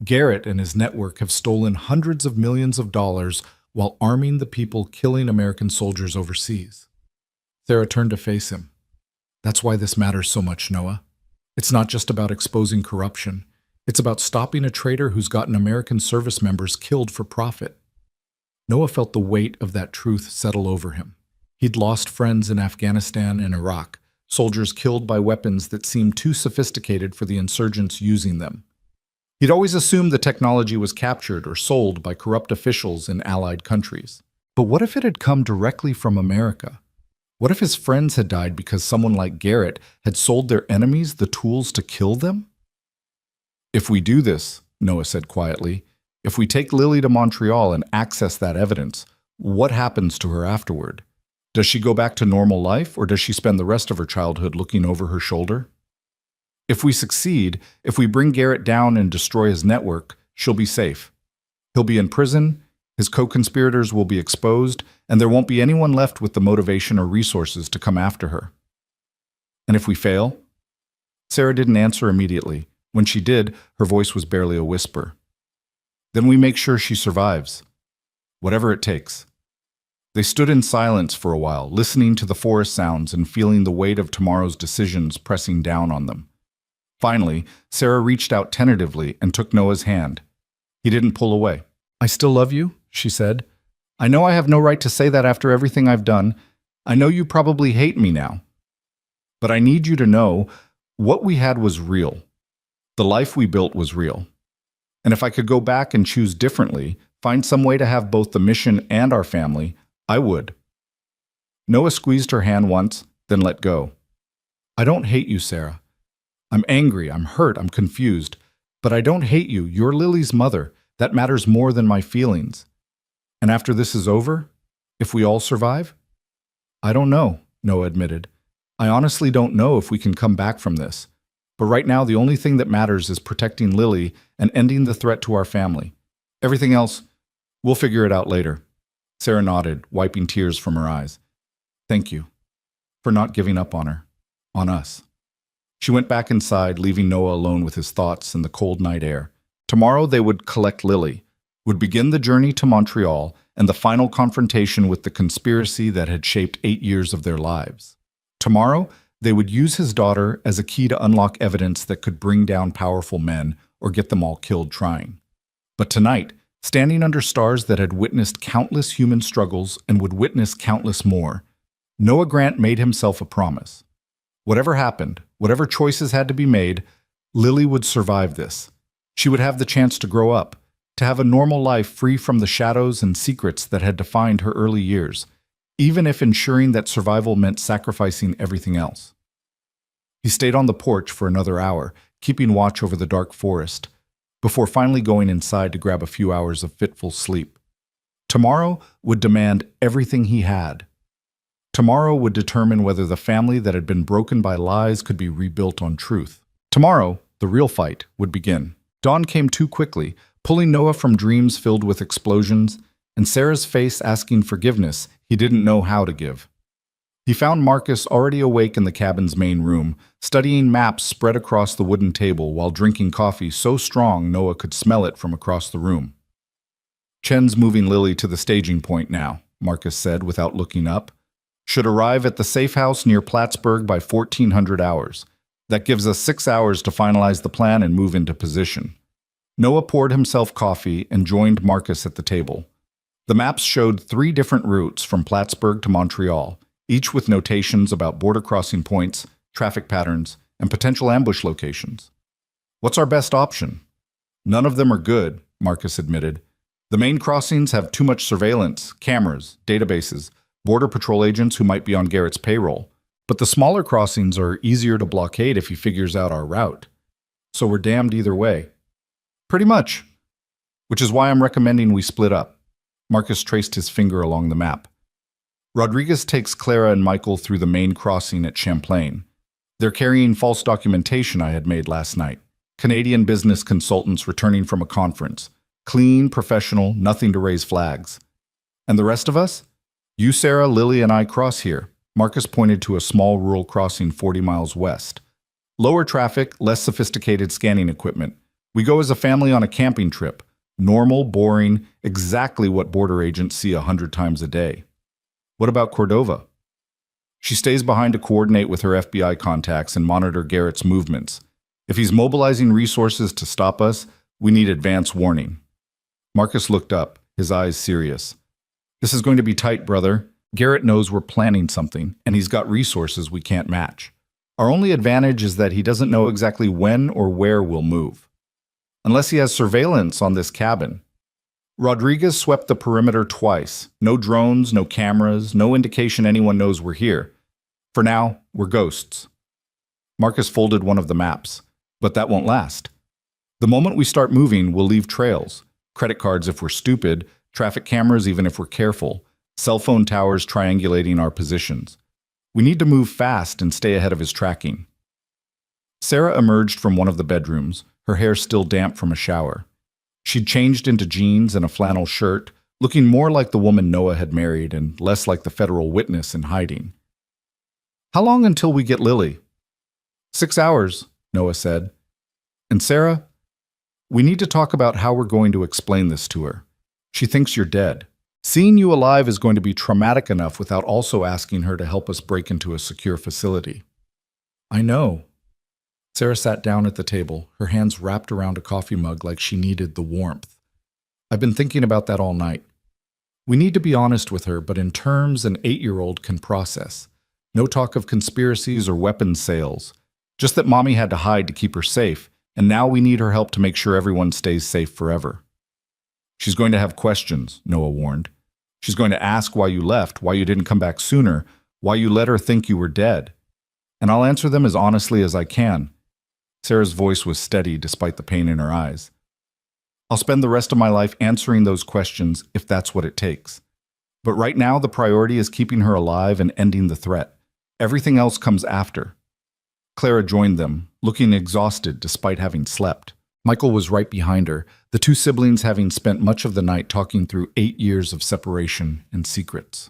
Garrett and his network have stolen hundreds of millions of dollars while arming the people killing American soldiers overseas. Sarah turned to face him. That's why this matters so much, Noah. It's not just about exposing corruption. It's about stopping a traitor who's gotten American service members killed for profit. Noah felt the weight of that truth settle over him. He'd lost friends in Afghanistan and Iraq, soldiers killed by weapons that seemed too sophisticated for the insurgents using them. He'd always assumed the technology was captured or sold by corrupt officials in allied countries. But what if it had come directly from America? What if his friends had died because someone like Garrett had sold their enemies the tools to kill them? If we do this, Noah said quietly, if we take Lily to Montreal and access that evidence, what happens to her afterward? Does she go back to normal life, or does she spend the rest of her childhood looking over her shoulder? If we succeed, if we bring Garrett down and destroy his network, she'll be safe. He'll be in prison, his co-conspirators will be exposed, and there won't be anyone left with the motivation or resources to come after her. And if we fail? Sarah didn't answer immediately. When she did, her voice was barely a whisper. Then we make sure she survives. Whatever it takes. They stood in silence for a while, listening to the forest sounds and feeling the weight of tomorrow's decisions pressing down on them. Finally, Sarah reached out tentatively and took Noah's hand. He didn't pull away. "I still love you," she said. "I know I have no right to say that after everything I've done. I know you probably hate me now. But I need you to know what we had was real. The life we built was real. And if I could go back and choose differently, find some way to have both the mission and our family, I would." Noah squeezed her hand once, then let go. "I don't hate you, Sarah. I'm angry, I'm hurt, I'm confused. But I don't hate you. You're Lily's mother. That matters more than my feelings. And after this is over, if we all survive?" "I don't know," Noah admitted. "I honestly don't know if we can come back from this. But right now, the only thing that matters is protecting Lily and ending the threat to our family. Everything else, we'll figure it out later." Sarah nodded, wiping tears from her eyes. "Thank you for not giving up on her, on us." She went back inside, leaving Noah alone with his thoughts in the cold night air. Tomorrow they would collect Lily, would begin the journey to Montreal and the final confrontation with the conspiracy that had shaped 8 years of their lives. Tomorrow, they would use his daughter as a key to unlock evidence that could bring down powerful men or get them all killed trying. But tonight, standing under stars that had witnessed countless human struggles and would witness countless more, Noah Grant made himself a promise. Whatever happened, whatever choices had to be made, Lily would survive this. She would have the chance to grow up, to have a normal life free from the shadows and secrets that had defined her early years, even if ensuring that survival meant sacrificing everything else. He stayed on the porch for another hour, keeping watch over the dark forest, before finally going inside to grab a few hours of fitful sleep. Tomorrow would demand everything he had. Tomorrow would determine whether the family that had been broken by lies could be rebuilt on truth. Tomorrow, the real fight would begin. Dawn came too quickly, pulling Noah from dreams filled with explosions, and Sarah's face asking forgiveness he didn't know how to give. He found Marcus already awake in the cabin's main room, studying maps spread across the wooden table while drinking coffee so strong Noah could smell it from across the room. "Chen's moving Lily to the staging point now," Marcus said without looking up. "Should arrive at the safe house near Plattsburgh by 1400 hours. That gives us 6 hours to finalize the plan and move into position." Noah poured himself coffee and joined Marcus at the table. The maps showed 3 different routes from Plattsburgh to Montreal, each with notations about border crossing points, traffic patterns, and potential ambush locations. "What's our best option?" "None of them are good," Marcus admitted. "The main crossings have too much surveillance, cameras, databases, border patrol agents who might be on Garrett's payroll. But the smaller crossings are easier to blockade if he figures out our route. So we're damned either way." "Pretty much. Which is why I'm recommending we split up." Marcus traced his finger along the map. "Rodriguez takes Clara and Michael through the main crossing at Champlain. They're carrying false documentation I had made last night. Canadian business consultants returning from a conference. Clean, professional, nothing to raise flags. And the rest of us? You, Sarah, Lily, and I cross here." Marcus pointed to a small rural crossing 40 miles west. "Lower traffic, less sophisticated scanning equipment. We go as a family on a camping trip. Normal, boring, exactly what border agents see 100 times a day." "What about Cordova?" "She stays behind to coordinate with her FBI contacts and monitor Garrett's movements. If he's mobilizing resources to stop us, we need advance warning." Marcus looked up, his eyes serious. "This is going to be tight, brother. Garrett knows we're planning something, and he's got resources we can't match. Our only advantage is that he doesn't know exactly when or where we'll move. Unless he has surveillance on this cabin. Rodriguez swept the perimeter twice. No drones, no cameras, no indication anyone knows we're here. For now, we're ghosts. Marcus folded one of the maps. But that won't last. The moment we start moving, we'll leave trails. Credit cards if we're stupid, traffic cameras even if we're careful, cell phone towers triangulating our positions. We need to move fast and stay ahead of his tracking. Sarah emerged from one of the bedrooms, her hair still damp from a shower. She'd changed into jeans and a flannel shirt, looking more like the woman Noah had married and less like the federal witness in hiding. "How long until we get Lily?" "6 hours," Noah said. "And Sarah, we need to talk about how we're going to explain this to her. She thinks you're dead. Seeing you alive is going to be traumatic enough without also asking her to help us break into a secure facility." "I know." Sarah sat down at the table, her hands wrapped around a coffee mug like she needed the warmth. "I've been thinking about that all night. We need to be honest with her, but in terms an 8-year-old can process. No talk of conspiracies or weapons sales. Just that Mommy had to hide to keep her safe, and now we need her help to make sure everyone stays safe forever." "She's going to have questions," Noah warned. "She's going to ask why you left, why you didn't come back sooner, why you let her think you were dead. And I'll answer them as honestly as I can." Sarah's voice was steady despite the pain in her eyes. "I'll spend the rest of my life answering those questions if that's what it takes. But right now the priority is keeping her alive and ending the threat. Everything else comes after." Clara joined them, looking exhausted despite having slept. Michael was right behind her, the two siblings having spent much of the night talking through 8 years of separation and secrets.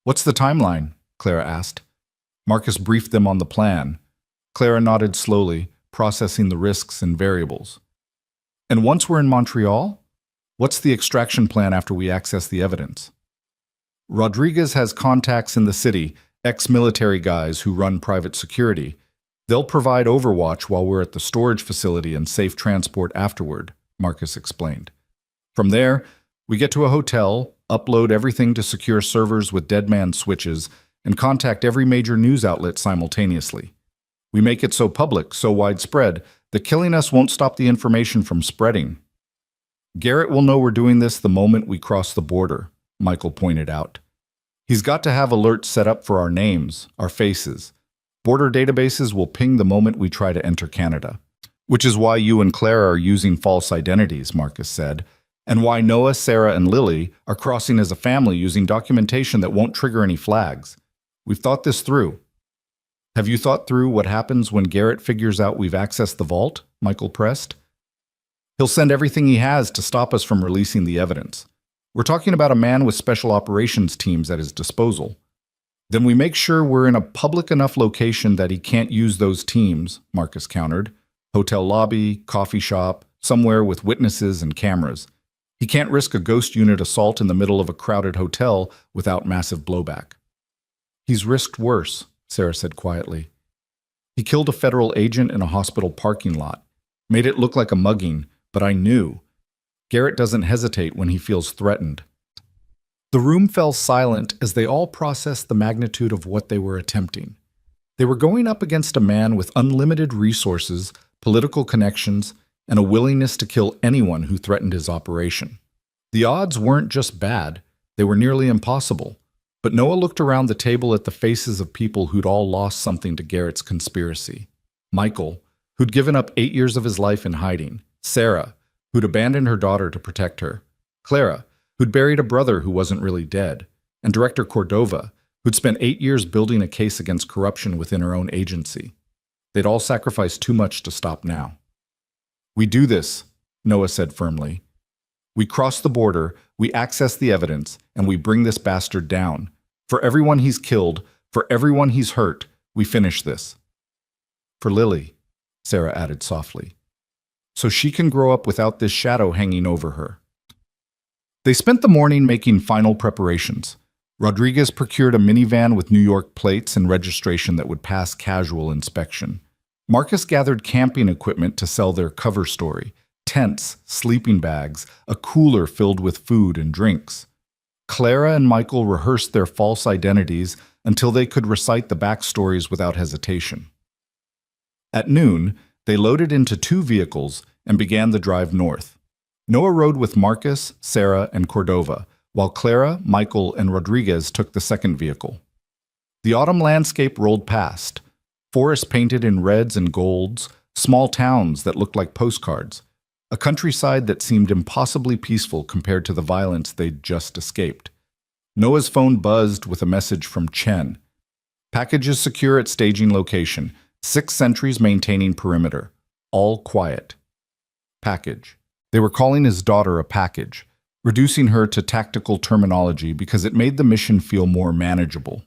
"What's the timeline?" Clara asked. Marcus briefed them on the plan. Clara nodded slowly, processing the risks and variables. "And once we're in Montreal, what's the extraction plan after we access the evidence?" "Rodriguez has contacts in the city, ex-military guys who run private security. They'll provide overwatch while we're at the storage facility and safe transport afterward," Marcus explained. "From there, we get to a hotel, upload everything to secure servers with deadman switches, and contact every major news outlet simultaneously. We make it so public, so widespread, that killing us won't stop the information from spreading. Garrett will know we're doing this the moment we cross the border," Michael pointed out. "He's got to have alerts set up for our names, our faces. Border databases will ping the moment we try to enter Canada. Which is why you and Clara are using false identities," Marcus said, "and why Noah, Sarah, and Lily are crossing as a family using documentation that won't trigger any flags. We've thought this through." "Have you thought through what happens when Garrett figures out we've accessed the vault?" Michael pressed. "He'll send everything he has to stop us from releasing the evidence. We're talking about a man with special operations teams at his disposal. Then we make sure we're in a public enough location that he can't use those teams," Marcus countered. "Hotel lobby, coffee shop, somewhere with witnesses and cameras. He can't risk a ghost unit assault in the middle of a crowded hotel without massive blowback." "He's risked worse," Sarah said quietly. "He killed a federal agent in a hospital parking lot. Made it look like a mugging, but I knew. Garrett doesn't hesitate when he feels threatened." The room fell silent as they all processed the magnitude of what they were attempting. They were going up against a man with unlimited resources, political connections, and a willingness to kill anyone who threatened his operation. The odds weren't just bad, they were nearly impossible. But Noah looked around the table at the faces of people who'd all lost something to Garrett's conspiracy. Michael, who'd given up 8 years of his life in hiding. Sarah, who'd abandoned her daughter to protect her. Clara, who'd buried a brother who wasn't really dead. And Director Cordova, who'd spent 8 years building a case against corruption within her own agency. They'd all sacrificed too much to stop now. "We do this," Noah said firmly. "We cross the border, we access the evidence, and we bring this bastard down. For everyone he's killed, for everyone he's hurt, we finish this." "For Lily," Sarah added softly. "So she can grow up without this shadow hanging over her." They spent the morning making final preparations. Rodriguez procured a minivan with New York plates and registration that would pass casual inspection. Marcus gathered camping equipment to sell their cover story. Tents, sleeping bags, a cooler filled with food and drinks. Clara and Michael rehearsed their false identities, until they could recite the backstories without hesitation. At noon, they loaded into 2 vehicles and began the drive north. Noah rode with Marcus, Sarah, and Cordova, while Clara, Michael, and Rodriguez took the second vehicle. The autumn landscape rolled past, forests painted in reds and golds, small towns that looked like postcards, a countryside that seemed impossibly peaceful compared to the violence they'd just escaped. Noah's phone buzzed with a message from Chen. Packages secure at staging location, 6 sentries maintaining perimeter. All quiet. Package. They were calling his daughter a package, reducing her to tactical terminology because it made the mission feel more manageable.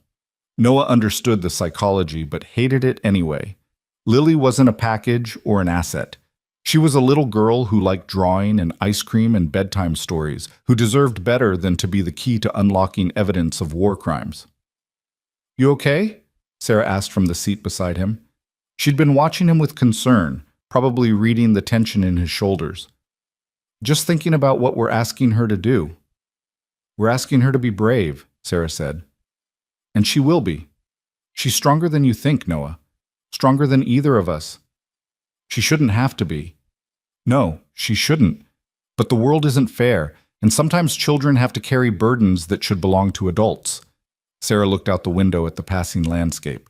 Noah understood the psychology but hated it anyway. Lily wasn't a package or an asset. She was a little girl who liked drawing and ice cream and bedtime stories, who deserved better than to be the key to unlocking evidence of war crimes. "You okay?" Sarah asked from the seat beside him. She'd been watching him with concern, probably reading the tension in his shoulders. "Just thinking about what we're asking her to do." "We're asking her to be brave," Sarah said. "And she will be. She's stronger than you think, Noah. Stronger than either of us. She shouldn't have to be. No, she shouldn't. But the world isn't fair, and sometimes children have to carry burdens that should belong to adults." Sarah looked out the window at the passing landscape.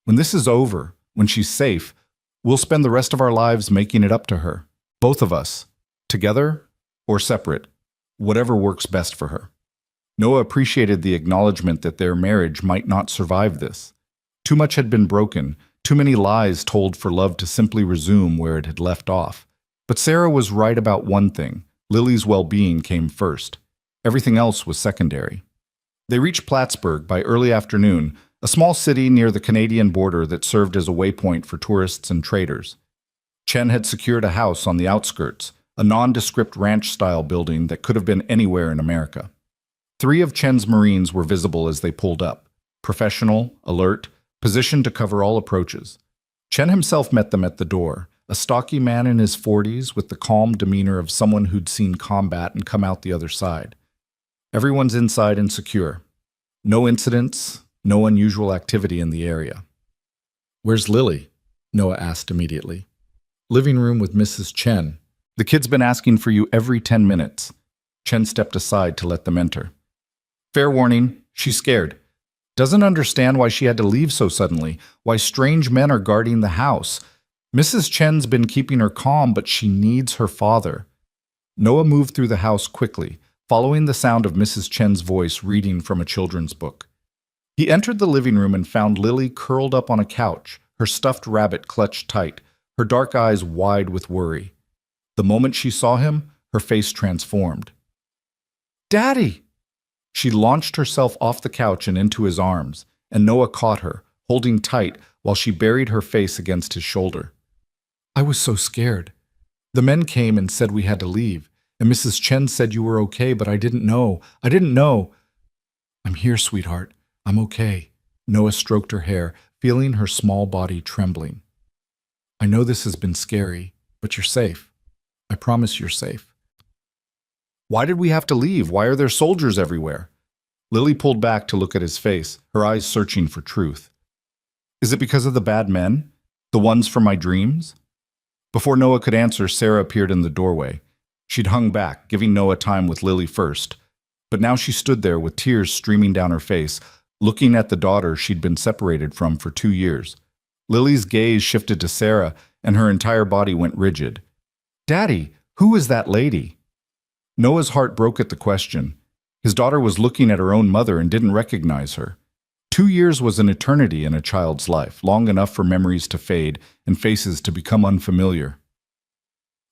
"When this is over, when she's safe, we'll spend the rest of our lives making it up to her. Both of us. Together or separate. Whatever works best for her." Noah appreciated the acknowledgement that their marriage might not survive this. Too much had been broken, too many lies told for love to simply resume where it had left off. But Sarah was right about one thing. Lily's well-being came first. Everything else was secondary. They reached Plattsburgh by early afternoon, a small city near the Canadian border that served as a waypoint for tourists and traders. Chen had secured a house on the outskirts, a nondescript ranch-style building that could have been anywhere in America. 3 of Chen's Marines were visible as they pulled up, professional, alert, positioned to cover all approaches. Chen himself met them at the door, a stocky man in his 40s with the calm demeanor of someone who'd seen combat and come out the other side. Everyone's inside and secure. No incidents, no unusual activity in the area. "Where's Lily?" Noah asked immediately. "Living room with Mrs. Chen. The kid's been asking for you every 10 minutes. Chen stepped aside to let them enter. "Fair warning, she's scared. Doesn't understand why she had to leave so suddenly, why strange men are guarding the house. Mrs. Chen's been keeping her calm, but she needs her father." Noah moved through the house quickly, following the sound of Mrs. Chen's voice reading from a children's book. He entered the living room and found Lily curled up on a couch, her stuffed rabbit clutched tight, her dark eyes wide with worry. The moment she saw him, her face transformed. "Daddy!" She launched herself off the couch and into his arms, and Noah caught her, holding tight while she buried her face against his shoulder. "I was so scared. The men came and said we had to leave, and Mrs. Chen said you were okay, but I didn't know. I didn't know." "I'm here, sweetheart. I'm okay." Noah stroked her hair, feeling her small body trembling. "I know this has been scary, but you're safe. I promise you're safe." "Why did we have to leave? Why are there soldiers everywhere?" Lily pulled back to look at his face, her eyes searching for truth. "Is it because of the bad men? The ones from my dreams?" Before Noah could answer, Sarah appeared in the doorway. She'd hung back, giving Noah time with Lily first. But now she stood there with tears streaming down her face, looking at the daughter she'd been separated from for 2 years. Lily's gaze shifted to Sarah, and her entire body went rigid. "Daddy, who is that lady?" Noah's heart broke at the question. His daughter was looking at her own mother and didn't recognize her. 2 years was an eternity in a child's life, long enough for memories to fade and faces to become unfamiliar.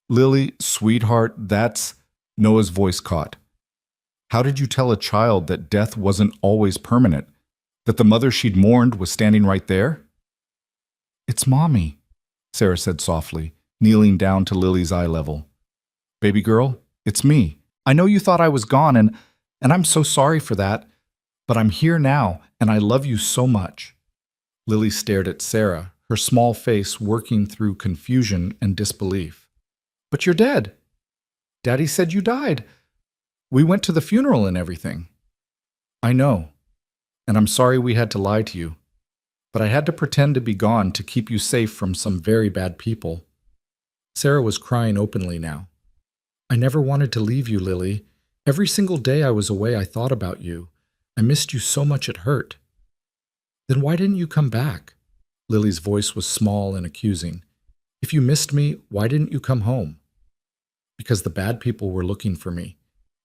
"Lily, sweetheart, that's—" Noah's voice caught. How did you tell a child that death wasn't always permanent? That the mother she'd mourned was standing right there? "It's Mommy," Sarah said softly, kneeling down to Lily's eye level. "Baby girl, it's me. I know you thought I was gone, and I'm so sorry for that. But I'm here now, and I love you so much." Lily stared at Sarah, her small face working through confusion and disbelief. "But you're dead. Daddy said you died. We went to the funeral and everything." "I know. And I'm sorry we had to lie to you. But I had to pretend to be gone to keep you safe from some very bad people." Sarah was crying openly now. "I never wanted to leave you, Lily. Every single day I was away, I thought about you. I missed you so much it hurt." "Then why didn't you come back?" Lily's voice was small and accusing. "If you missed me, why didn't you come home?" "Because the bad people were looking for me.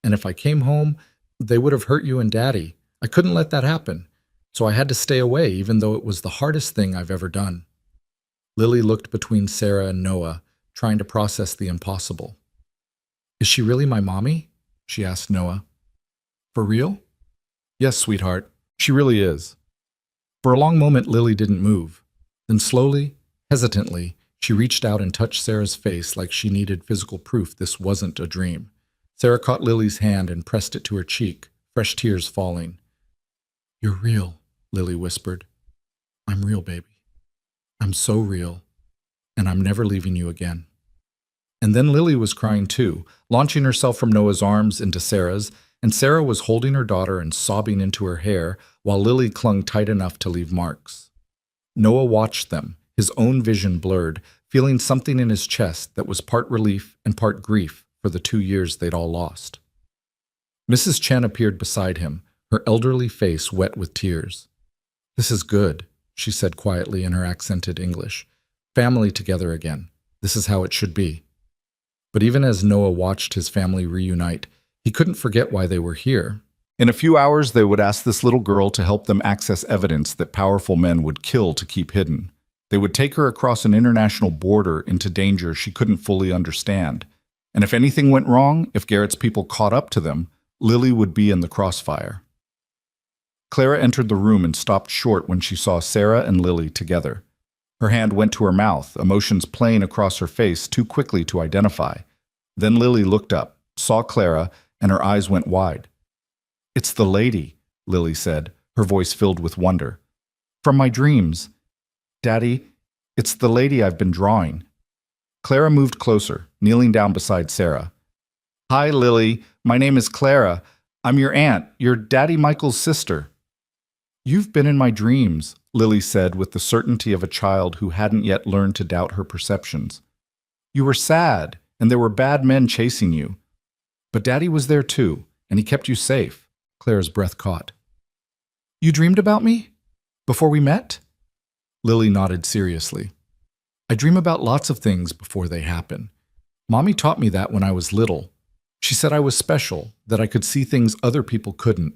And if I came home, they would have hurt you and Daddy. I couldn't let that happen. So I had to stay away, even though it was the hardest thing I've ever done." Lily looked between Sarah and Noah, trying to process the impossible. "Is she really my mommy?" she asked Noah. "For real?" "Yes, sweetheart, she really is." For a long moment, Lily didn't move. Then slowly, hesitantly, she reached out and touched Sarah's face like she needed physical proof this wasn't a dream. Sarah caught Lily's hand and pressed it to her cheek, fresh tears falling. "You're real," Lily whispered. "I'm real, baby. I'm so real, and I'm never leaving you again." And then Lily was crying too, launching herself from Noah's arms into Sarah's, and Sarah was holding her daughter and sobbing into her hair, while Lily clung tight enough to leave marks. Noah watched them, his own vision blurred, feeling something in his chest that was part relief and part grief for the 2 years they'd all lost. Mrs. Chen appeared beside him, her elderly face wet with tears. "This is good," she said quietly in her accented English. "Family together again. This is how it should be." But even as Noah watched his family reunite, he couldn't forget why they were here. In a few hours, they would ask this little girl to help them access evidence that powerful men would kill to keep hidden. They would take her across an international border into danger she couldn't fully understand. And if anything went wrong, if Garrett's people caught up to them, Lily would be in the crossfire. Clara entered the room and stopped short when she saw Sarah and Lily together. Her hand went to her mouth, emotions playing across her face too quickly to identify. Then Lily looked up, saw Clara, and her eyes went wide. "It's the lady," Lily said, her voice filled with wonder. "From my dreams. Daddy, it's the lady I've been drawing." Clara moved closer, kneeling down beside Sarah. "Hi, Lily. My name is Clara. I'm your aunt, your Daddy Michael's sister." "You've been in my dreams," Lily said with the certainty of a child who hadn't yet learned to doubt her perceptions. "You were sad, and there were bad men chasing you. But Daddy was there too, and he kept you safe." Clara's breath caught. "You dreamed about me? Before we met?" Lily nodded seriously. "I dream about lots of things before they happen. Mommy taught me that when I was little. She said I was special, that I could see things other people couldn't."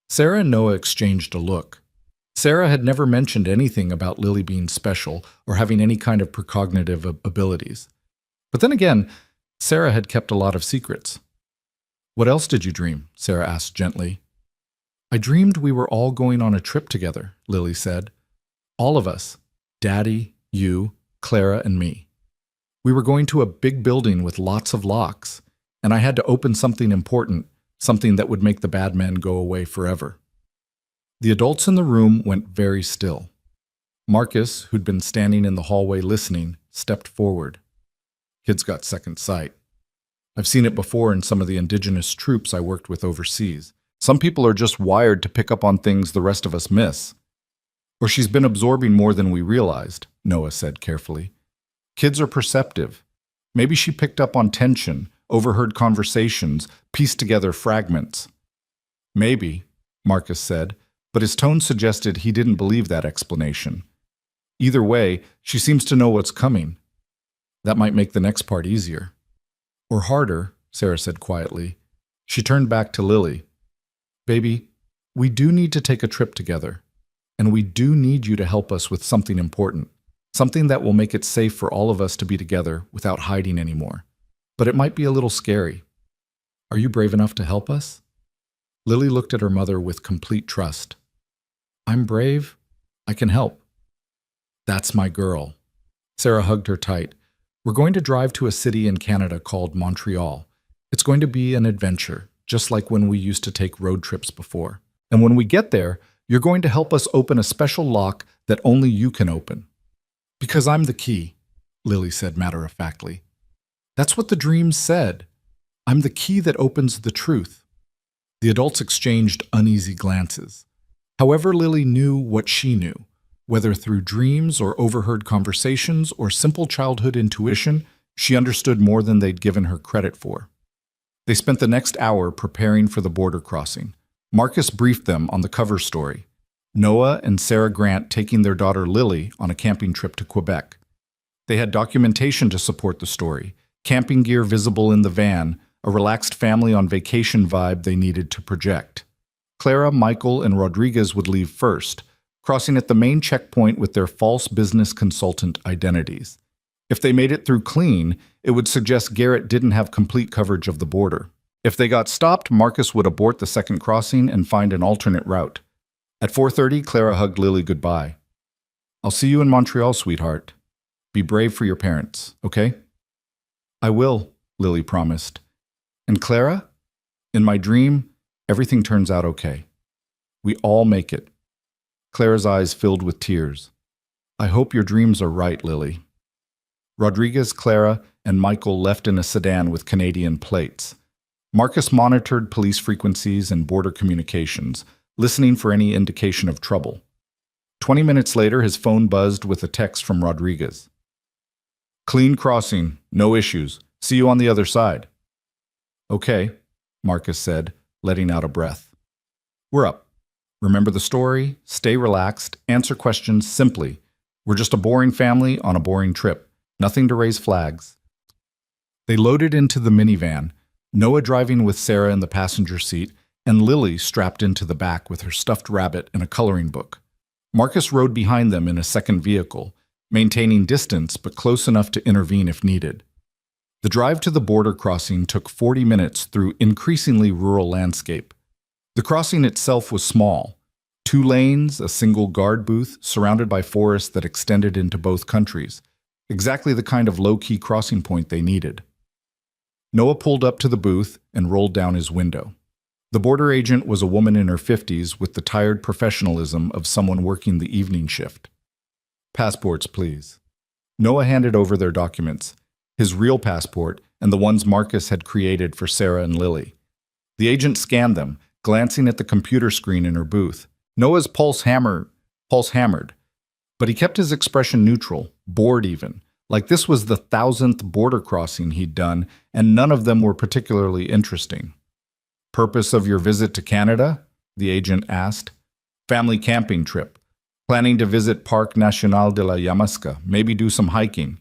Sarah and Noah exchanged a look. Sarah had never mentioned anything about Lily being special or having any kind of precognitive abilities. But then again, Sarah had kept a lot of secrets. "What else did you dream?" Sarah asked gently. "I dreamed we were all going on a trip together," Lily said. "All of us. Daddy, you, Clara, and me. We were going to a big building with lots of locks, and I had to open something important, something that would make the bad men go away forever." The adults in the room went very still. Marcus, who'd been standing in the hallway listening, stepped forward. "Kids got second sight. I've seen it before in some of the indigenous troops I worked with overseas. Some people are just wired to pick up on things the rest of us miss." "Or she's been absorbing more than we realized," Noah said carefully. "Kids are perceptive. Maybe she picked up on tension, overheard conversations, pieced together fragments." "Maybe," Marcus said, but his tone suggested he didn't believe that explanation. "Either way, she seems to know what's coming. That might make the next part easier." "Or harder," Sarah said quietly. She turned back to Lily. "Baby, we do need to take a trip together, and we do need you to help us with something important, something that will make it safe for all of us to be together without hiding anymore. But it might be a little scary. Are you brave enough to help us?" Lily looked at her mother with complete trust. "I'm brave. I can help." "That's my girl." Sarah hugged her tight. "We're going to drive to a city in Canada called Montreal. It's going to be an adventure, just like when we used to take road trips before. And when we get there, you're going to help us open a special lock that only you can open." "Because I'm the key," Lily said matter-of-factly. "That's what the dreams said. I'm the key that opens the truth." The adults exchanged uneasy glances. However, Lily knew what she knew. Whether through dreams or overheard conversations or simple childhood intuition, she understood more than they'd given her credit for. They spent the next hour preparing for the border crossing. Marcus briefed them on the cover story: Noah and Sarah Grant taking their daughter Lily on a camping trip to Quebec. They had documentation to support the story: camping gear visible in the van, a relaxed family on vacation vibe they needed to project. Clara, Michael, and Rodriguez would leave first, crossing at the main checkpoint with their false business consultant identities. If they made it through clean, it would suggest Garrett didn't have complete coverage of the border. If they got stopped, Marcus would abort the second crossing and find an alternate route. At 4:30, Clara hugged Lily goodbye. "I'll see you in Montreal, sweetheart. Be brave for your parents, okay?" "I will," Lily promised. "And Clara? In my dream, everything turns out okay. We all make it." Clara's eyes filled with tears. "I hope your dreams are right, Lily." Rodriguez, Clara, and Michael left in a sedan with Canadian plates. Marcus monitored police frequencies and border communications, listening for any indication of trouble. 20 minutes later, his phone buzzed with a text from Rodriguez. "Clean crossing, no issues. See you on the other side." "Okay," Marcus said, letting out a breath. "We're up. Remember the story, stay relaxed, answer questions simply. We're just a boring family on a boring trip. Nothing to raise flags." They loaded into the minivan, Noah driving with Sarah in the passenger seat, and Lily strapped into the back with her stuffed rabbit and a coloring book. Marcus rode behind them in a second vehicle, maintaining distance but close enough to intervene if needed. The drive to the border crossing took 40 minutes through increasingly rural landscape. The crossing itself was small: 2 lanes, a single guard booth, surrounded by forests that extended into both countries. Exactly the kind of low-key crossing point they needed. Noah pulled up to the booth and rolled down his window. The border agent was a woman in her 50s with the tired professionalism of someone working the evening shift. "Passports, please." Noah handed over their documents, his real passport and the ones Marcus had created for Sarah and Lily. The agent scanned them, glancing at the computer screen in her booth. Noah's pulse hammered, but he kept his expression neutral, bored even, like this was the 1,000th border crossing he'd done, and none of them were particularly interesting. "Purpose of your visit to Canada?" the agent asked. "Family camping trip. Planning to visit Parc National de la Yamaska, maybe do some hiking."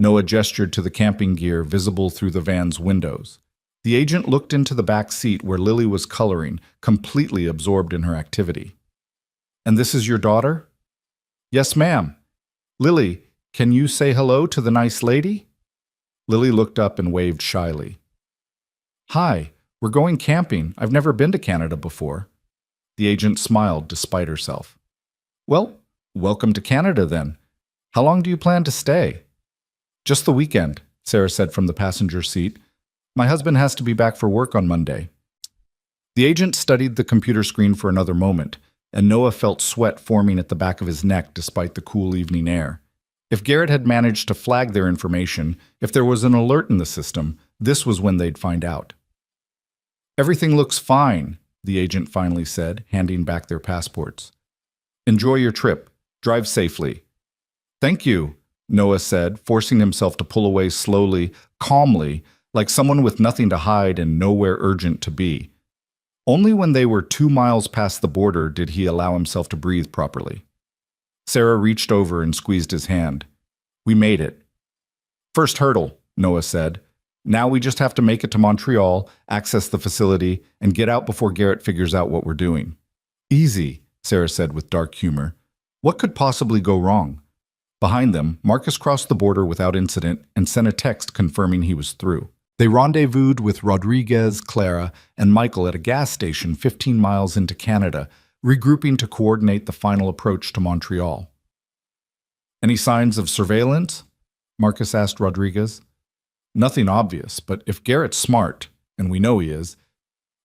Noah gestured to the camping gear visible through the van's windows. The agent looked into the back seat where Lily was coloring, completely absorbed in her activity. "And this is your daughter?" "Yes, ma'am." "Lily, can you say hello to the nice lady?" Lily looked up and waved shyly. "Hi, we're going camping. I've never been to Canada before." The agent smiled despite herself. "Well, welcome to Canada then. How long do you plan to stay?" "Just the weekend," Sarah said from the passenger seat. "My husband has to be back for work on Monday." The agent studied the computer screen for another moment, and Noah felt sweat forming at the back of his neck despite the cool evening air. If Garrett had managed to flag their information, if there was an alert in the system, this was when they'd find out. "Everything looks fine," the agent finally said, handing back their passports. "Enjoy your trip. Drive safely." "Thank you," Noah said, forcing himself to pull away slowly, calmly, like someone with nothing to hide and nowhere urgent to be. Only when they were 2 miles past the border did he allow himself to breathe properly. Sarah reached over and squeezed his hand. "We made it." "First hurdle," Noah said. "Now we just have to make it to Montreal, access the facility, and get out before Garrett figures out what we're doing." "Easy," Sarah said with dark humor. "What could possibly go wrong?" Behind them, Marcus crossed the border without incident and sent a text confirming he was through. They rendezvoused with Rodriguez, Clara, and Michael at a gas station 15 miles into Canada, regrouping to coordinate the final approach to Montreal. "Any signs of surveillance?" Marcus asked Rodriguez. "Nothing obvious, but if Garrett's smart, and we know he is,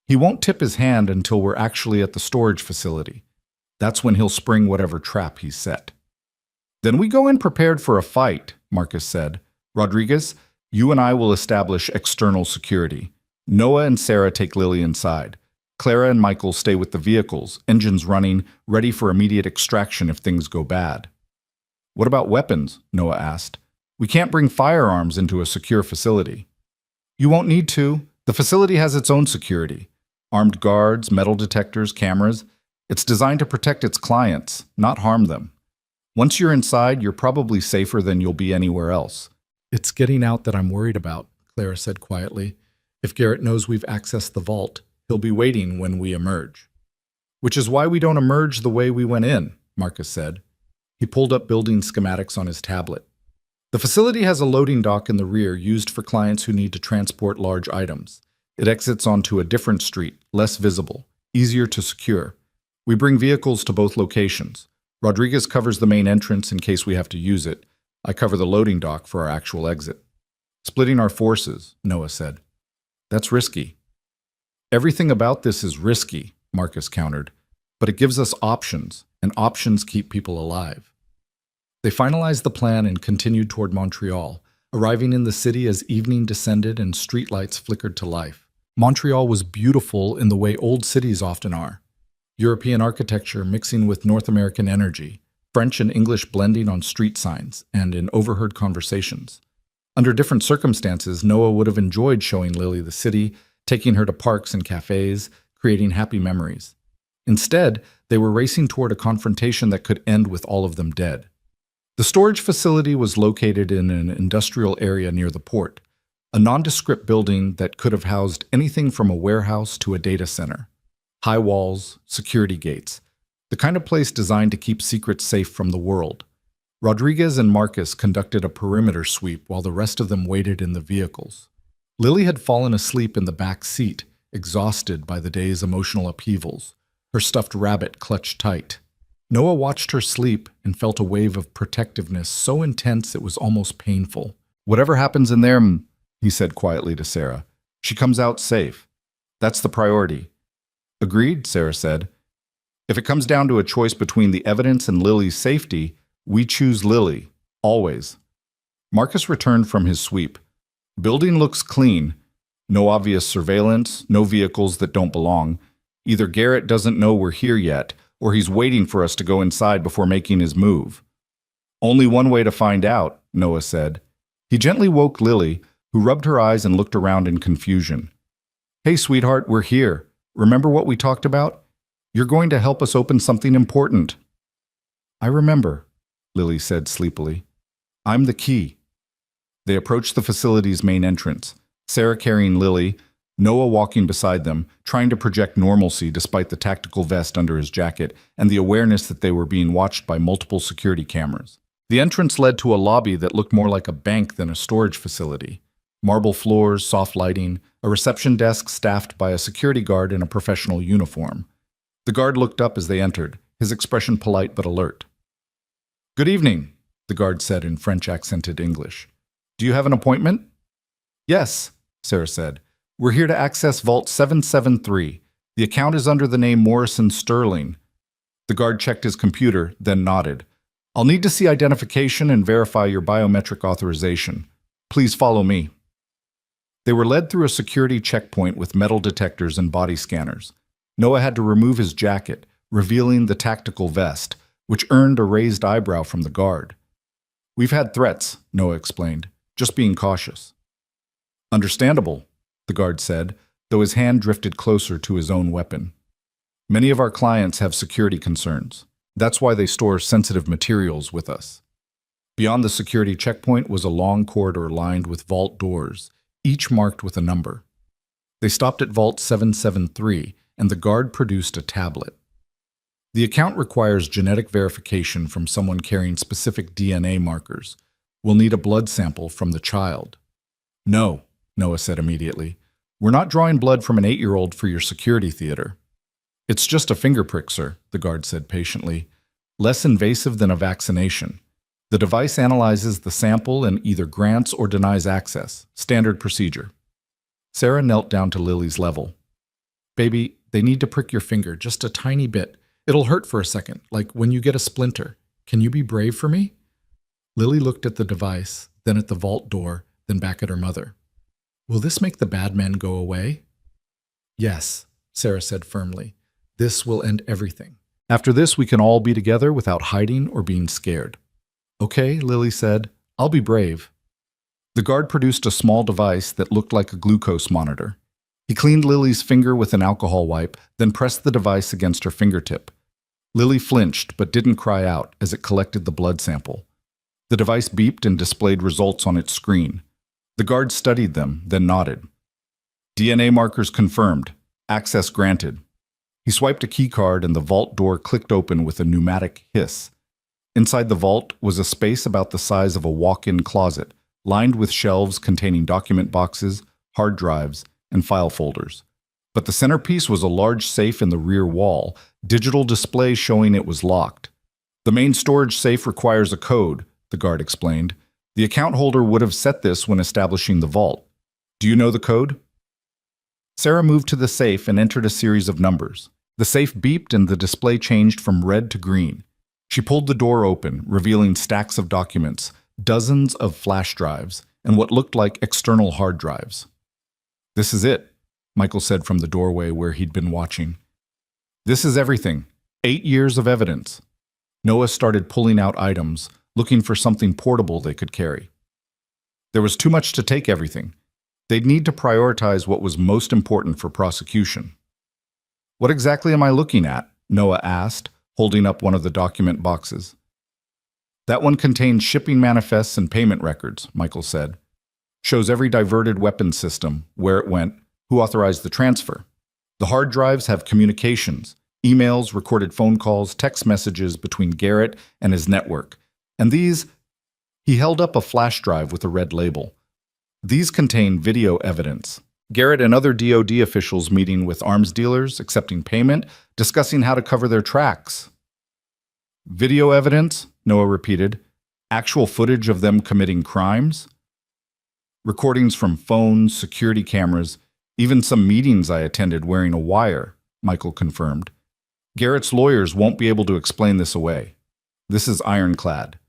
he won't tip his hand until we're actually at the storage facility. That's when he'll spring whatever trap he's set." "Then we go in prepared for a fight," Marcus said. "Rodriguez, you and I will establish external security. Noah and Sarah take Lily inside. Clara and Michael stay with the vehicles, engines running, ready for immediate extraction if things go bad. What about weapons? Noah asked. We can't bring firearms into a secure facility. You won't need to. The facility has its own security. Armed guards, metal detectors, cameras. It's designed to protect its clients, not harm them. Once you're inside, you're probably safer than you'll be anywhere else. It's getting out that I'm worried about, Clara said quietly. If Garrett knows we've accessed the vault, he'll be waiting when we emerge. Which is why we don't emerge the way we went in, Marcus said. He pulled up building schematics on his tablet. The facility has a loading dock in the rear used for clients who need to transport large items. It exits onto a different street, less visible, easier to secure. We bring vehicles to both locations. Rodriguez covers the main entrance in case we have to use it. I cover the loading dock for our actual exit. Splitting our forces, Noah said. That's risky. Everything about this is risky, Marcus countered, but it gives us options, and options keep people alive. They finalized the plan and continued toward Montreal, arriving in the city as evening descended and streetlights flickered to life. Montreal was beautiful in the way old cities often are. European architecture mixing with North American energy, French and English blending on street signs and in overheard conversations. Under different circumstances, Noah would have enjoyed showing Lily the city, taking her to parks and cafes, creating happy memories. Instead, they were racing toward a confrontation that could end with all of them dead. The storage facility was located in an industrial area near the port, a nondescript building that could have housed anything from a warehouse to a data center. High walls, security gates, the kind of place designed to keep secrets safe from the world. Rodriguez and Marcus conducted a perimeter sweep while the rest of them waited in the vehicles. Lily had fallen asleep in the back seat, exhausted by the day's emotional upheavals, her stuffed rabbit clutched tight. Noah watched her sleep and felt a wave of protectiveness so intense it was almost painful. Whatever happens in there, he said quietly to Sarah, she comes out safe. That's the priority. Agreed, Sarah said. If it comes down to a choice between the evidence and Lily's safety, we choose Lily, always. Marcus returned from his sweep. Building looks clean. No obvious surveillance, no vehicles that don't belong. Either Garrett doesn't know we're here yet, or he's waiting for us to go inside before making his move. Only one way to find out, Noah said. He gently woke Lily, who rubbed her eyes and looked around in confusion. Hey, sweetheart, we're here. Remember what we talked about? You're going to help us open something important. I remember, Lily said sleepily. I'm the key. They approached the facility's main entrance, Sarah carrying Lily, Noah walking beside them, trying to project normalcy despite the tactical vest under his jacket and the awareness that they were being watched by multiple security cameras. The entrance led to a lobby that looked more like a bank than a storage facility. Marble floors, soft lighting, a reception desk staffed by a security guard in a professional uniform. The guard looked up as they entered, his expression polite but alert. Good evening, the guard said in French-accented English. Do you have an appointment? Yes, Sarah said. We're here to access Vault 773. The account is under the name Morrison Sterling. The guard checked his computer, then nodded. I'll need to see identification and verify your biometric authorization. Please follow me. They were led through a security checkpoint with metal detectors and body scanners. Noah had to remove his jacket, revealing the tactical vest, which earned a raised eyebrow from the guard. We've had threats, Noah explained, just being cautious. Understandable, the guard said, though his hand drifted closer to his own weapon. Many of our clients have security concerns. That's why they store sensitive materials with us. Beyond the security checkpoint was a long corridor lined with vault doors, each marked with a number. They stopped at Vault 773, and the guard produced a tablet. The account requires genetic verification from someone carrying specific DNA markers. We'll need a blood sample from the child. No, Noah said immediately. We're not drawing blood from an 8-year-old for your security theater. It's just a finger prick, sir, the guard said patiently. Less invasive than a vaccination. The device analyzes the sample and either grants or denies access. Standard procedure. Sarah knelt down to Lily's level. Baby, they need to prick your finger just a tiny bit. It'll hurt for a second, like when you get a splinter. Can you be brave for me? Lily looked at the device, then at the vault door, then back at her mother. Will this make the bad men go away? Yes, Sarah said firmly. This will end everything. After this, we can all be together without hiding or being scared. Okay, Lily said. I'll be brave. The guard produced a small device that looked like a glucose monitor. He cleaned Lily's finger with an alcohol wipe, then pressed the device against her fingertip. Lily flinched but didn't cry out as it collected the blood sample. The device beeped and displayed results on its screen. The guard studied them, then nodded. DNA markers confirmed. Access granted. He swiped a keycard and the vault door clicked open with a pneumatic hiss. Inside the vault was a space about the size of a walk-in closet, lined with shelves containing document boxes, hard drives, and file folders. But the centerpiece was a large safe in the rear wall, digital display showing it was locked. The main storage safe requires a code, the guard explained. The account holder would have set this when establishing the vault. Do you know the code? Sarah moved to the safe and entered a series of numbers. The safe beeped and the display changed from red to green. She pulled the door open, revealing stacks of documents, dozens of flash drives, and what looked like external hard drives. This is it, Michael said from the doorway where he'd been watching. This is everything. 8 years of evidence. Noah started pulling out items, looking for something portable they could carry. There was too much to take everything. They'd need to prioritize what was most important for prosecution. What exactly am I looking at? Noah asked, holding up one of the document boxes. That one contains shipping manifests and payment records, Michael said. Shows every diverted weapons system, where it went, who authorized the transfer. The hard drives have communications, emails, recorded phone calls, text messages between Garrett and his network. And these, he held up a flash drive with a red label. These contain video evidence. Garrett and other DoD officials meeting with arms dealers, accepting payment, discussing how to cover their tracks. Video evidence? Noah repeated. Actual footage of them committing crimes? Recordings from phones, security cameras, even some meetings I attended wearing a wire, Michael confirmed. Garrett's lawyers won't be able to explain this away. This is ironclad.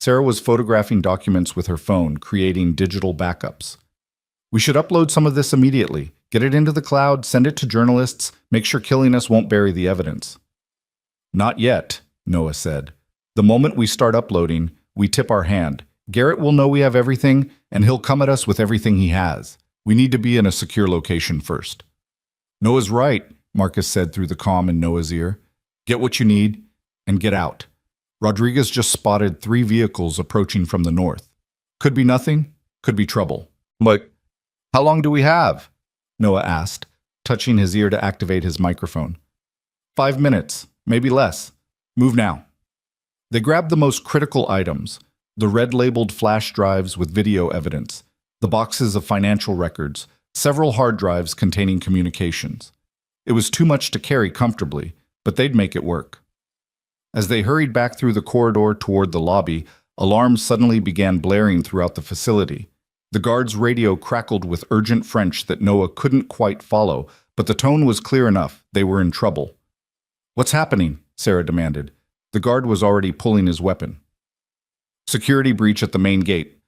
Sarah was photographing documents with her phone, creating digital backups. We should upload some of this immediately, get it into the cloud, send it to journalists, make sure killing us won't bury the evidence. Not yet, Noah said. The moment we start uploading, we tip our hand. Garrett will know we have everything, and he'll come at us with everything he has. We need to be in a secure location first. Noah's right, Marcus said through the comm in Noah's ear. Get what you need, and get out. Rodriguez just spotted 3 vehicles approaching from the north. Could be nothing, could be trouble. But how long do we have? Noah asked, touching his ear to activate his microphone. 5 minutes, maybe less. Move now. They grabbed the most critical items, the red-labeled flash drives with video evidence, the boxes of financial records, several hard drives containing communications. It was too much to carry comfortably, but they'd make it work. As they hurried back through the corridor toward the lobby, alarms suddenly began blaring throughout the facility. The guard's radio crackled with urgent French that Noah couldn't quite follow, but the tone was clear enough. They were in trouble. What's happening? Sarah demanded. The guard was already pulling his weapon. Security breach at the main gate.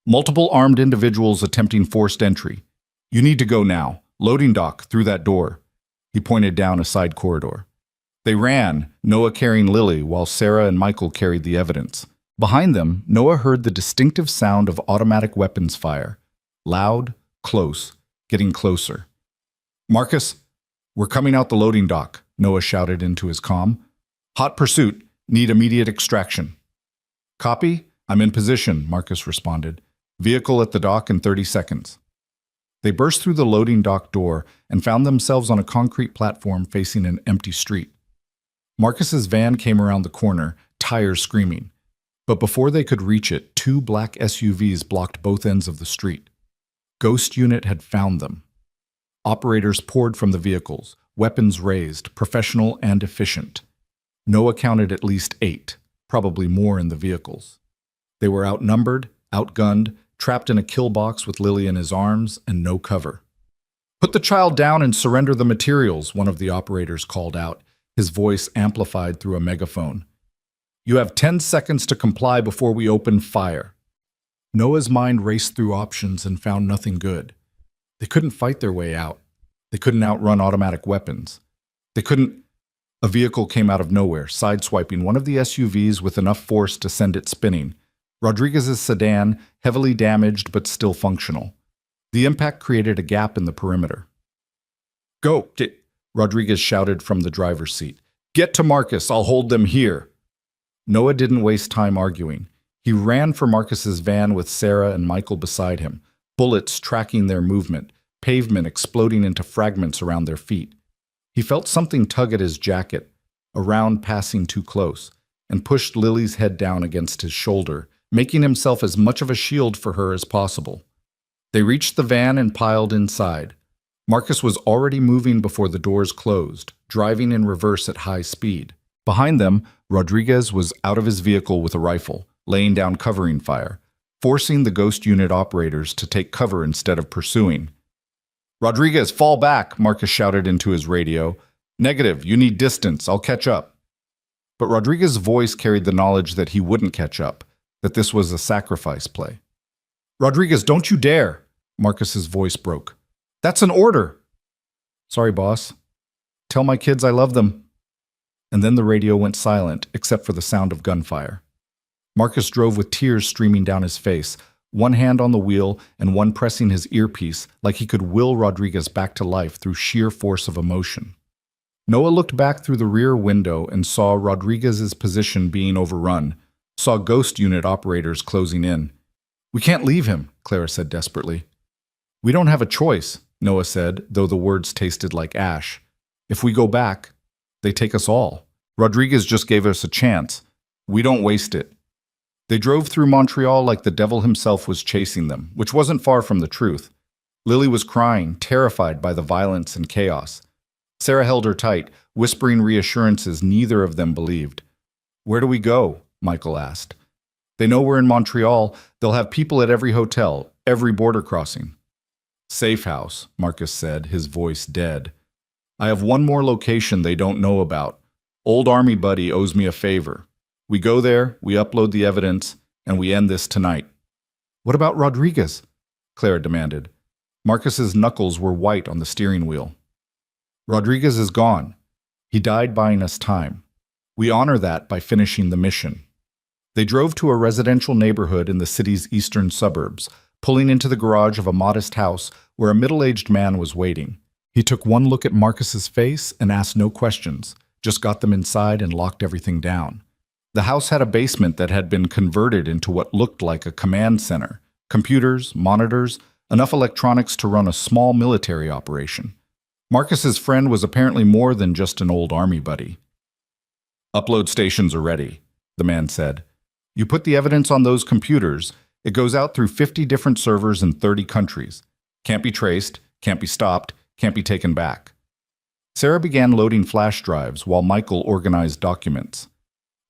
Multiple armed individuals attempting forced entry. You need to go now. Loading dock, through that door. He pointed down a side corridor. They ran, Noah carrying Lily while Sarah and Michael carried the evidence. Behind them, Noah heard the distinctive sound of automatic weapons fire. Loud, close, getting closer. Marcus, we're coming out the loading dock, Noah shouted into his comm. Hot pursuit, need immediate extraction. Copy? I'm in position, Marcus responded. Vehicle at the dock in 30 seconds. They burst through the loading dock door and found themselves on a concrete platform facing an empty street. Marcus's van came around the corner, tires screaming. But before they could reach it, 2 black SUVs blocked both ends of the street. Ghost Unit had found them. Operators poured from the vehicles, weapons raised, professional and efficient. Noah counted at least 8, probably more in the vehicles. They were outnumbered, outgunned, trapped in a kill box with Lily in his arms and no cover. Put the child down and surrender the materials, one of the operators called out, his voice amplified through a megaphone. You have 10 seconds to comply before we open fire. Noah's mind raced through options and found nothing good. They couldn't fight their way out. They couldn't outrun automatic weapons. They couldn't. A vehicle came out of nowhere, sideswiping one of the SUVs with enough force to send it spinning. Rodriguez's sedan, heavily damaged but still functional. The impact created a gap in the perimeter. "Go!" Rodriguez shouted from the driver's seat. "Get to Marcus, I'll hold them here." Noah didn't waste time arguing. He ran for Marcus's van with Sarah and Michael beside him, bullets tracking their movement, pavement exploding into fragments around their feet. He felt something tug at his jacket, a round passing too close, and pushed Lily's head down against his shoulder, making himself as much of a shield for her as possible. They reached the van and piled inside. Marcus was already moving before the doors closed, driving in reverse at high speed. Behind them, Rodriguez was out of his vehicle with a rifle, laying down covering fire, forcing the ghost unit operators to take cover instead of pursuing. "Rodriguez, fall back," Marcus shouted into his radio. "Negative, you need distance, I'll catch up." But Rodriguez's voice carried the knowledge that he wouldn't catch up, that this was a sacrifice play. "Rodriguez, don't you dare!" Marcus's voice broke. "That's an order!" "Sorry, boss. Tell my kids I love them." And then the radio went silent, except for the sound of gunfire. Marcus drove with tears streaming down his face, one hand on the wheel and one pressing his earpiece like he could will Rodriguez back to life through sheer force of emotion. Noah looked back through the rear window and saw Rodriguez's position being overrun, saw ghost unit operators closing in. "We can't leave him," Clara said desperately. "We don't have a choice," Noah said, though the words tasted like ash. "If we go back, they take us all. Rodriguez just gave us a chance. We don't waste it." They drove through Montreal like the devil himself was chasing them, which wasn't far from the truth. Lily was crying, terrified by the violence and chaos. Sarah held her tight, whispering reassurances neither of them believed. "Where do we go?" Michael asked. "They know we're in Montreal. They'll have people at every hotel, every border crossing." "Safe house," Marcus said, his voice dead. "I have one more location they don't know about. Old Army buddy owes me a favor. We go there, we upload the evidence, and we end this tonight." "What about Rodriguez?" Clara demanded. Marcus's knuckles were white on the steering wheel. "Rodriguez is gone. He died buying us time. We honor that by finishing the mission." They drove to a residential neighborhood in the city's eastern suburbs, pulling into the garage of a modest house where a middle-aged man was waiting. He took one look at Marcus's face and asked no questions, just got them inside and locked everything down. The house had a basement that had been converted into what looked like a command center. Computers, monitors, enough electronics to run a small military operation. Marcus's friend was apparently more than just an old army buddy. "Upload stations are ready," the man said. "You put the evidence on those computers, it goes out through 50 different servers in 30 countries. Can't be traced, can't be stopped, can't be taken back." Sarah began loading flash drives while Michael organized documents.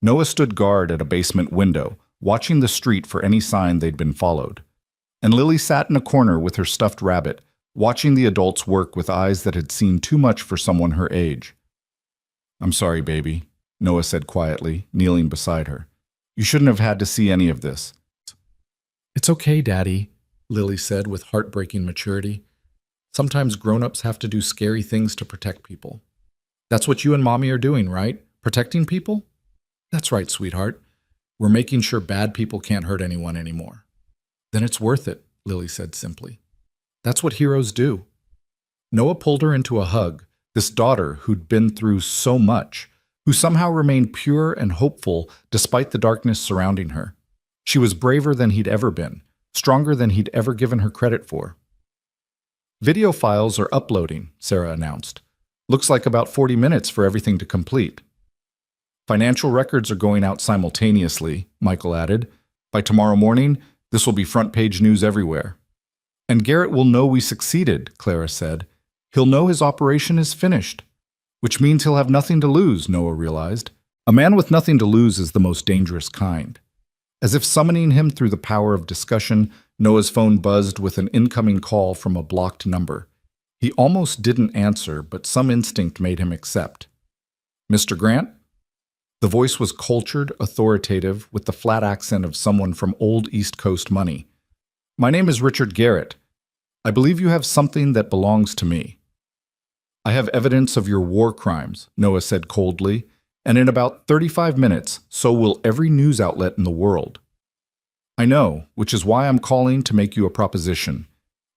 Noah stood guard at a basement window, watching the street for any sign they'd been followed. And Lily sat in a corner with her stuffed rabbit, watching the adults work with eyes that had seen too much for someone her age. "I'm sorry, baby," Noah said quietly, kneeling beside her. "You shouldn't have had to see any of this." "It's okay, Daddy," Lily said with heartbreaking maturity. "Sometimes grown-ups have to do scary things to protect people. That's what you and Mommy are doing, right? Protecting people?" "That's right, sweetheart. We're making sure bad people can't hurt anyone anymore." "Then it's worth it," Lily said simply. "That's what heroes do." Noah pulled her into a hug, this daughter who'd been through so much, who somehow remained pure and hopeful despite the darkness surrounding her. She was braver than he'd ever been, stronger than he'd ever given her credit for. "Video files are uploading," Sarah announced. "Looks like about 40 minutes for everything to complete." "Financial records are going out simultaneously," Michael added. "By tomorrow morning, this will be front-page news everywhere." "And Garrett will know we succeeded," Clara said. "He'll know his operation is finished." "Which means he'll have nothing to lose," Noah realized. A man with nothing to lose is the most dangerous kind. As if summoning him through the power of discussion, Noah's phone buzzed with an incoming call from a blocked number. He almost didn't answer, but some instinct made him accept. "Mr. Grant?" The voice was cultured, authoritative, with the flat accent of someone from old East Coast money. "My name is Richard Garrett. I believe you have something that belongs to me." I have evidence of your war crimes, Noah said coldly, and in about 35 minutes, so will every news outlet in the world. I know, which is why I'm calling to make you a proposition.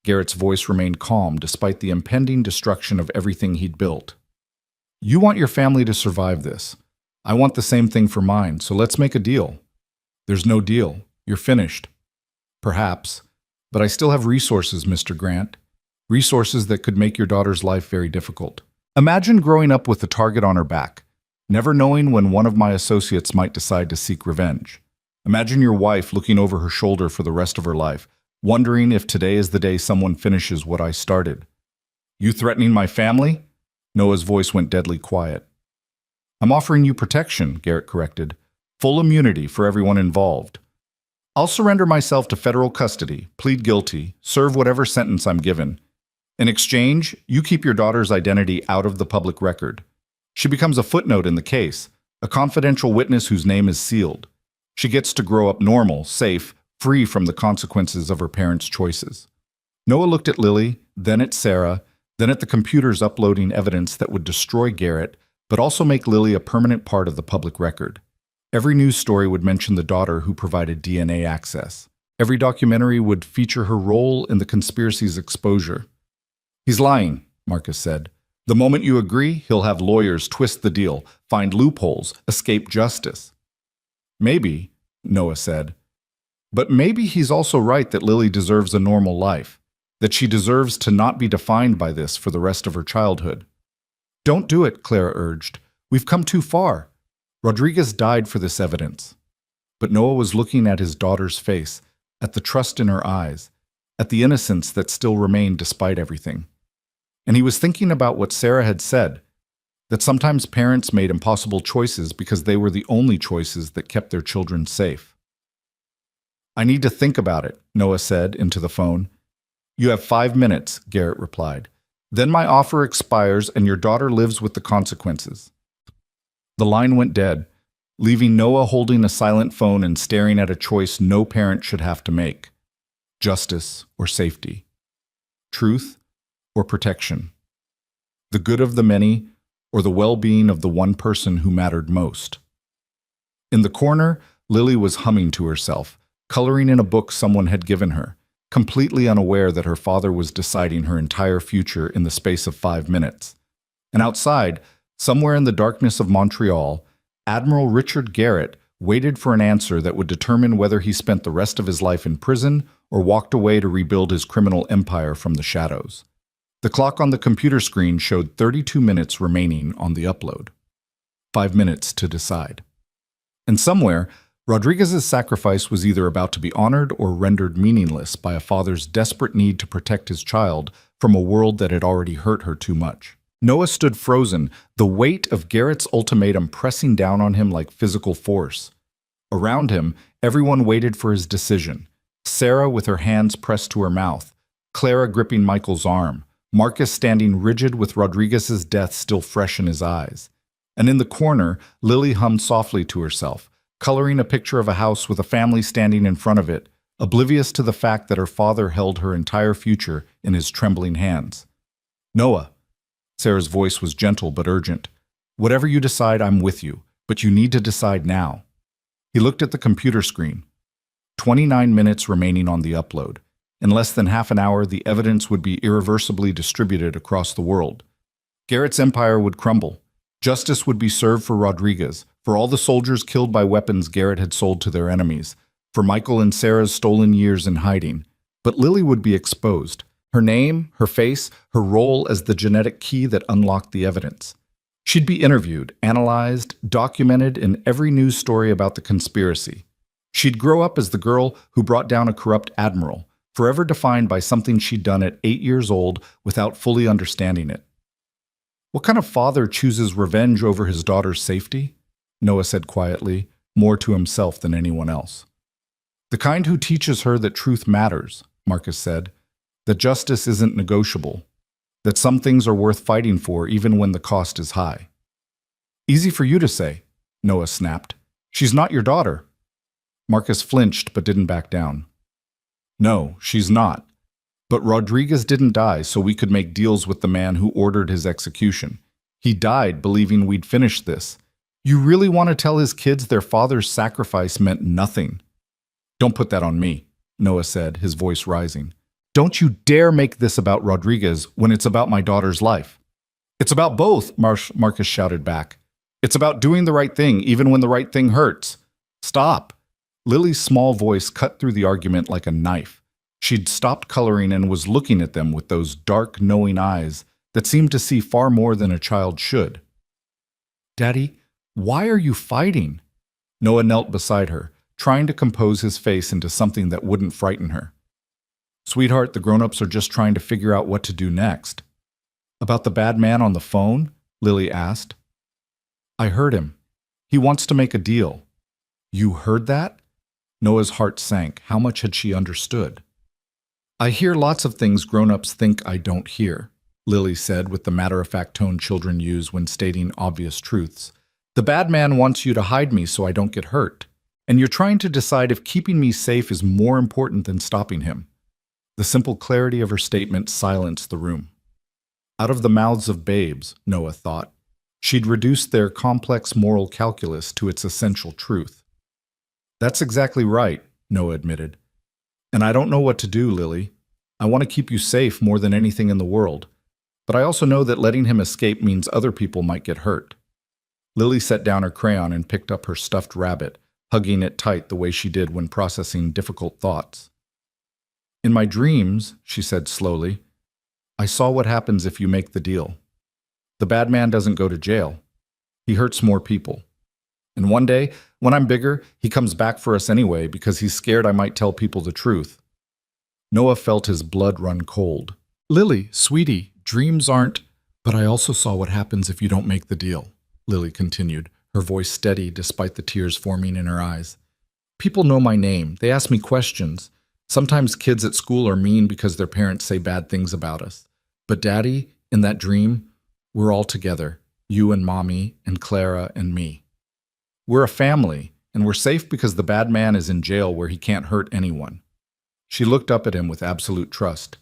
Garrett's voice remained calm despite the impending destruction of everything he'd built. You want your family to survive this. I want the same thing for mine, so let's make a deal. There's no deal. You're finished. Perhaps. But I still have resources, Mr. Grant. Resources that could make your daughter's life very difficult. Imagine growing up with a target on her back, never knowing when one of my associates might decide to seek revenge. Imagine your wife looking over her shoulder for the rest of her life, wondering if today is the day someone finishes what I started. You threatening my family? Noah's voice went deadly quiet. I'm offering you protection, Garrett corrected. Full immunity for everyone involved. I'll surrender myself to federal custody, plead guilty, serve whatever sentence I'm given. In exchange, you keep your daughter's identity out of the public record. She becomes a footnote in the case, a confidential witness whose name is sealed. She gets to grow up normal, safe, free from the consequences of her parents' choices. Noah looked at Lily, then at Sarah, then at the computers uploading evidence that would destroy Garrett, but also make Lily a permanent part of the public record. Every news story would mention the daughter who provided DNA access. Every documentary would feature her role in the conspiracy's exposure. He's lying, Marcus said. The moment you agree, he'll have lawyers twist the deal, find loopholes, escape justice. Maybe, Noah said. But maybe he's also right that Lily deserves a normal life, that she deserves to not be defined by this for the rest of her childhood. Don't do it, Clara urged. We've come too far. Rodriguez died for this evidence. But Noah was looking at his daughter's face, at the trust in her eyes, at the innocence that still remained despite everything. And he was thinking about what Sarah had said, that sometimes parents made impossible choices because they were the only choices that kept their children safe. I need to think about it, Noah said into the phone. You have 5 minutes, Garrett replied. Then my offer expires and your daughter lives with the consequences. The line went dead, leaving Noah holding a silent phone and staring at a choice no parent should have to make. Justice or safety. Truth or protection. The good of the many or the well-being of the one person who mattered most. In the corner, Lily was humming to herself, coloring in a book someone had given her, completely unaware that her father was deciding her entire future in the space of 5 minutes. And outside, somewhere in the darkness of Montreal, Admiral Richard Garrett waited for an answer that would determine whether he spent the rest of his life in prison or walked away to rebuild his criminal empire from the shadows. The clock on the computer screen showed 32 minutes remaining on the upload. 5 minutes to decide. And somewhere, Rodriguez's sacrifice was either about to be honored or rendered meaningless by a father's desperate need to protect his child from a world that had already hurt her too much. Noah stood frozen, the weight of Garrett's ultimatum pressing down on him like physical force. Around him, everyone waited for his decision. Sarah with her hands pressed to her mouth, Clara gripping Michael's arm, Marcus standing rigid with Rodriguez's death still fresh in his eyes. And in the corner, Lily hummed softly to herself, coloring a picture of a house with a family standing in front of it, oblivious to the fact that her father held her entire future in his trembling hands. Noah. Sarah's voice was gentle but urgent. Whatever you decide, I'm with you, but you need to decide now. He looked at the computer screen. 29 minutes remaining on the upload. In less than half an hour, the evidence would be irreversibly distributed across the world. Garrett's empire would crumble. Justice would be served for Rodriguez, for all the soldiers killed by weapons Garrett had sold to their enemies, for Michael and Sarah's stolen years in hiding. But Lily would be exposed. Her name, her face, her role as the genetic key that unlocked the evidence. She'd be interviewed, analyzed, documented in every news story about the conspiracy. She'd grow up as the girl who brought down a corrupt admiral, forever defined by something she'd done at 8 years old without fully understanding it. What kind of father chooses revenge over his daughter's safety? Noah said quietly, more to himself than anyone else. The kind who teaches her that truth matters, Marcus said, that justice isn't negotiable, that some things are worth fighting for even when the cost is high. Easy for you to say, Noah snapped. She's not your daughter. Marcus flinched but didn't back down. No, she's not. But Rodriguez didn't die so we could make deals with the man who ordered his execution. He died believing we'd finish this. You really want to tell his kids their father's sacrifice meant nothing? Don't put that on me, Noah said, his voice rising. Don't you dare make this about Rodriguez when it's about my daughter's life. It's about both, Marcus shouted back. It's about doing the right thing even when the right thing hurts. Stop. Lily's small voice cut through the argument like a knife. She'd stopped coloring and was looking at them with those dark, knowing eyes that seemed to see far more than a child should. Daddy, why are you fighting? Noah knelt beside her, trying to compose his face into something that wouldn't frighten her. Sweetheart, the grown-ups are just trying to figure out what to do next. About the bad man on the phone? Lily asked. I heard him. He wants to make a deal. You heard that? Noah's heart sank. How much had she understood? I hear lots of things grown-ups think I don't hear, Lily said with the matter-of-fact tone children use when stating obvious truths. The bad man wants you to hide me so I don't get hurt. And you're trying to decide if keeping me safe is more important than stopping him. The simple clarity of her statement silenced the room. Out of the mouths of babes, Noah thought, she'd reduced their complex moral calculus to its essential truth. That's exactly right, Noah admitted. And I don't know what to do, Lily. I want to keep you safe more than anything in the world. But I also know that letting him escape means other people might get hurt. Lily set down her crayon and picked up her stuffed rabbit, hugging it tight the way she did when processing difficult thoughts. In my dreams, she said slowly, I saw what happens if you make the deal. The bad man doesn't go to jail. He hurts more people. And one day, when I'm bigger, he comes back for us anyway because he's scared I might tell people the truth. Noah felt his blood run cold. Lily, sweetie, dreams aren't... But I also saw what happens if you don't make the deal, Lily continued, her voice steady despite the tears forming in her eyes. People know my name. They ask me questions. Sometimes kids at school are mean because their parents say bad things about us. But Daddy, in that dream, we're all together, you and Mommy and Clara and me. We're a family, and we're safe because the bad man is in jail where he can't hurt anyone. She looked up at him with absolute trust.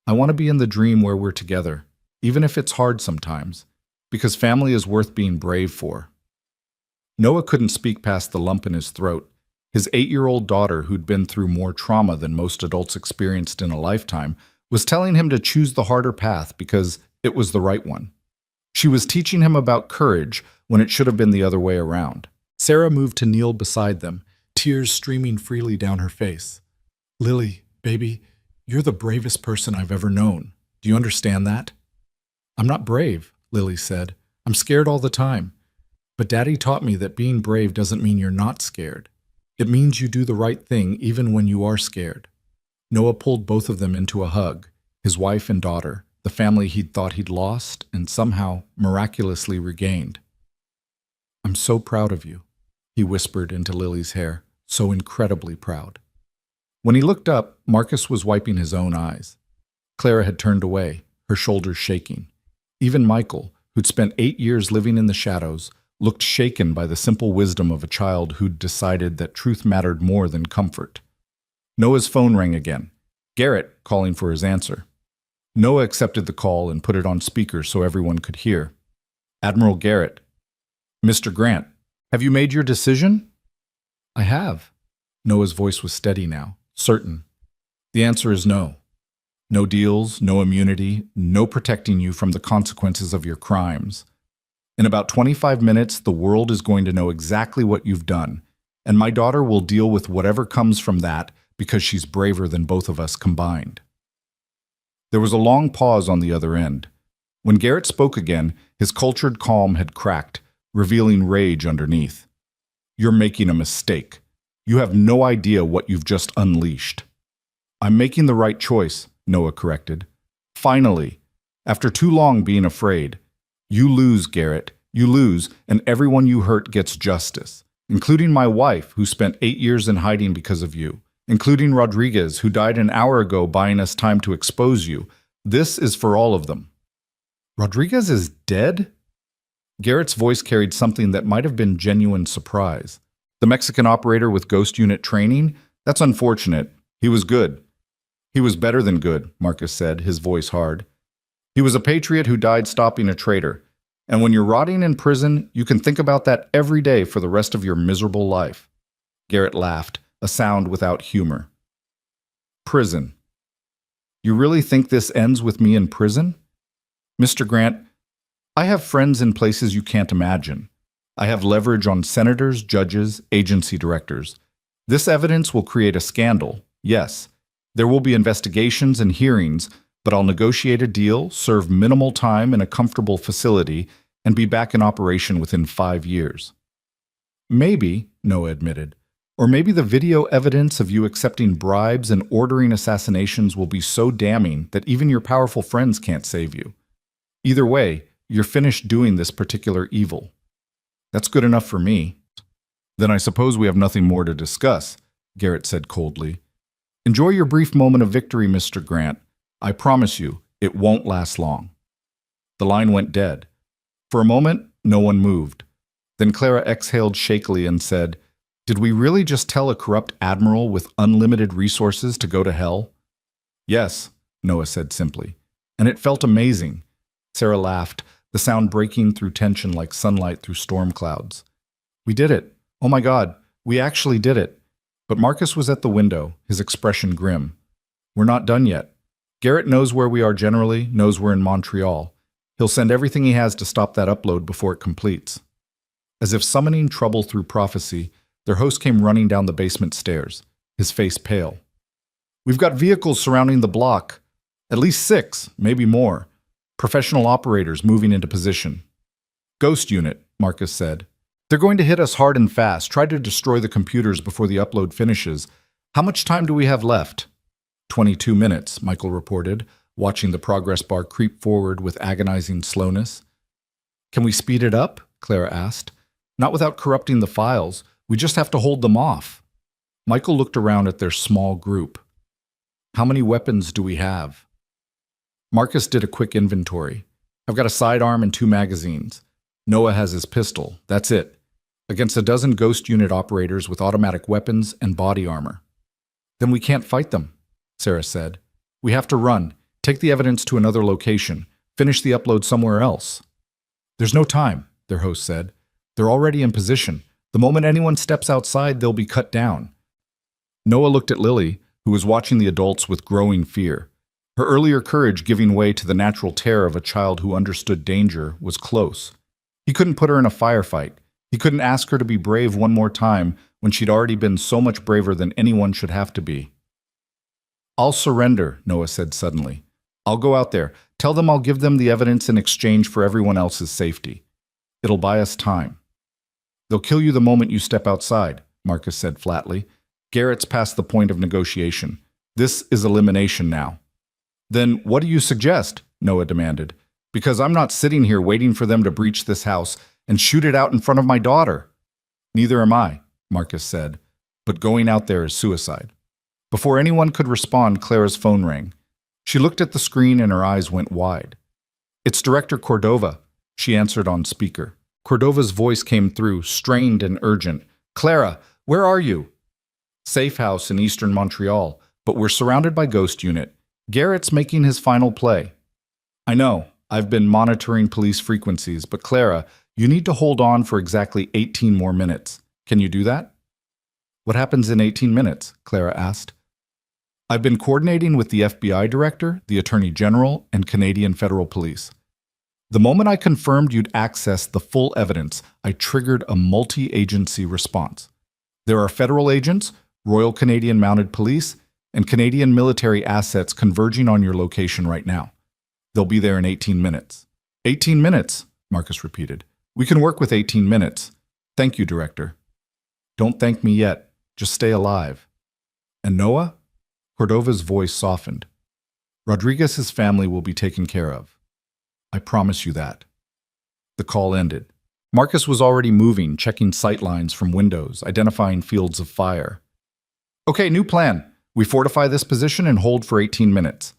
I want to be in the dream where we're together, even if it's hard sometimes, because family is worth being brave for. Noah couldn't speak past the lump in his throat. His 8-year-old daughter, who'd been through more trauma than most adults experienced in a lifetime, was telling him to choose the harder path because it was the right one. She was teaching him about courage when it should have been the other way around. Sarah moved to kneel beside them, tears streaming freely down her face. Lily, baby, you're the bravest person I've ever known. Do you understand that? I'm not brave, Lily said. I'm scared all the time. But Daddy taught me that being brave doesn't mean you're not scared. It means you do the right thing even when you are scared. Noah pulled both of them into a hug, his wife and daughter, the family he'd thought he'd lost and somehow miraculously regained. I'm so proud of you, he whispered into Lily's hair, so incredibly proud. When he looked up, Marcus was wiping his own eyes. Clara had turned away, her shoulders shaking. Even Michael, who'd spent 8 years living in the shadows, looked shaken by the simple wisdom of a child who'd decided that truth mattered more than comfort. Noah's phone rang again, Garrett calling for his answer. Noah accepted the call and put it on speaker so everyone could hear. Admiral Garrett. Mr. Grant, have you made your decision? I have. Noah's voice was steady now, certain. The answer is no. No deals, no immunity, no protecting you from the consequences of your crimes. In about 25 minutes, the world is going to know exactly what you've done, and my daughter will deal with whatever comes from that because she's braver than both of us combined. There was a long pause on the other end. When Garrett spoke again, his cultured calm had cracked, revealing rage underneath. You're making a mistake. You have no idea what you've just unleashed. I'm making the right choice, Noah corrected. Finally, after too long being afraid. You lose, Garrett. You lose, and everyone you hurt gets justice, including my wife, who spent 8 years in hiding because of you, including Rodriguez, who died an hour ago buying us time to expose you. This is for all of them. Rodriguez is dead? Garrett's voice carried something that might have been genuine surprise. The Mexican operator with Ghost Unit training? That's unfortunate. He was good. He was better than good, Marcus said, his voice hard. He was a patriot who died stopping a traitor. And when you're rotting in prison, you can think about that every day for the rest of your miserable life. Garrett laughed, a sound without humor. Prison. You really think this ends with me in prison? Mr. Grant, I have friends in places you can't imagine. I have leverage on senators, judges, agency directors. This evidence will create a scandal, yes. There will be investigations and hearings, but I'll negotiate a deal, serve minimal time in a comfortable facility, and be back in operation within 5 years. Maybe, Noah admitted, or maybe the video evidence of you accepting bribes and ordering assassinations will be so damning that even your powerful friends can't save you. Either way, you're finished doing this particular evil. That's good enough for me. Then I suppose we have nothing more to discuss, Garrett said coldly. Enjoy your brief moment of victory, Mr. Grant. I promise you, it won't last long. The line went dead. For a moment, no one moved. Then Clara exhaled shakily and said, Did we really just tell a corrupt admiral with unlimited resources to go to hell? Yes, Noah said simply. And it felt amazing. Sarah laughed, the sound breaking through tension like sunlight through storm clouds. We did it. Oh my God, we actually did it. But Marcus was at the window, his expression grim. We're not done yet. Garrett knows where we are generally, knows we're in Montreal. He'll send everything he has to stop that upload before it completes. As if summoning trouble through prophecy, their host came running down the basement stairs, his face pale. We've got vehicles surrounding the block. At least 6, maybe more. Professional operators moving into position. Ghost unit, Marcus said. They're going to hit us hard and fast, try to destroy the computers before the upload finishes. How much time do we have left? 22 minutes, Michael reported, watching the progress bar creep forward with agonizing slowness. Can we speed it up? Clara asked. Not without corrupting the files. We just have to hold them off. Michael looked around at their small group. How many weapons do we have? Marcus did a quick inventory. I've got a sidearm and 2 magazines. Noah has his pistol. That's it. Against a dozen ghost unit operators with automatic weapons and body armor. Then we can't fight them, Sarah said. We have to run, take the evidence to another location, finish the upload somewhere else. There's no time, their host said. They're already in position. The moment anyone steps outside, they'll be cut down. Noah looked at Lily, who was watching the adults with growing fear. Her earlier courage giving way to the natural terror of a child who understood danger was close. He couldn't put her in a firefight. He couldn't ask her to be brave one more time when she'd already been so much braver than anyone should have to be. I'll surrender, Noah said suddenly. I'll go out there. Tell them I'll give them the evidence in exchange for everyone else's safety. It'll buy us time. They'll kill you the moment you step outside, Marcus said flatly. Garrett's past the point of negotiation. This is elimination now. Then what do you suggest? Noah demanded. Because I'm not sitting here waiting for them to breach this house and shoot it out in front of my daughter. Neither am I, Marcus said, but going out there is suicide. Before anyone could respond, Clara's phone rang. She looked at the screen and her eyes went wide. It's Director Cordova, she answered on speaker. Cordova's voice came through, strained and urgent. Clara, where are you? Safe house in eastern Montreal, but we're surrounded by Ghost Unit. Garrett's making his final play. I know, I've been monitoring police frequencies, but Clara, you need to hold on for exactly 18 more minutes. Can you do that? What happens in 18 minutes? Clara asked. I've been coordinating with the FBI director, the Attorney General, and Canadian Federal Police. The moment I confirmed you'd access the full evidence, I triggered a multi-agency response. There are federal agents, Royal Canadian Mounted Police, and Canadian military assets converging on your location right now. They'll be there in 18 minutes. 18 minutes, Marcus repeated. We can work with 18 minutes. Thank you, Director. Don't thank me yet. Just stay alive. And Noah? Cordova's voice softened. Rodriguez's family will be taken care of. I promise you that. The call ended. Marcus was already moving, checking sight lines from windows, identifying fields of fire. Okay, new plan. We fortify this position and hold for 18 minutes.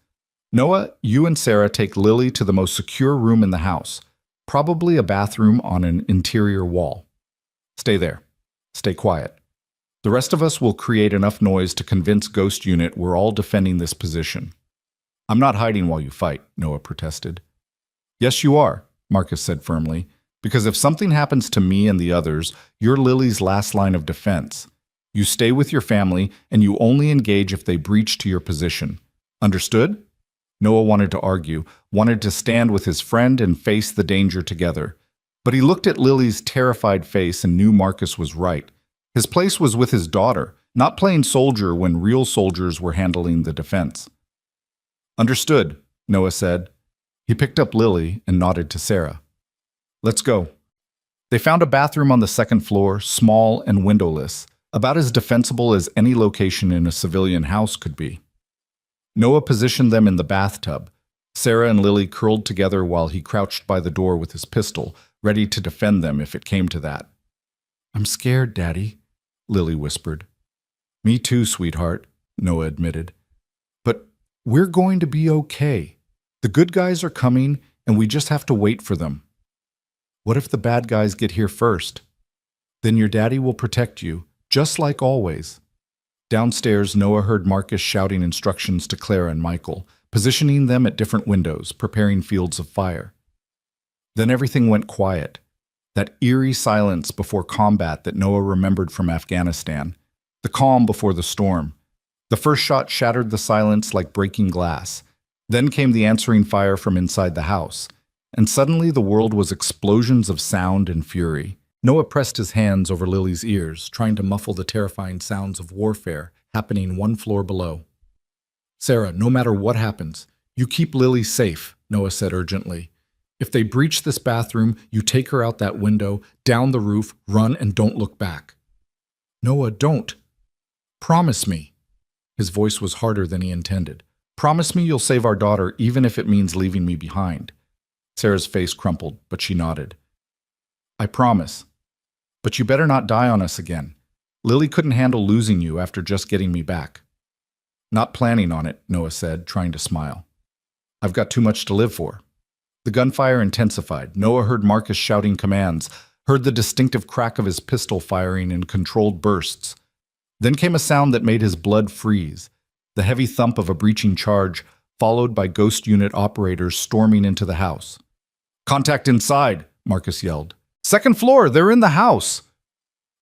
Noah, you and Sarah take Lily to the most secure room in the house, probably a bathroom on an interior wall. Stay there. Stay quiet. The rest of us will create enough noise to convince Ghost Unit we're all defending this position. I'm not hiding while you fight, Noah protested. Yes, you are, Marcus said firmly, because if something happens to me and the others, you're Lily's last line of defense. You stay with your family, and you only engage if they breach to your position. Understood? Noah wanted to argue, wanted to stand with his friend and face the danger together. But he looked at Lily's terrified face and knew Marcus was right. His place was with his daughter, not playing soldier when real soldiers were handling the defense. Understood, Noah said. He picked up Lily and nodded to Sarah. Let's go. They found a bathroom on the second floor, small and windowless, about as defensible as any location in a civilian house could be. Noah positioned them in the bathtub. Sarah and Lily curled together while he crouched by the door with his pistol, ready to defend them if it came to that. I'm scared, Daddy, Lily whispered. Me too, sweetheart, Noah admitted. But we're going to be okay. The good guys are coming, and we just have to wait for them. What if the bad guys get here first? Then your daddy will protect you, just like always. Downstairs, Noah heard Marcus shouting instructions to Clara and Michael, positioning them at different windows, preparing fields of fire. Then everything went quiet. That eerie silence before combat that Noah remembered from Afghanistan. The calm before the storm. The first shot shattered the silence like breaking glass. Then came the answering fire from inside the house. And suddenly the world was explosions of sound and fury. Noah pressed his hands over Lily's ears, trying to muffle the terrifying sounds of warfare happening one floor below. Sarah, no matter what happens, you keep Lily safe, Noah said urgently. If they breach this bathroom, you take her out that window, down the roof, run, and don't look back. Noah, don't. Promise me. His voice was harder than he intended. Promise me you'll save our daughter even if it means leaving me behind. Sarah's face crumpled, but she nodded. I promise. But you better not die on us again. Lily couldn't handle losing you after just getting me back. Not planning on it, Noah said, trying to smile. I've got too much to live for. The gunfire intensified. Noah heard Marcus shouting commands, heard the distinctive crack of his pistol firing in controlled bursts. Then came a sound that made his blood freeze, the heavy thump of a breaching charge, followed by Ghost Unit operators storming into the house. Contact inside, Marcus yelled. Second floor, they're in the house.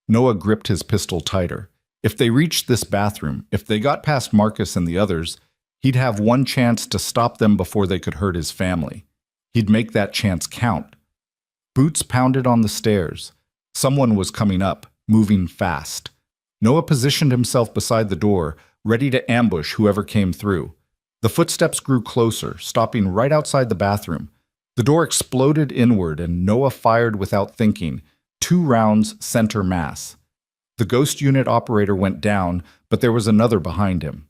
Noah gripped his pistol tighter. If they reached this bathroom, if they got past Marcus and the others, he'd have one chance to stop them before they could hurt his family. He'd make that chance count. Boots pounded on the stairs. Someone was coming up, moving fast. Noah positioned himself beside the door, ready to ambush whoever came through. The footsteps grew closer, stopping right outside the bathroom. The door exploded inward, and Noah fired without thinking, 2 rounds center mass. The Ghost Unit operator went down, but there was another behind him.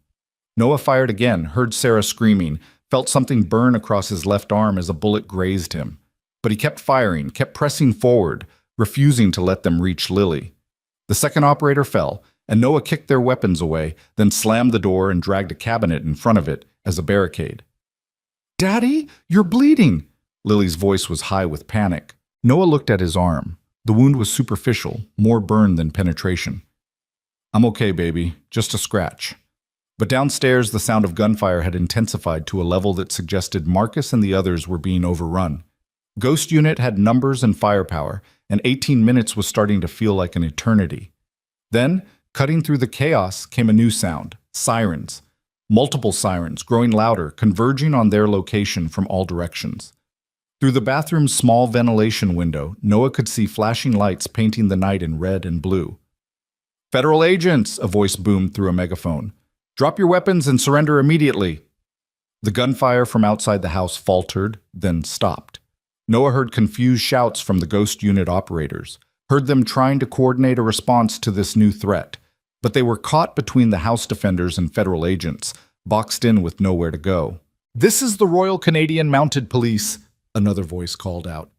Noah fired again, heard Sarah screaming, felt something burn across his left arm as a bullet grazed him. But he kept firing, kept pressing forward, refusing to let them reach Lily. The second operator fell, and Noah kicked their weapons away, then slammed the door and dragged a cabinet in front of it as a barricade. Daddy, you're bleeding! Lily's voice was high with panic. Noah looked at his arm. The wound was superficial, more burn than penetration. I'm okay, baby. Just a scratch. But downstairs, the sound of gunfire had intensified to a level that suggested Marcus and the others were being overrun. Ghost Unit had numbers and firepower, and 18 minutes was starting to feel like an eternity. Then, cutting through the chaos, came a new sound, sirens. Multiple sirens, growing louder, converging on their location from all directions. Through the bathroom's small ventilation window, Noah could see flashing lights painting the night in red and blue. Federal agents, a voice boomed through a megaphone. Drop your weapons and surrender immediately. The gunfire from outside the house faltered, then stopped. Noah heard confused shouts from the Ghost Unit operators, heard them trying to coordinate a response to this new threat, but they were caught between the house defenders and federal agents, boxed in with nowhere to go. This is the Royal Canadian Mounted Police, another voice called out.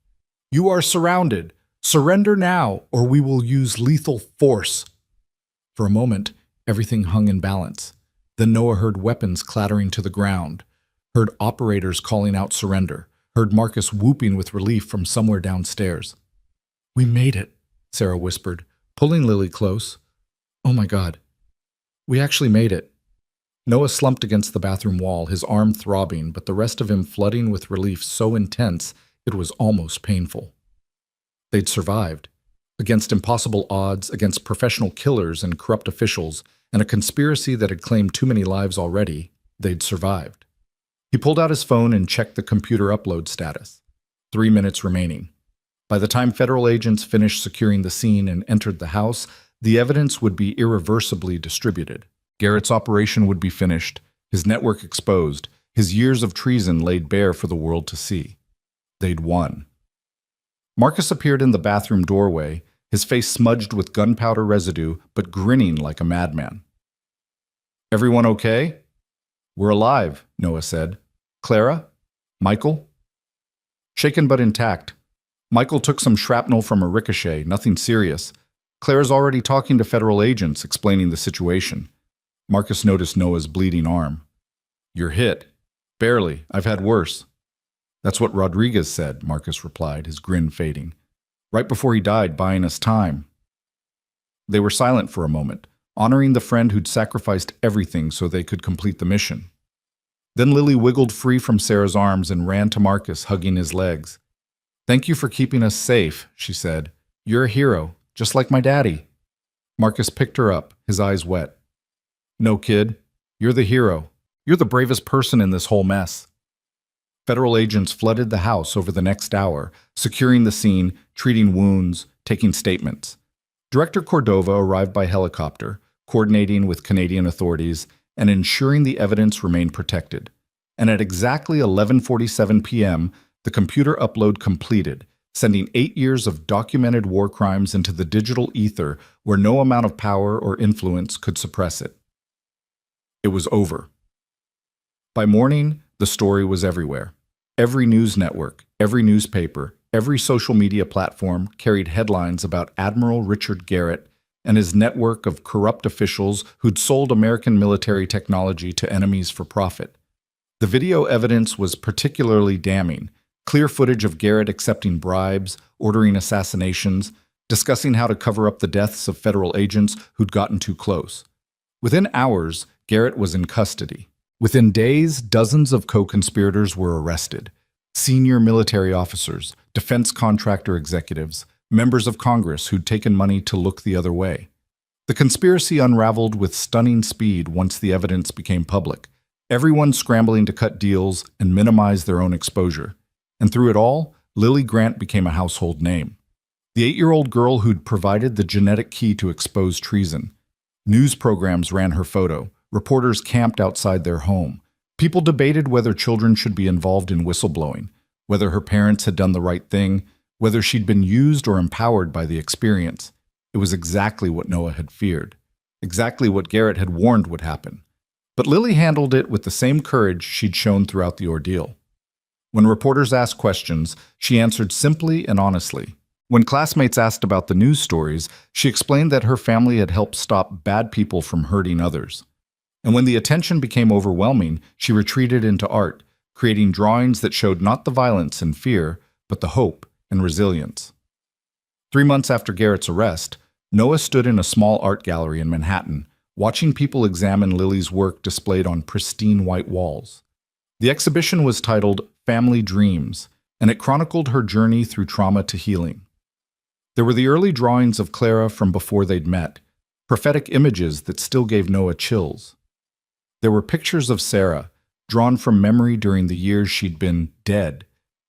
You are surrounded. Surrender now, or we will use lethal force. For a moment, everything hung in balance. Then Noah heard weapons clattering to the ground, heard operators calling out surrender, heard Marcus whooping with relief from somewhere downstairs. We made it, Sarah whispered, pulling Lily close. Oh my God. We actually made it. Noah slumped against the bathroom wall, his arm throbbing, but the rest of him flooding with relief so intense it was almost painful. They'd survived. Against impossible odds, against professional killers and corrupt officials, and a conspiracy that had claimed too many lives already, they'd survived. He pulled out his phone and checked the computer upload status. 3 minutes remaining. By the time federal agents finished securing the scene and entered the house, the evidence would be irreversibly distributed. Garrett's operation would be finished, his network exposed, his years of treason laid bare for the world to see. They'd won. Marcus appeared in the bathroom doorway, his face smudged with gunpowder residue, but grinning like a madman. "Everyone okay?" "We're alive," Noah said. "Clara? Michael?" Shaken but intact. "Michael took some shrapnel from a ricochet, nothing serious. Clara's already talking to federal agents, explaining the situation." Marcus noticed Noah's bleeding arm. "You're hit." "Barely. I've had worse." "That's what Rodriguez said," Marcus replied, his grin fading. "Right before he died, buying us time." They were silent for a moment, honoring the friend who'd sacrificed everything so they could complete the mission. Then Lily wiggled free from Sarah's arms and ran to Marcus, hugging his legs. "Thank you for keeping us safe," she said. "You're a hero, just like my daddy." Marcus picked her up, his eyes wet. "No, kid. You're the hero. You're the bravest person in this whole mess." Federal agents flooded the house over the next hour, securing the scene, treating wounds, taking statements. Director Cordova arrived by helicopter, coordinating with Canadian authorities and ensuring the evidence remained protected. And at exactly 11:47 p.m., the computer upload completed, sending 8 years of documented war crimes into the digital ether where no amount of power or influence could suppress it. It was over. By morning, the story was everywhere. Every news network, every newspaper, every social media platform carried headlines about Admiral Richard Garrett and his network of corrupt officials who'd sold American military technology to enemies for profit. The video evidence was particularly damning. Clear footage of Garrett accepting bribes, ordering assassinations, discussing how to cover up the deaths of federal agents who'd gotten too close. Within hours, Garrett was in custody. Within days, dozens of co-conspirators were arrested. Senior military officers, defense contractor executives, members of Congress who'd taken money to look the other way. The conspiracy unraveled with stunning speed once the evidence became public, everyone scrambling to cut deals and minimize their own exposure. And through it all, Lily Grant became a household name. The 8-year-old girl who'd provided the genetic key to expose treason. News programs ran her photo. Reporters camped outside their home. People debated whether children should be involved in whistleblowing, whether her parents had done the right thing, whether she'd been used or empowered by the experience. It was exactly what Noah had feared, exactly what Garrett had warned would happen. But Lily handled it with the same courage she'd shown throughout the ordeal. When reporters asked questions, she answered simply and honestly. When classmates asked about the news stories, she explained that her family had helped stop bad people from hurting others. And when the attention became overwhelming, she retreated into art, creating drawings that showed not the violence and fear, but the hope and resilience. 3 months after Garrett's arrest, Noah stood in a small art gallery in Manhattan, watching people examine Lily's work displayed on pristine white walls. The exhibition was titled Family Dreams, and it chronicled her journey through trauma to healing. There were the early drawings of Clara from before they'd met, prophetic images that still gave Noah chills. There were pictures of Sarah, drawn from memory during the years she'd been dead,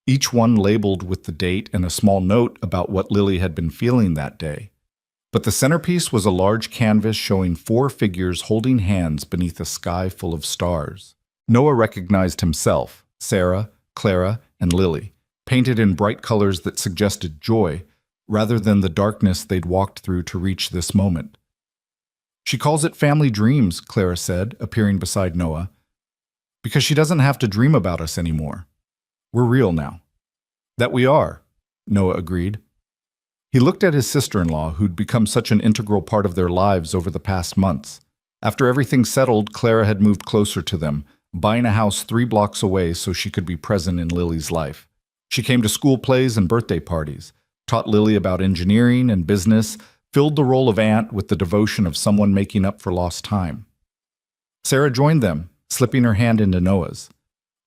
each one labeled with the date and a small note about what Lily had been feeling that day. But the centerpiece was a large canvas showing 4 figures holding hands beneath a sky full of stars. Noah recognized himself, Sarah, Clara, and Lily, painted in bright colors that suggested joy, rather than the darkness they'd walked through to reach this moment. "She calls it family dreams," Clara said, appearing beside Noah, "because she doesn't have to dream about us anymore. We're real now." "That we are," Noah agreed. He looked at his sister-in-law, who'd become such an integral part of their lives over the past months. After everything settled, Clara had moved closer to them, buying a house 3 blocks away so she could be present in Lily's life. She came to school plays and birthday parties, taught Lily about engineering and business, filled the role of aunt with the devotion of someone making up for lost time. Sarah joined them, slipping her hand into Noah's.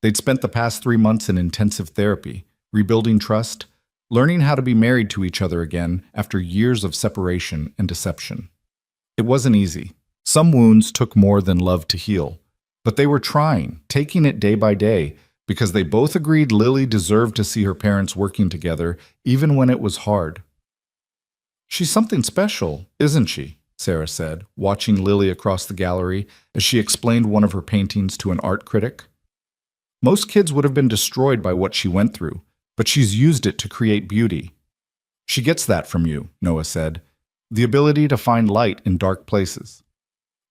They'd spent the past 3 months in intensive therapy, rebuilding trust, learning how to be married to each other again after years of separation and deception. It wasn't easy. Some wounds took more than love to heal, but they were trying, taking it day by day, because they both agreed Lily deserved to see her parents working together, even when it was hard. "She's something special, isn't she?" Sarah said, watching Lily across the gallery as she explained one of her paintings to an art critic. "Most kids would have been destroyed by what she went through, but she's used it to create beauty." "She gets that from you," Noah said, "the ability to find light in dark places."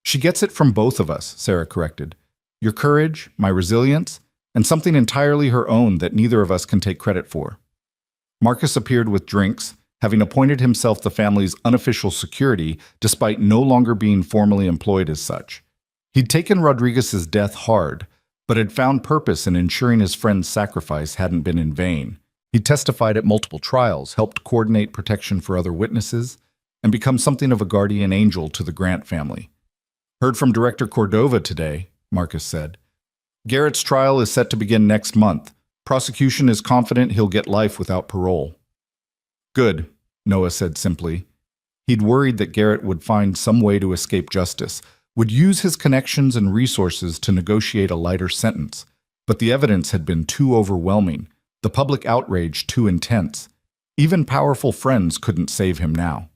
"She gets it from both of us," Sarah corrected. "Your courage, my resilience, and something entirely her own that neither of us can take credit for." Marcus appeared with drinks, having appointed himself the family's unofficial security despite no longer being formally employed as such. He'd taken Rodriguez's death hard, but had found purpose in ensuring his friend's sacrifice hadn't been in vain. He testified at multiple trials, helped coordinate protection for other witnesses, and become something of a guardian angel to the Grant family. "Heard from Director Cordova today," Marcus said. "Garrett's trial is set to begin next month. Prosecution is confident he'll get life without parole." "Good," Noah said simply. He'd worried that Garrett would find some way to escape justice, would use his connections and resources to negotiate a lighter sentence. But the evidence had been too overwhelming, the public outrage too intense. Even powerful friends couldn't save him now.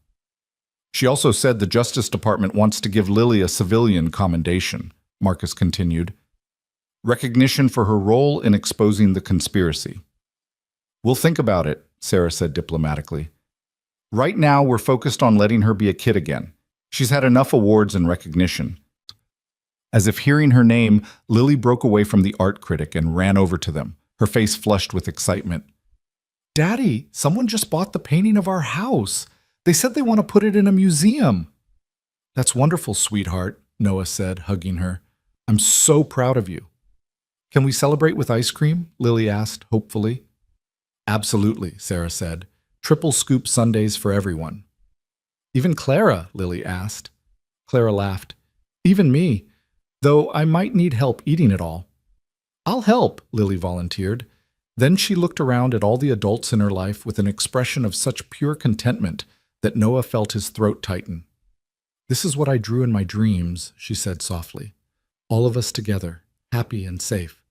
"She also said the Justice Department wants to give Lily a civilian commendation," Marcus continued. "Recognition for her role in exposing the conspiracy." "We'll think about it," Sarah said diplomatically. "Right now, we're focused on letting her be a kid again. She's had enough awards and recognition." As if hearing her name, Lily broke away from the art critic and ran over to them, her face flushed with excitement. "Daddy, someone just bought the painting of our house. They said they want to put it in a museum." "That's wonderful, sweetheart," Noah said, hugging her. "I'm so proud of you." "Can we celebrate with ice cream?" Lily asked, hopefully. "Absolutely," Sarah said. "Triple scoop sundaes for everyone." "Even Clara?" Lily asked. Clara laughed. "Even me, though I might need help eating it all." "I'll help," Lily volunteered. Then she looked around at all the adults in her life with an expression of such pure contentment that Noah felt his throat tighten. "This is what I drew in my dreams," she said softly. "All of us together, happy and safe.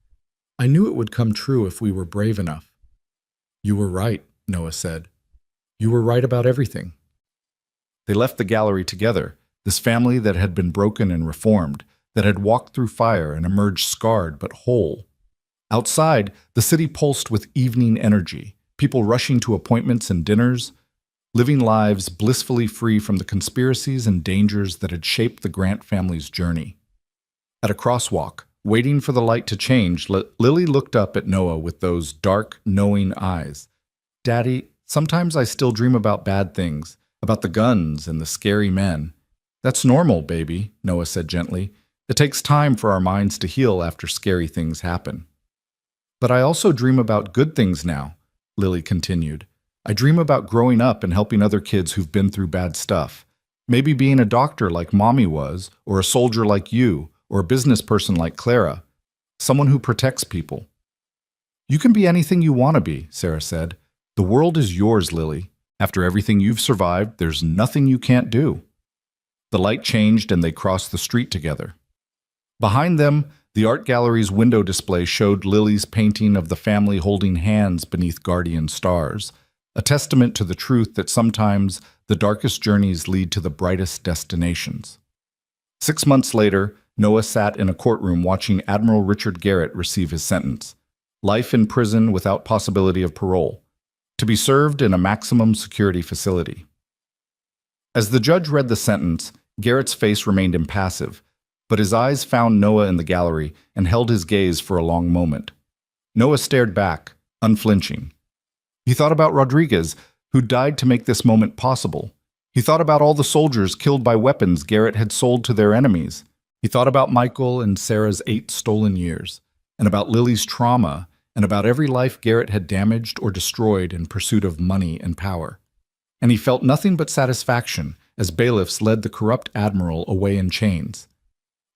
I knew it would come true if we were brave enough." "You were right," Noah said. "You were right about everything." They left the gallery together, this family that had been broken and reformed, that had walked through fire and emerged scarred but whole. Outside, the city pulsed with evening energy, people rushing to appointments and dinners, living lives blissfully free from the conspiracies and dangers that had shaped the Grant family's journey. At a crosswalk, waiting for the light to change, Lily looked up at Noah with those dark, knowing eyes. "Daddy, sometimes I still dream about bad things, about the guns and the scary men." "That's normal, baby," Noah said gently. "It takes time for our minds to heal after scary things happen." "But I also dream about good things now," Lily continued. "I dream about growing up and helping other kids who've been through bad stuff. Maybe being a doctor like Mommy was, or a soldier like you, or a business person like Clara. Someone who protects people." "You can be anything you want to be," Sarah said. "The world is yours, Lily. After everything you've survived, there's nothing you can't do." The light changed and they crossed the street together. Behind them, the art gallery's window display showed Lily's painting of the family holding hands beneath guardian stars, a testament to the truth that sometimes the darkest journeys lead to the brightest destinations. 6 months later, Noah sat in a courtroom watching Admiral Richard Garrett receive his sentence. Life in prison without possibility of parole, to be served in a maximum security facility. As the judge read the sentence, Garrett's face remained impassive, but his eyes found Noah in the gallery and held his gaze for a long moment. Noah stared back, unflinching. He thought about Rodriguez, who died to make this moment possible. He thought about all the soldiers killed by weapons Garrett had sold to their enemies. He thought about Michael and Sarah's 8 stolen years, and about Lily's trauma, and about every life Garrett had damaged or destroyed in pursuit of money and power. and he felt nothing but satisfaction as bailiffs led the corrupt admiral away in chains.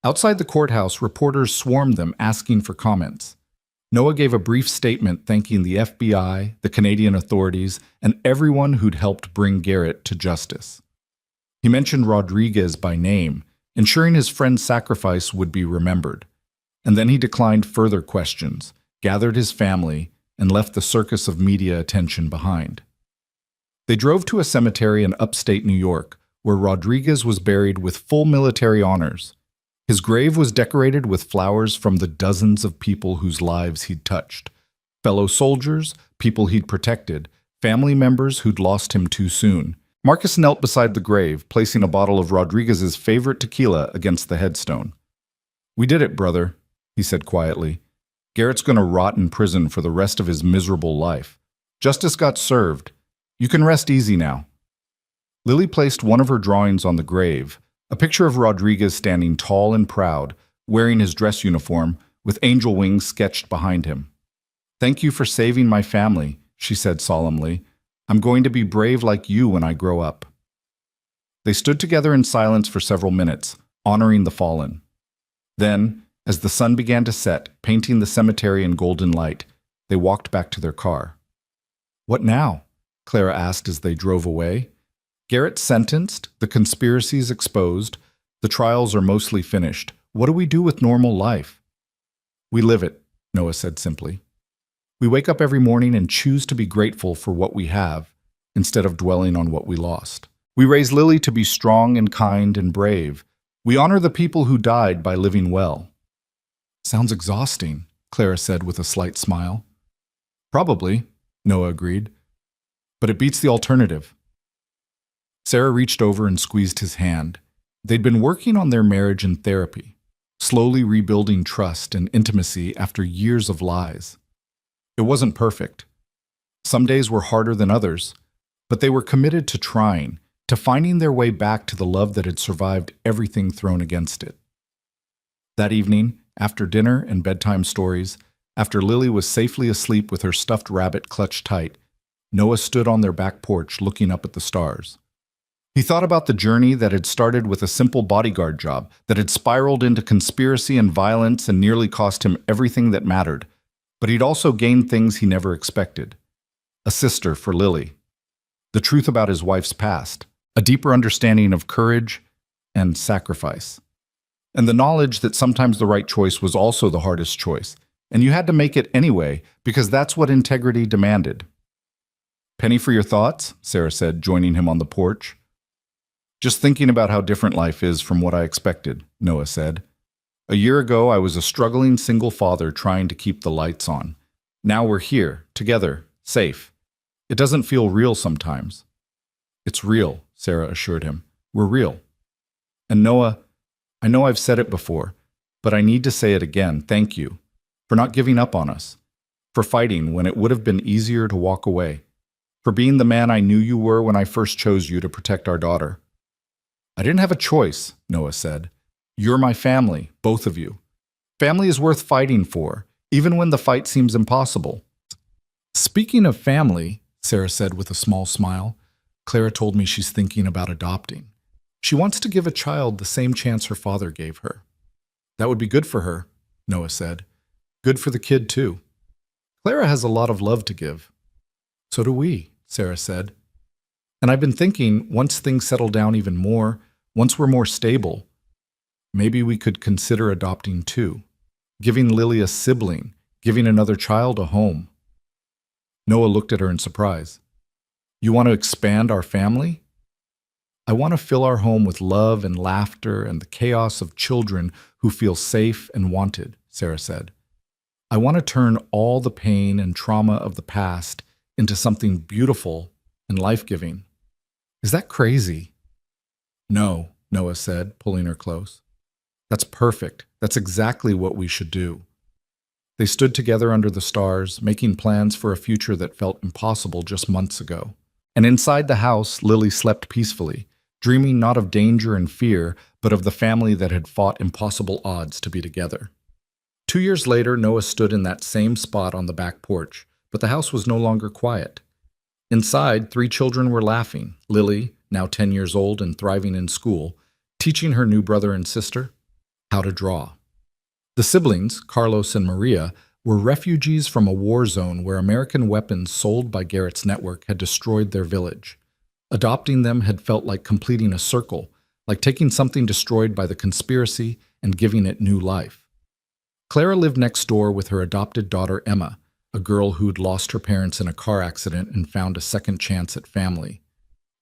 Outside the courthouse, reporters swarmed them asking for comments. Noah gave a brief statement thanking the FBI, the Canadian authorities, and everyone who'd helped bring Garrett to justice. He mentioned Rodriguez by name, ensuring his friend's sacrifice would be remembered. And then he declined further questions, gathered his family, and left the circus of media attention behind. They drove to a cemetery in upstate New York, where Rodriguez was buried with full military honors. His grave was decorated with flowers from the dozens of people whose lives he'd touched. Fellow soldiers, people he'd protected, family members who'd lost him too soon. Marcus knelt beside the grave, placing a bottle of Rodriguez's favorite tequila against the headstone. "We did it, brother," he said quietly. "Garrett's going to rot in prison for the rest of his miserable life. Justice got served. You can rest easy now." Lily placed one of her drawings on the grave, a picture of Rodriguez standing tall and proud, wearing his dress uniform, with angel wings sketched behind him. "Thank you for saving my family," she said solemnly. "I'm going to be brave like you when I grow up." They stood together in silence for several minutes, honoring the fallen. Then, as the sun began to set, painting the cemetery in golden light, they walked back to their car. "What now?" Clara asked as they drove away. "Garrett sentenced, the conspiracies exposed, the trials are mostly finished. What do we do with normal life?" "We live it," Noah said simply. "We wake up every morning and choose to be grateful for what we have, instead of dwelling on what we lost. We raise Lily to be strong and kind and brave. We honor the people who died by living well." "Sounds exhausting," Clara said with a slight smile. "Probably," Noah agreed. "But it beats the alternative." Sarah reached over and squeezed his hand. They'd been working on their marriage in therapy, slowly rebuilding trust and intimacy after years of lies. It wasn't perfect. Some days were harder than others, but they were committed to trying, to finding their way back to the love that had survived everything thrown against it. That evening, after dinner and bedtime stories, after Lily was safely asleep with her stuffed rabbit clutched tight, Noah stood on their back porch looking up at the stars. He thought about the journey that had started with a simple bodyguard job, that had spiraled into conspiracy and violence and nearly cost him everything that mattered. But he'd also gained things he never expected. A sister for Lily. The truth about his wife's past. A deeper understanding of courage and sacrifice. And the knowledge that sometimes the right choice was also the hardest choice, and you had to make it anyway because that's what integrity demanded. "Penny for your thoughts?" Sarah said, joining him on the porch. "Just thinking about how different life is from what I expected," Noah said. "A year ago, I was a struggling single father trying to keep the lights on. Now we're here, together, safe. It doesn't feel real sometimes." "It's real," Sarah assured him. "We're real." "And Noah, I know I've said it before, but I need to say it again. Thank you for not giving up on us, for fighting when it would have been easier to walk away, for being the man I knew you were when I first chose you to protect our daughter." "I didn't have a choice," Noah said. "You're my family, both of you. Family is worth fighting for, even when the fight seems impossible." "Speaking of family," Sarah said with a small smile, "Clara told me she's thinking about adopting. She wants to give a child the same chance her father gave her." "That would be good for her," Noah said. "Good for the kid, too. Clara has a lot of love to give." "So do we," Sarah said. "And I've been thinking, once things settle down even more, once we're more stable, maybe we could consider adopting too. Giving Lily a sibling, giving another child a home." Noah looked at her in surprise. "You want to expand our family?" "I want to fill our home with love and laughter and the chaos of children who feel safe and wanted," Sarah said. "I want to turn all the pain and trauma of the past into something beautiful and life-giving." "Is that crazy?" "No," Noah said, pulling her close. "That's perfect. That's exactly what we should do." They stood together under the stars, making plans for a future that felt impossible just months ago. And inside the house, Lily slept peacefully, dreaming not of danger and fear, but of the family that had fought impossible odds to be together. 2 years later, Noah stood in that same spot on the back porch, but the house was no longer quiet. Inside, three children were laughing. Lily, now 10 years old and thriving in school, teaching her new brother and sister how to draw. The siblings, Carlos and Maria, were refugees from a war zone where American weapons sold by Garrett's network had destroyed their village. Adopting them had felt like completing a circle, like taking something destroyed by the conspiracy and giving it new life. Clara lived next door with her adopted daughter Emma, a girl who'd lost her parents in a car accident and found a second chance at family.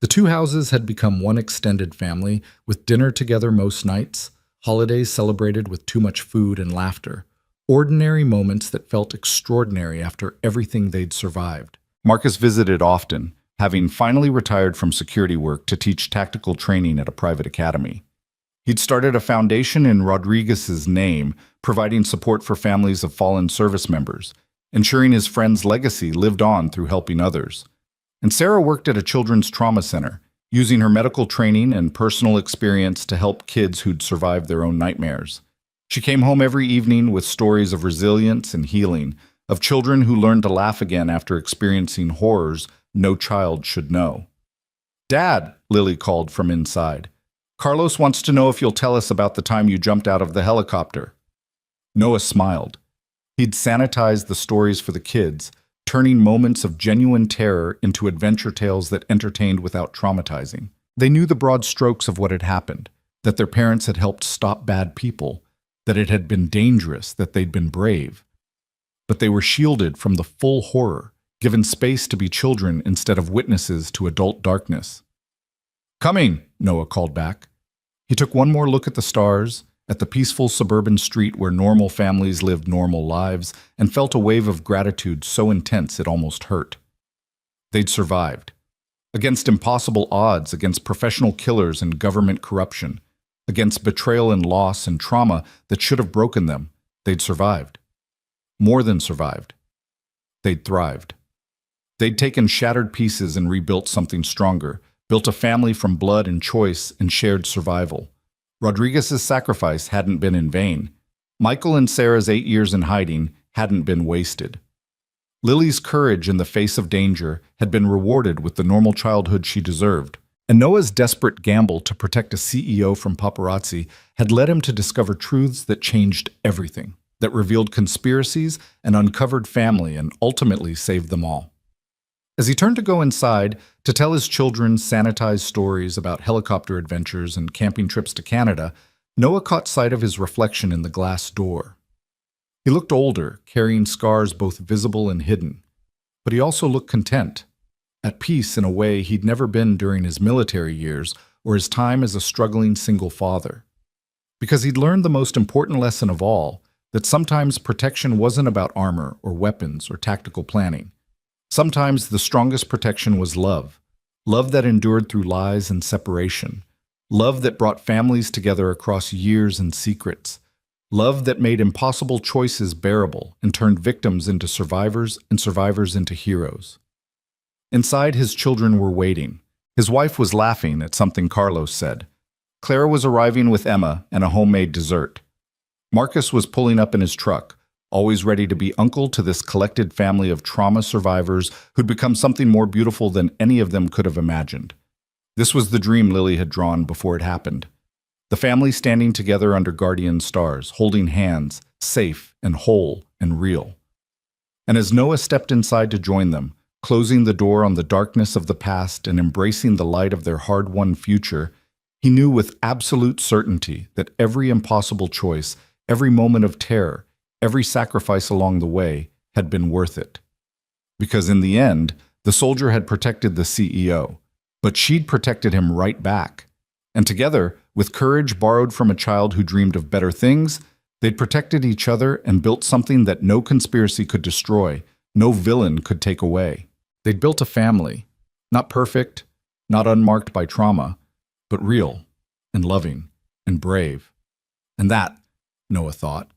The two houses had become one extended family, with dinner together most nights, holidays celebrated with too much food and laughter, ordinary moments that felt extraordinary after everything they'd survived. Marcus visited often, having finally retired from security work to teach tactical training at a private academy. He'd started a foundation in Rodriguez's name, providing support for families of fallen service members, ensuring his friend's legacy lived on through helping others. And Sarah worked at a children's trauma center, using her medical training and personal experience to help kids who'd survived their own nightmares. She came home every evening with stories of resilience and healing, of children who learned to laugh again after experiencing horrors no child should know. "Dad," Lily called from inside. "Carlos wants to know if you'll tell us about the time you jumped out of the helicopter." Noah smiled. He'd sanitized the stories for the kids, turning moments of genuine terror into adventure tales that entertained without traumatizing. They knew the broad strokes of what had happened, that their parents had helped stop bad people, that it had been dangerous, that they'd been brave. But they were shielded from the full horror, given space to be children instead of witnesses to adult darkness. "Coming," Noah called back. He took one more look at the stars, at the peaceful suburban street where normal families lived normal lives, and felt a wave of gratitude so intense it almost hurt. They'd survived. Against impossible odds, against professional killers and government corruption, against betrayal and loss and trauma that should have broken them, they'd survived. More than survived. They'd thrived. They'd taken shattered pieces and rebuilt something stronger, built a family from blood and choice and shared survival. Rodriguez's sacrifice hadn't been in vain. Michael and Sarah's 8 years in hiding hadn't been wasted. Lily's courage in the face of danger had been rewarded with the normal childhood she deserved. And Noah's desperate gamble to protect a CEO from paparazzi had led him to discover truths that changed everything, that revealed conspiracies and uncovered family and ultimately saved them all. As he turned to go inside to tell his children sanitized stories about helicopter adventures and camping trips to Canada, Noah caught sight of his reflection in the glass door. He looked older, carrying scars both visible and hidden, but he also looked content, at peace in a way he'd never been during his military years or his time as a struggling single father. Because he'd learned the most important lesson of all, that sometimes protection wasn't about armor or weapons or tactical planning. Sometimes the strongest protection was love. Love that endured through lies and separation. Love that brought families together across years and secrets. Love that made impossible choices bearable and turned victims into survivors and survivors into heroes. Inside, his children were waiting. His wife was laughing at something Carlos said. Clara was arriving with Emma and a homemade dessert. Marcus was pulling up in his truck, always ready to be uncle to this collected family of trauma survivors who'd become something more beautiful than any of them could have imagined. This was the dream Lily had drawn before it happened. The family standing together under guardian stars, holding hands, safe and whole and real. And as Noah stepped inside to join them, closing the door on the darkness of the past and embracing the light of their hard-won future, he knew with absolute certainty that every impossible choice, every moment of terror, every sacrifice along the way had been worth it. Because in the end, the soldier had protected the CEO, but she'd protected him right back. And together, with courage borrowed from a child who dreamed of better things, they'd protected each other and built something that no conspiracy could destroy, no villain could take away. They'd built a family, not perfect, not unmarked by trauma, but real and loving and brave. And that, Noah thought,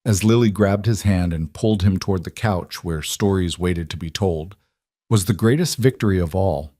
as Lily grabbed his hand and pulled him toward the couch where stories waited to be told, was the greatest victory of all.